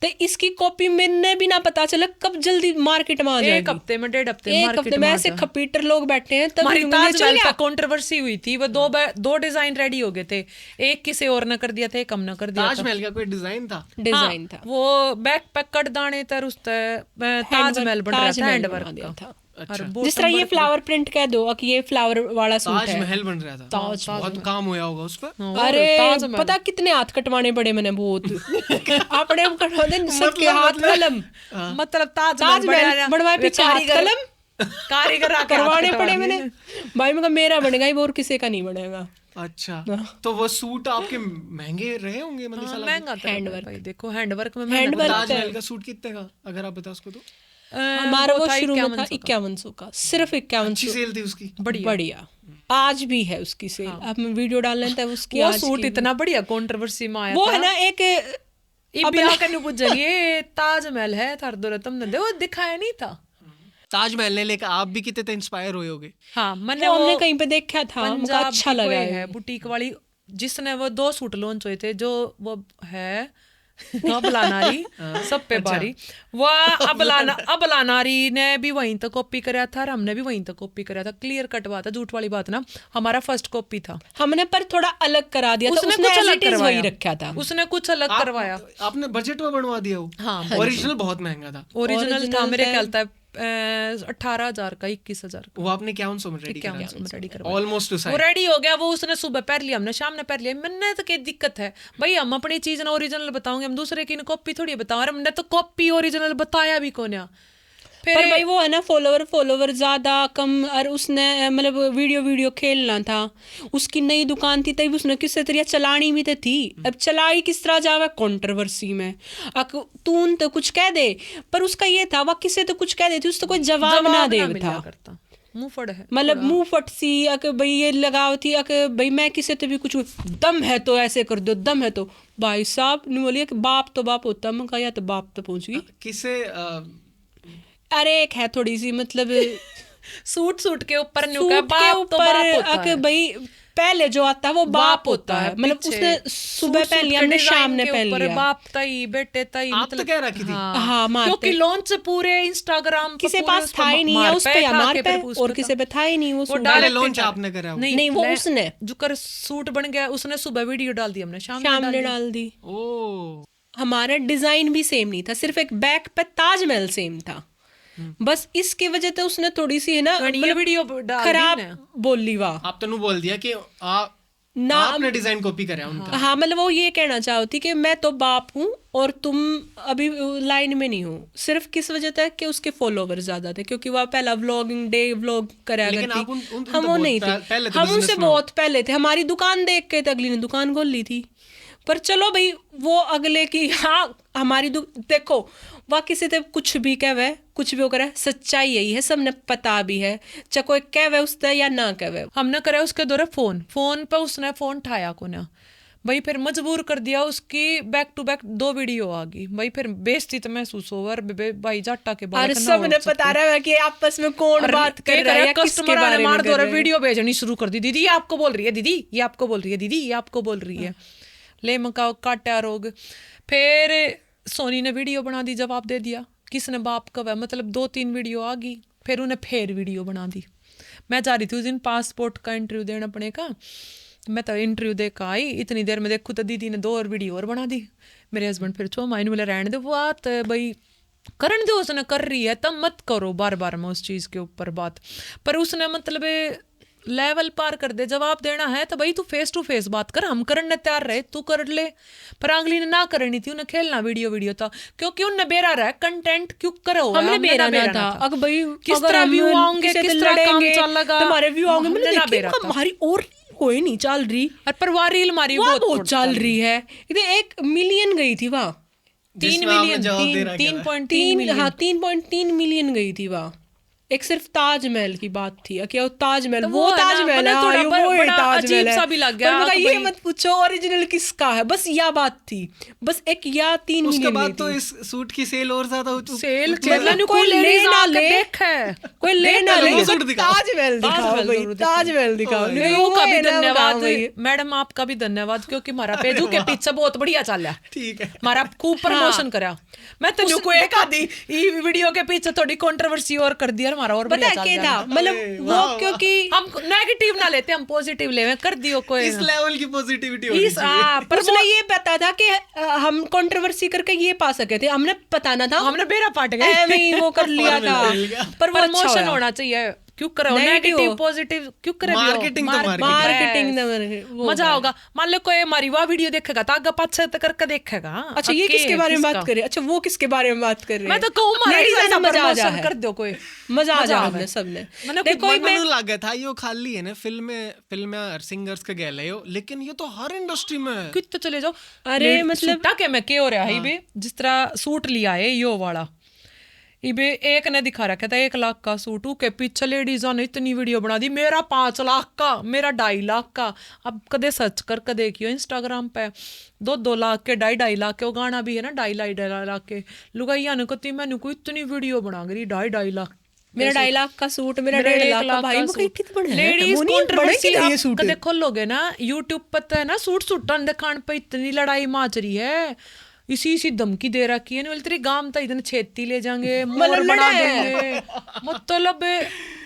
तो इसकी कॉपी मैंने भी ना पता चला कब जल्दी मार्केट में आ एक जाएगी। हफ्ते में 1.5 हफ्ते एक मार्केट हफ्ते में ऐसे खपीटर लोग बैठे हैं, तब हमारी ये ताजमहल चल का गया। कंट्रोवर्सी हुई थी, वो दो डिजाइन रेडी हो गए थे, एक किसी और ने कर दिया था, एक हमने कर दिया था। ताजमहल का कोई डिजाइन था? डिजाइन था, वो बैक पैक कट दाने तर उस ताजमहल बन रहा था, हैंड बना वर्क दिया का। था। और जिस तरह ये फ्लावर प्रिंट कह दो कि ये फ्लावर वाला सूट है, ताजमहल बन रहा था। बहुत काम हुआ होगा उस पर। अरे पता कितने हाथ कटवाने पड़े मैंने, बहुत अपने कटवा दे सबके हाथ कलम, मतलब ताजमहल बनवाए पीछे हाथ कलम कारीगर आके हाथ करवाने कटवा पड़े दिए। मैंने। भाई मैं कहा मेरा बनेगा ही, और किसी का नहीं बनेगा। अच्छा, तो वो सूट आपके महंगे रहे होंगे? मतलब साला महंगा था हैंडवर्क। भाई, देखो हैंडवर्क में हैंडवर्क ताजमहल का सूट कितने का, अगर आप बता उसको तो? हमारा वो शुरू में था 5100 का, सिर्फ 5100। अच्छी सेल थी उसकी? बढ़िया, आज भी है उसकी सेल। अब मैं वीडियो डाल लेता है उसकी। वो आज सूट की इतना बढ़िया कंट्रोवर्सी में आया वो था। है ना एक इब्बी आके नु पूछेंगे ये ताजमहल है थार दो तुमने दे, वो दिखाया नहीं था। ताजमहल ने लेकर आप भी कितने इंस्पायर हुए होगे? हाँ, मैंने वो हमने कहीं पे देखा था, मुझे पंजाब अच्छा की लगा कोई है। है बुटीक वाली, जिसने वो 2 सूट लॉन्च हुए थे, जो वो है अबलानारी सब पे बारी, वह अबलानारी ने भी वहीं तक कॉपी कराया था और हमने भी वहीं तक कॉपी कराया था। क्लियर कट बात है, झूठ वाली बात ना, हमारा फर्स्ट कॉपी था। हमने पर थोड़ा अलग करा दिया था, उसने उसने कुछ as अलग it is करवाया, वही रखा था। उसने कुछ अलग करवाया। आपने बजट में बनवा दिया वो? हाँ, ओरिजिनल बहुत महंगा था। ओरिजिनल था मेरे ख्याल था 18,000 का, 21,000 का। वो आपने 5100 में रेडी किया? रेडी करवाया, ऑलमोस्ट वो रेडी हो गया। वो उसने सुबह पहन लिया, हमने शाम ने पहन लिया। मैंने तो क्या दिक्कत है भाई, हम अपनी चीज ना ओरिजिनल बताओगे, हम दूसरे की कॉपी थोड़ी बताओ। हमने तो कॉपी ओरिजिनल बताया भी कौन। पर भाई वो है ना फॉलोवर ज्यादा कम, और उसने मतलब वीडियो खेलना था, उसकी नई दुकान थी तभी उसने किस तरह चलानी भी तो थी। अब चलाई किस तरह जावे कंट्रोवर्सी में, तून तो कुछ कह दे, पर उसका ये था वह किसे तो कुछ कह देती, उसको कोई जवाब ना दे था। मुंह फट है, मतलब मुंह फट सी अके भाई ये लगाव थी अके भाई मैं किसे तो भी कुछ दम है तो ऐसे कर दो, दम है तो भाई साहब नहीं बोलिए कि बाप तो बाप होता, मैं कहा या तो बाप तो पहुंच गई। किसे अरे एक है थोड़ी सी मतलब सूट के ऊपर सूट के ऊपर अके भाई पहले जो आता है वो बाप होता है, मतलब पीछे। उसने सुबह सूट पहन लिया, हमने डिजाइन शाम ने के पहन ऊपर लिया। बाप तई बेटे तई, आप तो कह रखी थी। हाँ, मारते। क्योंकि लॉन्च पूरे इंस्टाग्राम पे किसी पूरे पास उस था पे ही नहीं, या मार उस पे पे या खा मार के पे, फिर उस और पे किसी पे था ही नहीं वो सूट। पहले डायरेक्ट लॉन्च डाल- आपने करा वो। नहीं, वो उसने जो कर सूट बन गया, उसने सुबह वीडियो डाल दी, हमने शाम शाम में ने डाल डाल दी। ओ हमारा डिजाइन भी सेम नहीं था, सिर्फ एक बैक पे ताजमहल सेम था, बस इसकी वजह से उसने थोड़ी सी है ना दी। ये वीडियो डाल दी खराब ना। बोली वाह आप तो बोल दिया कि ना, आपने डिजाइन कॉपी करा उनका। हाँ मतलब वो ये कहना चाहती कि मैं तो बाप हूँ और तुम अभी लाइन में नहीं हो, सिर्फ किस वजह तक कि उसके फॉलोवर ज्यादा थे, क्योंकि वह पहला व्लॉगिंग डे व्लॉग करा लेकिन करती। आप उन तो हम वो बहुत नहीं पहले थे, तो हम उनसे business में हो। बहुत पहले थे, हमारी दुकान देख के तो अगली ने दुकान खोल ली थी। पर चलो भाई वो अगले की, हाँ हमारी देखो वह किसी से कुछ भी कहवे, कुछ भी वो करे, सच्चाई यही है, सबने पता भी है, चाहे कोई कहवे उससे या ना कहवे। हमने करे उसके दौरे फोन पे उसने फोन उठाया को ना भाई, फिर मजबूर कर दिया, उसकी बैक टू बैक 2 वीडियो आ गई भाई, फिर बेइज्जती तो महसूस हो भाई जाटा के बारे और सबने पता रहा है कि आपस में कौन बात कर रहा है या किसके कस्टमर बारे में मार कर दो रहे हैं। वीडियो भेजनी शुरू कर दी, दीदी ये आपको बोल रही है, दीदी ये आपको बोल रही है, दीदी ये आपको बोल रही है, ले मकाओ काटा रोग। फिर सोनी ने वीडियो बना दी, जवाब दे दिया किसने बाप कब है, मतलब 2-3 वीडियो आ गई, फिर उन्हें फिर वीडियो बना दी। मैं जा रही थी उस दिन पासपोर्ट का इंटरव्यू देना अपने का, मैं तो इंटरव्यू दे कर आई, इतनी देर में देखूँ तो दीदी ने 2 और वीडियो और बना दी। मेरे हस्बैंड फिर छो माइन बोले रहने दो बात भाई, करण दो उसने कर रही है तब मत करो बार बार में उस चीज़ के ऊपर बात, पर उसने मतलब लेवल पार कर दे, जवाब देना है तो भाई तू फेस टू फेस बात कर, हम करने तैयार रहे तू कर ले, पर अगली ने ना करनी थी, उन्हें खेलना वीडियो था, क्योंकि उनने बेरा रहा कंटेंट क्यों करो, हमने बेरा ना था। अगर भाई किस तरह व्यू आएंगे, किस तरह काम चल लगा, तुम्हारे व्यू आएंगे, हमने मैंने ना देखी बेरा था। हमारी और कोई नहीं चल रही, और परिवार रील मारी वह बहुत चल रही है, इधर 1 मिलियन गई थी वहाँ, 3 मिलियन 3.3 हाँ 3.3 मिलियन गई थी वहाँ। एक सिर्फ ताजमहल की बात थी, क्या वो ताजमहल, तो वो वो है ना, ताजमहल मतलब है, थोड़ा हाँ, वो है बड़ा ताजमहल अजीब है। सा भी लग गया पर मैं कहा, कि ये भाई- मत पूछो ओरिजिनल किसका है, बस यह बात थी, बस 1 या 3 उसके मिलियन बाद गई तो थी। इस सूट की सेल और ज्यादा हो चुकी सेल मतलब कोई ले ना ले, कोई ले ना ले, वो सूट दिखाओ। ताजमहल दिखाओ भाई, ताजमहल दिखाओ। नहीं, व्यू का वो भी है ना, धन्यवाद भाई। मैडम, आपका भी धन्यवाद, क्योंकि हमारा पेजू के पीछे बहुत बढ़िया चल रहा है, ठीक है। हमारा खूब प्रमोशन करा। मैं तो नुको एक आधी ई वीडियो के पीछे थोड़ी कंट्रोवर्सी और कर दिया, हमारा और पता बढ़िया है चल क्या रहा था, है। मतलब वो क्योंकि हम नेगेटिव ना लेते, हम पॉजिटिव ले कर दियो कोई इस ना। लेवल की पॉजिटिविटी होनी इस चाहिए। पर उसने ये पता था कि हम कंट्रोवर्सी करके ये पा सके थे, हमने बताना था, हमने बेरा पाट गए, ऐਵੇਂ ही वो कर लिया था, मिल गया। पर वो अच्छा प्रमोशन होया। होना चाहिए, क्यों करो Negative नेगेटिव हो। पॉजिटिव क्यों करे, Marketing तो मार्केटिंग मजा होगा। मान लो कोई हमारी वाह वीडियो देखेगा तो आगे पाछे तक करके देखेगा। अच्छा ये किसके बारे में बात कर रहे हैं, अच्छा वो किसके बारे में बात कर रहे हैं, मैं तो कहूँ हमारा Ladies ऐसा ऐसा मजा आ प्रमोशन जाए, कर दो कोई, मजा आ जाए आवे। हमने सबने। मैंने देखो खुद मैं लग गया था यो खाली है ना फिल्म और सिंगर्स के गए हो, लेकिन ये तो हर इंडस्ट्री में है। कित तो चले जाओ। अरे मतलब- सूटा के मैं क्या हो रहा है इबे, जिस तरह सूट लिया है यो वाला, इबे एक ने दिखा रखा था 1 लाख का सूट, के पीछे लेडीज़ों ने इतनी वीडियो बना दी, मेरा 5 लाख का, मेरा 2.5 लाख का। अब कदे सर्च करके देखियो इंस्टाग्राम पे 2-2 लाख के 2.5 लाख के, वो गाना भी है ना 2.5 लाख के, लुगाइया ने कहती मैंने को इतनी वीडियो बना गई 2.5 लाख, मेरा 2.5 लाख का सूट, मेरा 1.5 लाख का, भाई मुझे कितना बड़ा है, लेडीज वो नहीं कंट्रोवर्सी बड़ा है ये सूट। कदे खोलोगे ना यूट्यूब पर तो है ना, सूटन दिखाने पे इतनी लड़ाई माच रही है, इसी धमकी दे रखी है, नहीं तेरी गांव तो इतने छेती ले जाएंगे, मोर बना देंगे, मतलब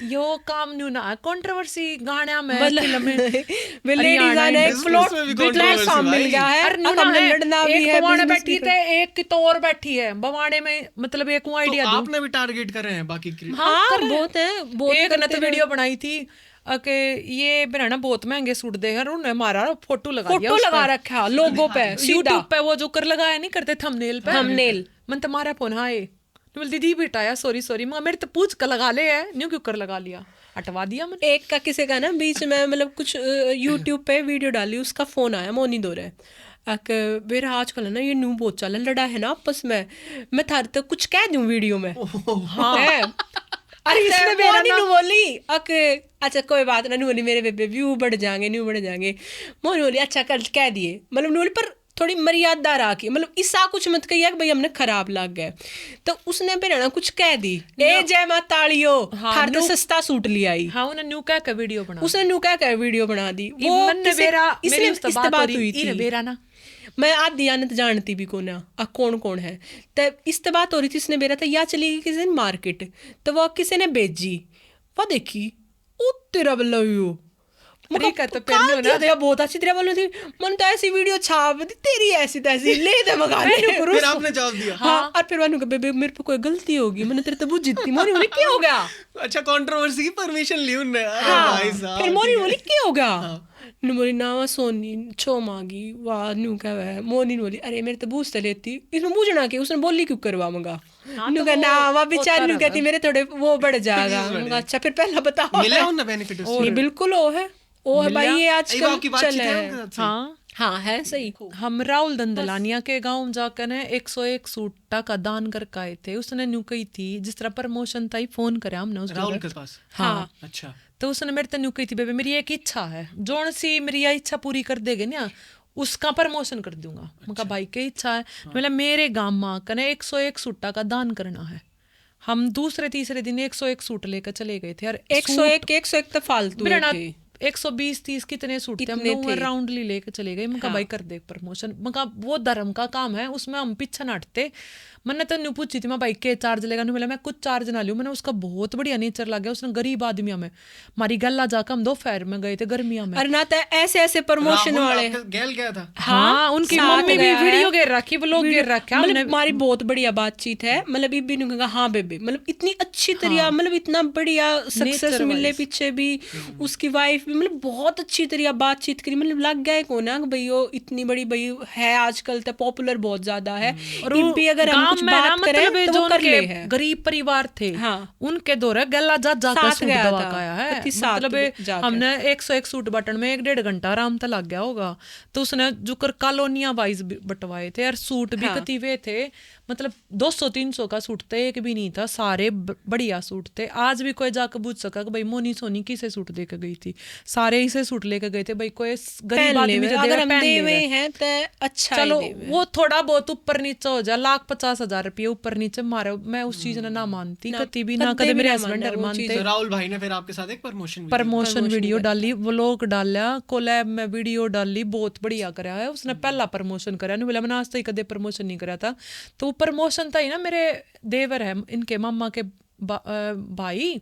यो काम न्यू ना कंट्रोवर्सी गाना में फिल्म में लेडीज आने एक प्लॉट इसमें भी प्लेटफॉर्म मिल गया है, अरे अब हमने लड़ना भी है, एक बवाड़े business बैठी भी थे, एक तो और बैठी है बवाड़े में, मतलब एक तो आइडिया दूं। आपने भी टारगेट करे हैं बाकी हाँ बहुत है, बहुत एक ने तो वीडियो बनाई थी कि ये बनाना बहुत महंगे सूट दे हैं, उन्होंने हमारा फोटो लगा दिया, फोटो लगा रखा लोगो पे सीधा यूट्यूब पे वो जो कर लगाया नहीं करते थंबनेल पे, थंबनेल मन तुम्हारा फोन हाय बोल दीदी बेटा यार सॉरी मेरे तो पूछ कर लगा ले है, न्यू क्यों कर लगा लिया, हटवा दिया मैंने। एक का किसी का ना बीच में मतलब कुछ यूट्यूब पे वीडियो डाली, उसका फोन आया, मोनी दो रहे मेरा आजकल है ना ये न्यू बहुत चल लड़ा है ना आपस में, मैं थारे तो कुछ कह दूं वीडियो में, हाँ अरे इसने मेरा न्यू बोली अच्छा कोई बात ना, न्यू बोली मेरे पे व्यू बढ़ जाएंगे, न्यू बढ़ जाएंगे, मोनी बोली अच्छा कल कह दिए, मतलब न्यू पर थोड़ी मर्यादा रखी, मतलब ऐसा कुछ मत कहिए कि भाई हमने खराब लग गए। तो उसने फिर ना कुछ कह दी, ए जय मातालियो हर तो सस्ता सूट ले आई। हाँ उन्हें न्यू क्या का वीडियो बना, उसने न्यू क्या वीडियो बना दी। वो इसने बात हुई थी, बेरा ना मैं आधी आनत जानती भी कौन है, कौन कौन है। तो इस बात हो रही थी, इसने मेरा था या चली गई किसी दिन मार्केट, तो वो किसी ने भेजी, वो देखी ओ तेरा बल्ला बहुत अच्छी तरह बोल थी, मन तो ऐसी वीडियो छाप दी तेरी ऐसी तैसी ले दे मगाने। फिर आपने जवाब दिया हाँ, और फिर मैंने कहा बेबे मेरे पे कोई गलती होगी, मैंने तेरे तबू जीती मोनी बोली क्या हो गया। अच्छा कंट्रोवर्सी की परमिशन ली उनने। हाँ, भाई साहब फिर मोनी बोली क्या हो गया, नु बोली ना सोनी छो मांगी वाह नु क्या है। मोनी बोली अरे मेरे तो बूझते लेती, इसमें बूझना के उसने बोली क्यों करवा मंगा। नु कहा ना वह बेचारी नु कहती मेरे थोड़े वो बढ़ जाएगा। अच्छा फिर पहला बताओ मिला उन्हें बेनिफिट उससे? बिल्कुल वो है, ओ है भाई ये आजकल चल है। हाँ हाँ है सही। हम राहुल दंदलानिया के गांव जाकर ने 101 सूट का दान करके आए थे। उसने न्यू कही थी जिस तरह प्रमोशन था ही फोन करे हमने उस राहुल के पास। हाँ अच्छा, तो उसने मेरे न्यू कही थी बेबे मेरी एक इच्छा है, जोन सी मेरी यह इच्छा पूरी कर देगे ना उसका प्रमोशन कर दूंगा। मैं कहा भाई की इच्छा है? मतलब मेरे गांव में कने 101 सूटा का दान करना है। हम दूसरे तीसरे दिन 101 सूट लेकर चले गए थे। और 101 तो फालतू थे, 120-30 कितने सूट थे, हम राउंडली लेके चले गए। मैं भाई कर दे प्रमोशन। मैं वो धर्म का काम है, उसमें हम पीछे ना हटते। मैंने तो न्यू पूछी थी मैं भाई के चार्ज लेगा, नहीं मिला मैं कुछ चार्ज ना लूँ। मैंने उसका बहुत बढ़िया नेचर लग गया। उसने गरीब आदमियों में हमारी गला जाकर हम दोपहर में गए थे गर्मियों में। और ना तो ऐसे ऐसे प्रमोशन वाले गैल गया था। हाँ उनकी मम्मी भी वीडियो गिर रखी, ब्लॉग गिर रखा। मतलब हमारी बहुत बढ़िया बातचीत है। मतलब इब्बी ने कहा हाँ बेबे, मतलब इतनी अच्छी तरह मतलब इतना बढ़िया सक्सेस मिलने पीछे भी उसकी वाइफ भी मतलब बहुत अच्छी तरह बातचीत करी। मतलब लग गया को ना भाई वो इतनी बड़ी भाई है आजकल तो पॉपुलर बहुत ज्यादा है। और इब्बी अगर हम कुछ बात करें तो वो कर ले है। गरीब परिवार थे हाँ, उनके दौरे गला जा जाकर सूट दवा आया है। मतलब हमने 101 सूट बटन में 1-1.5 घंटा आराम तो लग गया होगा। तो उसने जुकर कॉलोनिया वाइज बंटवाए थे और सूट भी कतीवे थे। मतलब 200-300 का सूट थे, एक भी नहीं था, सारे बढ़िया सूट थे। आज भी कोई जाकर पूछ सका कि भाई मोनी सोनी किसे सूट देकर गई थी, सारे इसे सूट लेकर गए थे। भाई कोई गरीब आदमी जो अगर हम देवे हैं तो अच्छा चलो वो थोड़ा बहुत ऊपर नीचे हो जाए, 1,50,000 रुपये ऊपर नीचे मारे, मैं उस चीज ने ना मानती कभी भी ना। कभी मेरे हस्बैंड मानते। राहुल भाई ने फिर आपके साथ एक प्रमोशन वीडियो डाली, व्लॉग डाला, कोलैब में वीडियो डाली, बहुत बढ़िया करा है उसने। पहला प्रमोशन करा नहीं बोला मैंने आज तक कदे प्रमोशन नहीं करा था। तो वो प्रमोशन था ही ना, मेरे देवर है इनके मामा के भाई,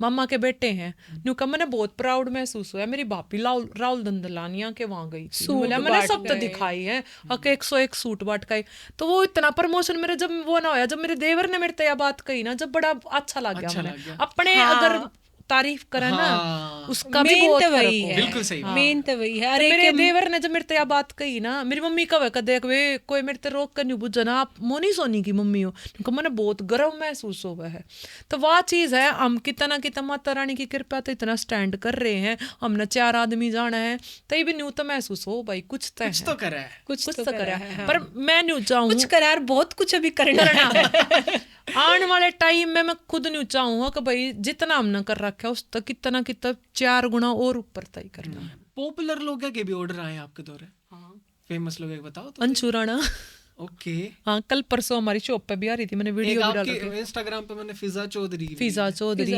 मामा के बेटे हैं। न्यू का मैंने बहुत प्राउड महसूस हुआ। मेरी भाभी राहुल दंदलानिया के वहां गई थी, मैंने सब तो दिखाई है 101 सूट बाट का। तो वो इतना प्रमोशन मेरे जब वो ना होया, जब मेरे देवर ने मेरे तया बात कही ना, जब बड़ा अच्छा लग गया मैंने अपने अगर तारीफ करा ना उसका भी बहुत वही है। बिल्कुल सही मेन तो वही है। अरे मेरे देवर ने जब मेरे ते बात कही ना, मेरी मम्मी कब कदे कोई मेरे ते रोक कर नहीं बुझा ना आप मोनी सोनी की मम्मी हो, क्योंकि मैंने बहुत गर्व महसूस हुआ है। तो वह चीज है, हम कितना कितना माता रानी की कृपा तो इतना स्टैंड कर रहे हैं। हमने 4 आदमी जाना है तो भी न्यू तो महसूस हो भाई कुछ तो करा है, कुछ तो करा है। पर मैं न्यू चाहूँ कुछ करार बहुत कुछ अभी करना है। आने वाले टाइम में मैं खुद न्यू चाहूंगा कि भाई जितना हमने कर रखा है उस तक कितना 4 गुना और ऊपर तय करना है। पॉपुलर लोग के भी ऑर्डर आए आपके दौरे? फेमस लोग एक बताओ तो। अंशु राणा ओके। हाँ कल परसों हमारी शॉप पे भी आ रही थी, मैंने वीडियो भी डाला था। इंस्टाग्राम पे मैंने फिजा चौधरी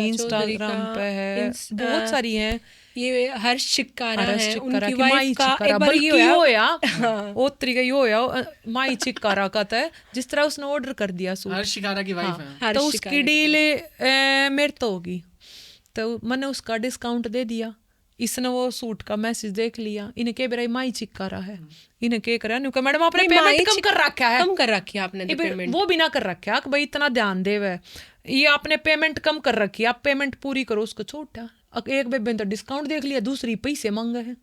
इंस्टाग्राम पे है, बहुत सारी हैं। ये हर्ष चिक्कारा है, उनकी वाइफ का एक बार ये होया ओत्री का ये होया माई चिक्कारा का था, जिस तरह उसने ऑर्डर कर दिया सूट। हर्ष चिक्कारा की वाइफ है, तो उसकी डील मेरे तो होगी, तो मैंने उसका डिस्काउंट दे दिया। इसने वो सूट का मैसेज देख लिया, इन्हें के बेरा माई चिक्कारा है, इन्हें के करा न्यू मैडम आपने पेमेंट कम कर रखा है, कम कर रखी है आपने पेमेंट, वो भी ना कर रखा कि भाई इतना ध्यान दे वे, ये आपने पेमेंट कम कर रखी है, आप पेमेंट पूरी करो। उसको छोटा एक बेबे तो डिस्काउंट देख लिया, दूसरी पैसे मांगे है।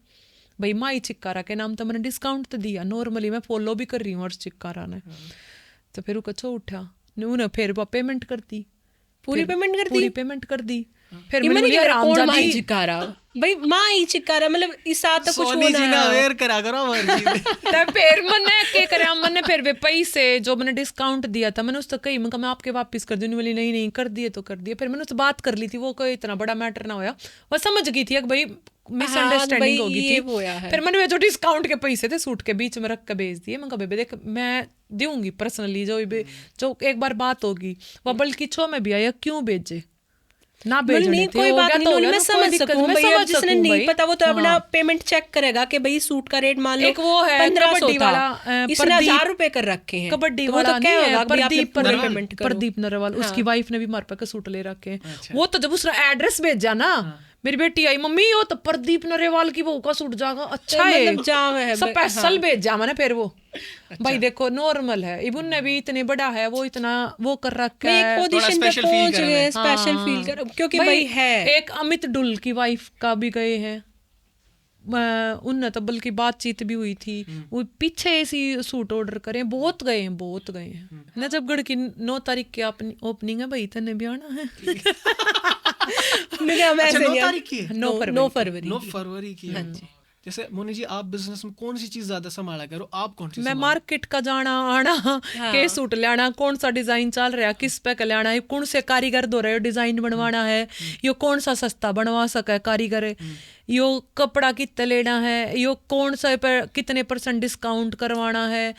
भाई माई चिक्कारा के नाम तो मैंने डिस्काउंट तो दिया, नॉर्मली मैं फॉलो भी कर रही हूँ हर्ष चिक्कारा ने। तो फिर उसको छोटा उन्हें फिर पेमेंट कर दी, पूरी पेमेंट कर दी। फिर मैंने चिक्कारा भाई माँ ही चिक्कार है, मतलब इस साथ तो कुछ सोनी जी ने होना अवेयर करा करो हमारी चीज़। तब फिर मैंने क्या करा, मैंने फिर वे पैसे जो मैंने डिस्काउंट दिया था मैंने उससे कही, मैं कहा मैं आपके वापस कर दूँ, वाली नहीं नहीं कर दिए तो कर दिए। फिर मैंने उससे बात कर ली थी, वो कोई इतना बड़ा मैटर ना होया, वो समझ गई थी कि भाई मिसअंडरस्टैंडिंग हो गई ये थी। होया है। फिर मैंने जो डिस्काउंट के पैसे थे सूट के बीच में रख के भेज दिए। मैं कहा बेबे देख मैं दूंगी पर्सनली, जो एक बार बात होगी वो बल्कि छो में भी आया क्यों भेजे ना मतलब भेजने नहीं थे, कोई हो बात गया नहीं, तो हो मैं गया, समझ कोई दिक्कत सकूं मैं भैया, समझ जिसने सकूं नहीं भाई। पता वो तो अपना हाँ। पेमेंट चेक करेगा कि भाई सूट का रेट मान लो एक वो है 1500 कबड्डी था, वाला, इसने प्रदीप- 1000 रुपए कर रखे हैं, कबड्डी तो वो वाला तो नहीं क्या है, होगा कि आपने प्रदीप पूरा नरवाल, पेमेंट करो। प्रदीप नरवाल उसकी वाइफ ने भी मार पे सूट ले रखे हैं। वो तो जब उसका एड्रेस भेजा ना मेरी बेटी आई, मम्मी वो तो प्रदीप नरेवाल की बहू का सूट जागा, अच्छा है मतलब जाम है स्पेशल भेजा मैंने। फिर वो भाई देखो नॉर्मल है, इबुन ने भी इतने बड़ा है, वो इतना वो कर रखा मैं है, एक पोजीशन पे special feel पहुंच कर रहे गए, हैं। स्पेशल फील कर, क्योंकि भाई है एक अमित डुल की वाइफ का भी गए हैं, उनने तो बल्कि बातचीत भी हुई थी, वो पीछे ऐसी सूट ऑर्डर करें, बहुत गए हैं बहुत गए हैं। नजफगढ़ की 9 तारीख की ओपनिंग है भाई, तने भी आना है। अच्छा 9 तारीख की है? 9 फरवरी 9 फरवरी की है। जैसे मोनी जी आप बिजनेस में कौन सी चीज ज्यादा संभाला करो, आप कौन सी मैं मार्केट का जाना आना, के सूट लेना, कौन सा डिजाइन चल रहा है, किस पे का लेना है, कौन से कारीगर दो रहे हो डिजाइन बनवाना है, यो कौन सा सस्ता बनवा सका है कारीगर, यो कपड़ा कितना लेना है, यो कौन सा पर कितने % डिस्काउंट करवाना है,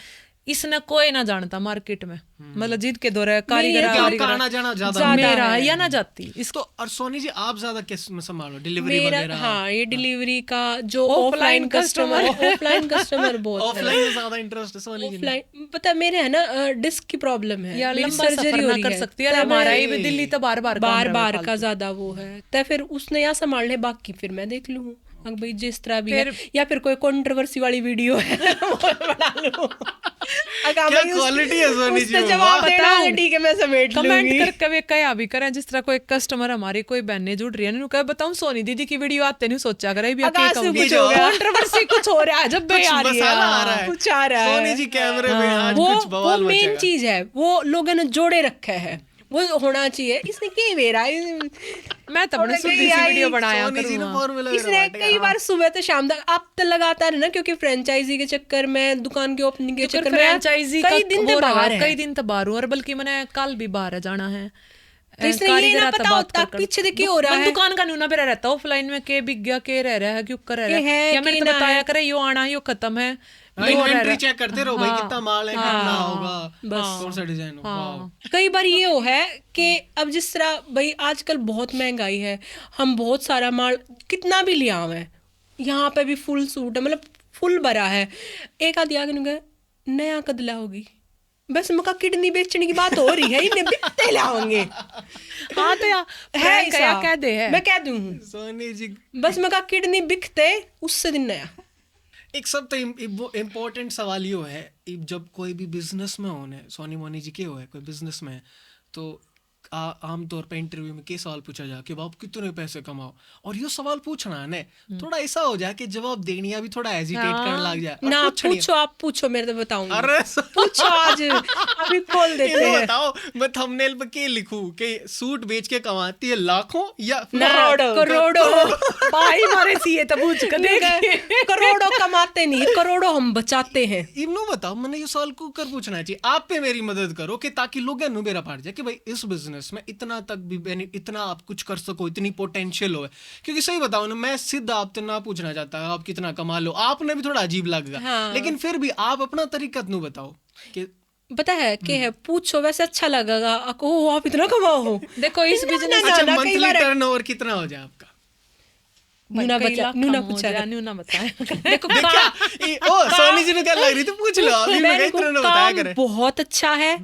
इसने कोई ना जानता मार्केट में, मतलब जिनके दो रहे कारीगर आपका आना जाना ज्यादा मेरा है या ना जाती इसको। और सोनी जी आप ज्यादा किस में संभालो, डिलीवरी वगैरह? हाँ ये डिलीवरी का जो ऑफलाइन कस्टमर ऑफलाइन कस्टमर बहुत ऑफलाइन में ज्यादा इंटरेस्ट है सोनी जी ने। ऑफलाइन पता है मेरे है ना डिस्क की प्रॉब्लम है, या मेरी लंबा सर्जरी सफर हो ना रही कर है, सकती है, हमारा ही भी दिल्ली तो बार बार बार का ज्यादा वो है, तो फिर उसने या संभाल ले, बाकी फिर मैं देख लूँ अगर भाई जिस तरह भी है, या फिर कोई कंट्रोवर्सी वाली वीडियो है वो बना लूं। क्या क्वालिटी है सोनी जी, जवाब देना है ठीक है मैं समेट लूंगी। कमेंट करके वे कया भी करें, जिस तरह कोई कस्टमर हमारी कोई बहनें जुड़ रही है ना, कह बताऊं सोनी दीदी की वीडियो आते नहीं सोचा करे भी कंट्रोवर्सी कुछ हो रहा है, जब भी आ रही है कुछ आ रहा है, सोनी जी कैमरे में आज कुछ वो बवाल मेन मचेगा। चीज है, वो लोगों ने जोड़े रखा है, वो होना चाहिए। इसने क्या मेरा मैं तो अपने सुधी सी वीडियो बनाया सोनी जी ने करूँगा। फॉर्मूला इसने कई बार सुबह से शाम तक आप तो लगातार है ना, क्योंकि फ्रेंचाइजी के चक्कर में, दुकान की ओपनिंग के चक्कर में फ्रेंचाइजी कई दिन से बाहर है, कई दिन तो बाहर हूँ, और बल्कि मैंने कल भी बाहर जाना है। तो इसने ये ना पता होता पीछे देखिए हो रहा है, दुकान का नूना बेरा रहता ऑफलाइन में, के बिक गया के रह रहा है, क्यों कर रहा है, या मैंने तो बताया करे यो आना यो खत्म है, इन्वेंटरी चेक करते रहो भाई कितना माल है, कितना होगा, बस कौन सा डिजाइन होगा। कई बार ये हो है कि अब जिस तरह भाई आजकल बहुत महंगाई है, हम बहुत सारा माल कितना भी लिया हुआ है, यहाँ पे भी फुल सूट है, मतलब फुल भरा है, एक आधी आगे नया कदला होगी, बस मका किडनी बेचने की बात हो रही है, इन्हें बिकते लाओगे। हाँ तो या है क्या कह दे है, मैं कह दूं सोनी जी बस मका किडनी बिकते उससे दिन नया। एक सब तो इम्पोर्टेंट सवाल यो है, जब कोई भी बिजनेस में होने, सोनी मोनी जी के हो है कोई बिजनेस में, तो आमतौर पे इंटरव्यू में के सवाल पूछा जाए कि आप कितने पैसे कमाओ, और ये सवाल पूछना है ना थोड़ा ऐसा हो जाए कि जवाब देनी भी थोड़ा हेजिटेट करने लग जाए। ना पूछो, आप पूछो मेरे तो बताऊंगा। अरे पूछो आज अभी खोल देते हैं। बताओ मैं थंबनेल पे क्या लिखूं कि सूट बेच के कमाती है लाखों या करोड़ों भाई मारे सीए तो पूछ कर देखिए, करोड़ों कमाते नहीं, करोड़ों हम बचाते हैं। इन्हों बताओ मैंने ये सवाल को कर पूछना चाहिए, आप पे मेरी मदद करो कि ताकि लोग मेरा पाट जाए कि भाई इस बिजनेस में इतना तक भी इतना आप कुछ कर सको, इतनी पोटेंशियल हो। क्योंकि सही बताओ ना, मैं सीधा आपसे ना पूछना चाहता आप कितना कमा लो, आपने भी थोड़ा अजीब लगेगा, लेकिन फिर भी आप अपना तरीका नू बताओ कि पता है कि है पूछो, वैसे अच्छा लगेगा आप इतना कमाओ हो। देखो इस बिजनेस अच्छा मंथली टर्नओवर कितना हो जाए आपका? नूना बताया। देखो ओ सोनी जी ने क्या लग रही थी, पूछ लो अभी मैं इतना ना बताया करे। बहुत अच्छा है।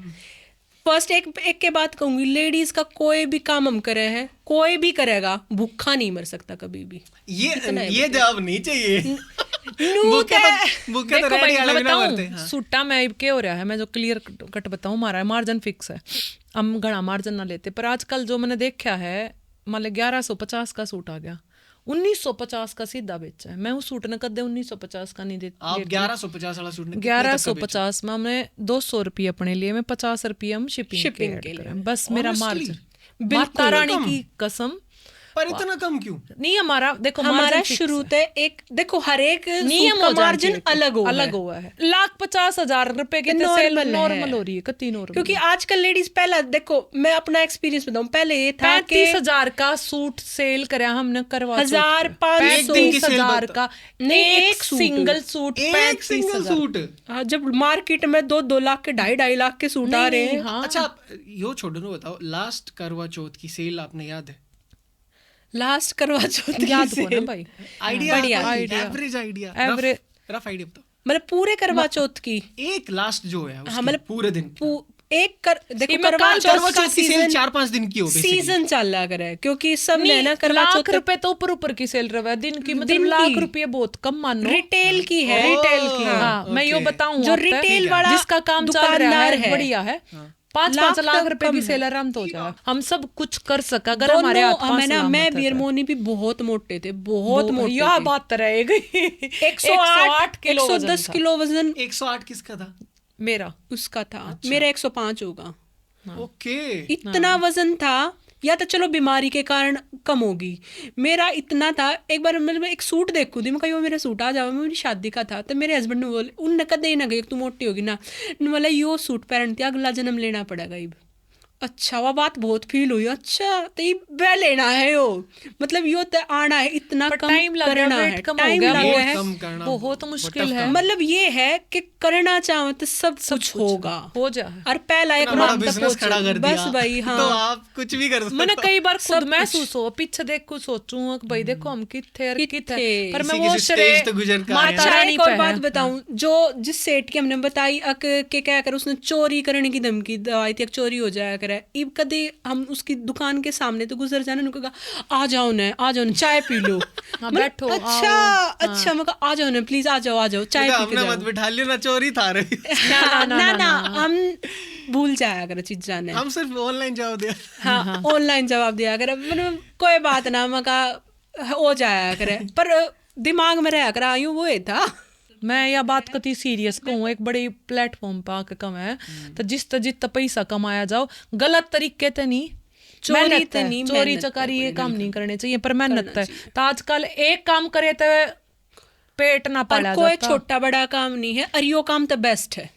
फर्स्ट एक के बाद कहूंगी, लेडीज का कोई भी काम हम करे हैं, कोई भी करेगा भूखा नहीं मर सकता कभी भी। ये जवाब नहीं चाहिए। देखो भाई मैं बताऊं सूटा में क्या हो रहा है, मैं जो क्लियर कट बताऊं, हमारा मार्जिन फिक्स है, हम घना मार्जिन ना लेते, पर आजकल जो मैंने देखा है, मान लो 1150 का सूट आ गया, 1950 का सीधा बेचा है। मैं उस सूट ने कदे 1950 का नहीं देती। आप 1150 वाला सूट ने 1150 में हमने 200 रुपये अपने लिए, में 50 रुपये हम शिपिंग के लिए, बस मेरा मार्जिन। माता रानी की कसम पर इतना कम क्यों? नहीं हमारा देखो हमारा margin fix शुरू है। ते एक देखो हर एक नियम सूट का हो जाना मार्जिन चाहिए, अलग हुआ है। 1,50,000 रुपए की तो सेल नॉर्मल हो रही है, कितनी नॉर्मल? क्योंकि आजकल लेडीज पहला देखो मैं अपना एक्सपीरियंस बताऊं, पहले ये था कि 35,000 का सूट सेल कराया हमने करवा 1,500 35,000 का नहीं, एक एक सूट। सिंगल सूट एक सिंगल 35,000 सूट? हाँ, जब मार्केट में 2-2 लाख के 2.5 लाख के सूट आ रहे हैं। हाँ अच्छा यो छोड़ो ना, बताओ लास्ट करवा चौथ की सेल आपने याद है? लास्ट करवा चौथ की याद को ना सेल। भाई, idea, idea। Average idea, Average- rough idea बताओ। मतलब पूरे करवा चौथ की एक लास्ट जो है उसकी हाँ, मतलब पूरे दिन देखो ये मैं करवा कल करवा चौथ का चौथ की सेल सीजन 4-5 दिन की हो basically। सीजन चल रहा करे, क्योंकि सब ने ना नहीं, करवा लाख चौथ रुपए तो ऊपर की सेल रहा है दिन की, मतलब दिन लाख की। रुपए बहुत कम मानो, रिटेल की है, रिटेल की। हाँ, हाँ मैं यो okay। बताऊं जो आप पे, रिटेल वाला जिसका काम चल रहा दुकानदार है है। बढ़िया है, 5-5 लाख लाख तक रुपए कम की है। सेल आराम तो हो जाए, हम सब कुछ कर सका अगर हमारे हाथ दोनों पांच मैं ना सलामत मैं है बियरमोनी भी बहुत मोटे थे, बहुत मोटे यह थे। बात तो रहेगी 108 किलो 110 किलो वजन 108 किसका था? मेरा। उसका था, मेरा 105 होगा। ओके। इतना वजन था, या तो चलो बीमारी के कारण कम होगी, मेरा इतना था। एक बार मैं एक सूट देखू थी, मैं कही वो मेरा सूट आ जाओ, मेरी शादी का था, तो मेरे हस्बैंड ने बोले उन कदे ही ना गई तू मोटी होगी ना, बोला यो सूट पहनती अगला जन्म लेना पड़ेगा इब। अच्छा वो बात बहुत फील हुई, अच्छा तो ये वह लेना है यो, मतलब यो तो आना है, इतना पर कम टाइम लग गया, करना है, वेट कम हो टाइम गया, लग बहुत गया है। कम करना बहुत मुश्किल tough है। काम। मतलब ये है कि करना चाहो तो सब कुछ होगा, हो जाए। और पहला एक इतना बड़ा माप तक बिजनेस खड़ा कर बस दिया भाई। हाँ तो आप कुछ भी कर सकते मैंने हो। कई बार खुद महसूस हो पीछे देख कुछ सोचूं कि भाई देखो हम किथे और किथे। किथे, पर मैं किसी वो किसी श्रेय stage तो गुजर के आए हैं। माता अच्छा रानी एक और पे बात है। बताऊं, जो जिस सेठ की हमने बताई के क्या कर उसने चोरी करने की धमकी दवाई थी, चोरी हो जाया करे, इब कदे हम उसकी दुकान के सामने तो गुजर जाना, उनको कहा आ जाओ ना चाय पी लो। हाँ, मतलब, बैठो, अच्छा आओ। अच्छा मैं कहा आ जाओ ना प्लीज, आ जाओ चाय बेटा, पी के हमने जाओ। मत बिठा लियो ना, चोरी था रही। ना हम भूल जाया करे चीज ने। हम सिर्फ ऑनलाइन जवाब दिया। हाँ ऑनलाइन जवाब दिया करे, मतलब कोई बात ना, मैं कहा हो जाया करे, पर दिमाग में रहा कर आयु वो ही था। मैं यह बात कती सीरियस कहूँ, एक बड़ी प्लेटफॉर्म पे आके कमाए तो जितना पैसा कमाया जाओ गलत तरीके ते नहीं, चोरी मेहनत ते है, नहीं, चोरी मेहनत चकारी है, ये काम नहीं करने चाहिए, पर मेहनत है। तो आजकल एक काम करे तो पेट ना और पाला कोई जाता, छोटा बड़ा काम नहीं है, और यो काम तो बेस्ट है।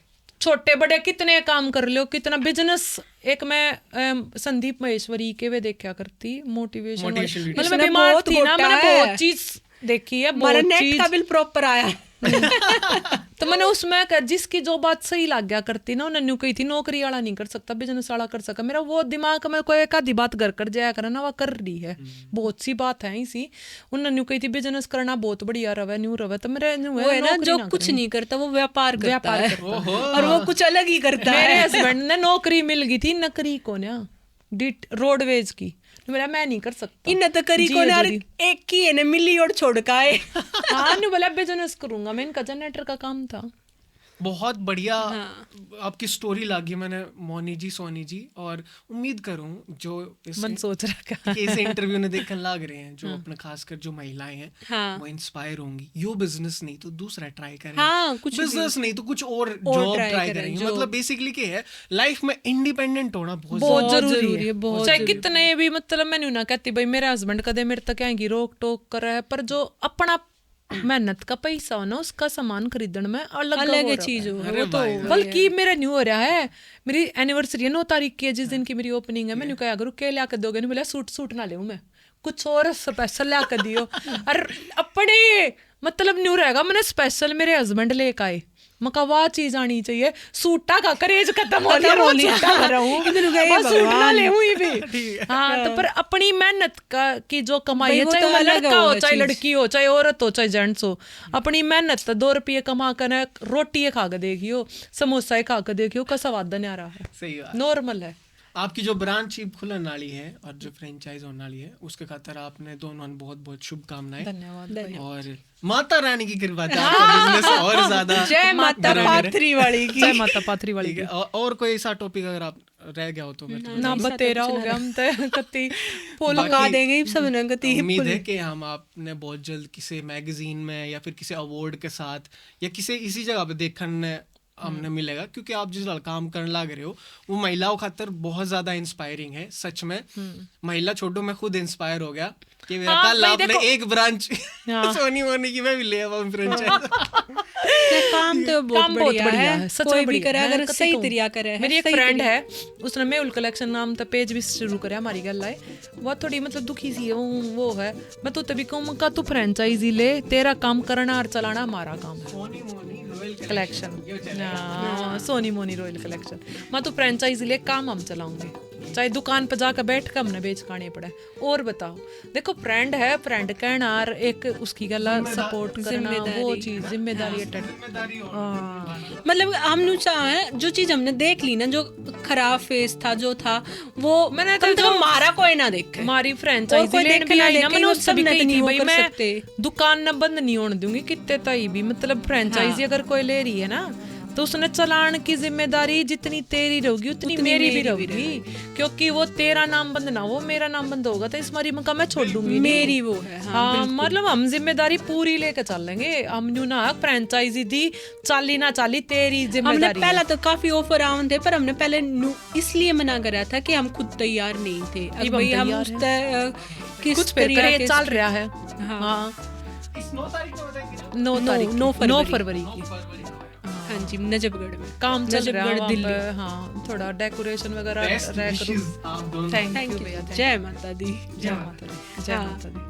छोटे बड़े कितने काम कर लो, कितना बिजनेस। एक मैं संदीप महेश्वरी के वे देखा करती मोटिवेशन, Motivation video। मतलब मैं उसने बीमार बहुत थी ना, घोटा मैंने है। बहुत चीज देखी है, हमारा बहुत नेट चीज। का बिल प्रॉपर आया। तो मैंने उसमें जिसकी जो बात सही लग गया करती ना, उन्होंने कही थी नौकरी वाला नहीं कर सकता, बिजनेस वाला कर सकता। मेरा वो दिमाग में कोई एक आधी बात कर जाया करे ना, वह कर रही है, बहुत सी बात है इसी। उन्होंने कही थी बिजनेस करना बहुत बढ़िया रवे, न्यू रवे, तो मेरे वो है ना जो कुछ नहीं करता वो व्यापार करता है, ओहो। और वो कुछ अलग ही करता मेरे है। हस्बैंड ने नौकरी मिल गई थी नकरी को ना, रोडवेज की, मेरा मैं नहीं कर सकता। इन तो करी को यार एक की है ना मिली और छोड़ का है। हाँ नहीं बोला बिजनेस करूंगा मैं, इनका जनरेटर का काम था। बहुत बढ़िया आपकी स्टोरी लगी मैंने मोनी जी, सोनी जी, और उम्मीद करूं जो मन सोच रहा कि इस इंटरव्यू ने देखने लग रहे हैं, जो अपने खासकर जो महिलाएं हैं हाँ। वो इंस्पायर होंगी। यो बिजनेस नहीं तो दूसरा ट्राई करें, हाँ, कुछ बिजनेस नहीं तो कुछ और जॉब ट्राई करेंगे। मतलब बेसिकली क्या है, लाइफ में इंडिपेंडेंट होना बहुत जरूरी है, बहुत चाहे कितने भी, मतलब मैं नहीं ना कहती भाई मेरे हस्बैंड कदे मेरे तक आएंगी रोक टोक कर रहा है, पर जो अपना मेहनत का पैसा हो ना, उसका सामान खरीदने में अलग चीज हो, अरे वो तो बल्कि मेरा न्यू हो रहा है, मेरी एनिवर्सरी है 9 तारीख की है, जिस दिन की मेरी ओपनिंग है। मैंने कहा अगर क्या ला कर दोगे, नहीं बोला सूट ना ले मैं, कुछ और स्पेशल ला कर दियो। और अपने मतलब न्यू रहेगा, मैंने स्पेशल मेरे हस्बैंड लेकर आए, मका वाह चीज आनी चाहिए। सूटा का करेज खत्म हो गया, सूट ना ले हुई भी। हाँ तो पर अपनी मेहनत का की जो कमाई है, चाहे वो लड़का हो, चाहे लड़की हो, चाहे औरत हो, चाहे जेंट्स हो, अपनी मेहनत 2 रुपये कमा कर रोटी खा के देखियो, समोसा खा के देखियो, का स्वाद नहीं आ रहा है, सही बात। नॉर्मल है। आपकी जो ब्रांच खुलने वाली है और जो फ्रेंचाइज होने वाली है, उसके खातिर आपने दोनों बहुत बहुत शुभकामनाएं। धन्यवाद। और माता रानी की कृपा से आपका बिजनेस और ज्यादा जय माता पाथरी वाली की। जय माता पाथरी वाली की। और कोई ऐसा टॉपिक अगर आप रह गया हो तो ना बतेरा हो गया, हम तो कत्ती फूल लगा देंगे सब ने गति। उम्मीद है कि हम आपने बहुत जल्द किसी मैगजीन में या फिर किसी अवार्ड के साथ या किसी इसी जगह पे देखने हमने मिलेगा, क्योंकि आप जिस नाल काम करने लग रहे हो वो महिलाओं खातर बहुत ज्यादा इंस्पायरिंग है सच में। महिला छोड़ो, मैं खुद इंस्पायर हो गया कि कल आपने एक ब्रांच सोनी मोनी की मैं भी ले आऊं फ्रेंचाइज। काम तो बहुत बढ़िया है, सच कोई में भी बढ़िया करे है, अगर कति सही कहूं। तरीका करे। मेरी एक फ्रेंड है, उसने मेहुल कलेक्शन नाम का पेज भी शुरू करया हमारी गल है। वो थोड़ी मतलब दुखी सी है, वो है। मैं तो तभी कहूँ का तू फ्रेंचाइजी ले, तेरा काम करना और चलाना हमारा काम है। Soni Moni royal collection, Soni Moni royal collection. मैं तो फ्रेंचाइजी ले, काम हम चलाऊंगे, चाहे दुकान पर जाकर बैठ कर हमने बेच खाने पड़े। और बताओ, देखो फ्रेंड है, फ्रेंड कहना और एक उसकी गला सपोर्ट करना, वो चीज जिम्मेदारी मतलब हमने चाहे जो चीज हमने देख ली ना, जो खराब फेस था जो था, वो मैंने कम से कम मारा कोई ना देखे। हमारी फ्रेंचाइजी कोई लेने देखे भी ना आई ना, देखे, मैंने वो उससे भी सब कही थी नहीं भाई कर मैं सकते। दुकान न बंद नहीं होने दूंगी कितने तई भी, मतलब फ्रेंचाइजी अगर कोई ले रही है ना तो उसने चलान की जिम्मेदारी जितनी तेरी रहेगी उतनी मेरी भी रहेगी, क्योंकि वो तेरा नाम बंद ना हो, मेरा नाम बंद होगा तो इस मारी मका मैं छोड़ दूंगी मेरी वो है। हाँ, मतलब हम जिम्मेदारी पूरी लेके चल लेंगे। हम न्यू ना फ्रेंचाइजी दी चाली ना चाली तेरी हमने जिम्मेदारी पहला तो काफी ऑफर आउन थे, पर हमने पहले इसलिए मना करा था कि हम खुद तैयार नहीं थे। अब भाई हम उस किस कुछ तरीके चल रहा है। हाँ, 9 फरवरी की हाँ जी, नजफगढ़ में काम चल रहा है दिल्ली। वहाँ पे। हाँ, थोड़ा डेकोरेशन वगैरह रह करूँ। थैंक यू भैया, जय माता दी। जय माता दी, जय माता दी।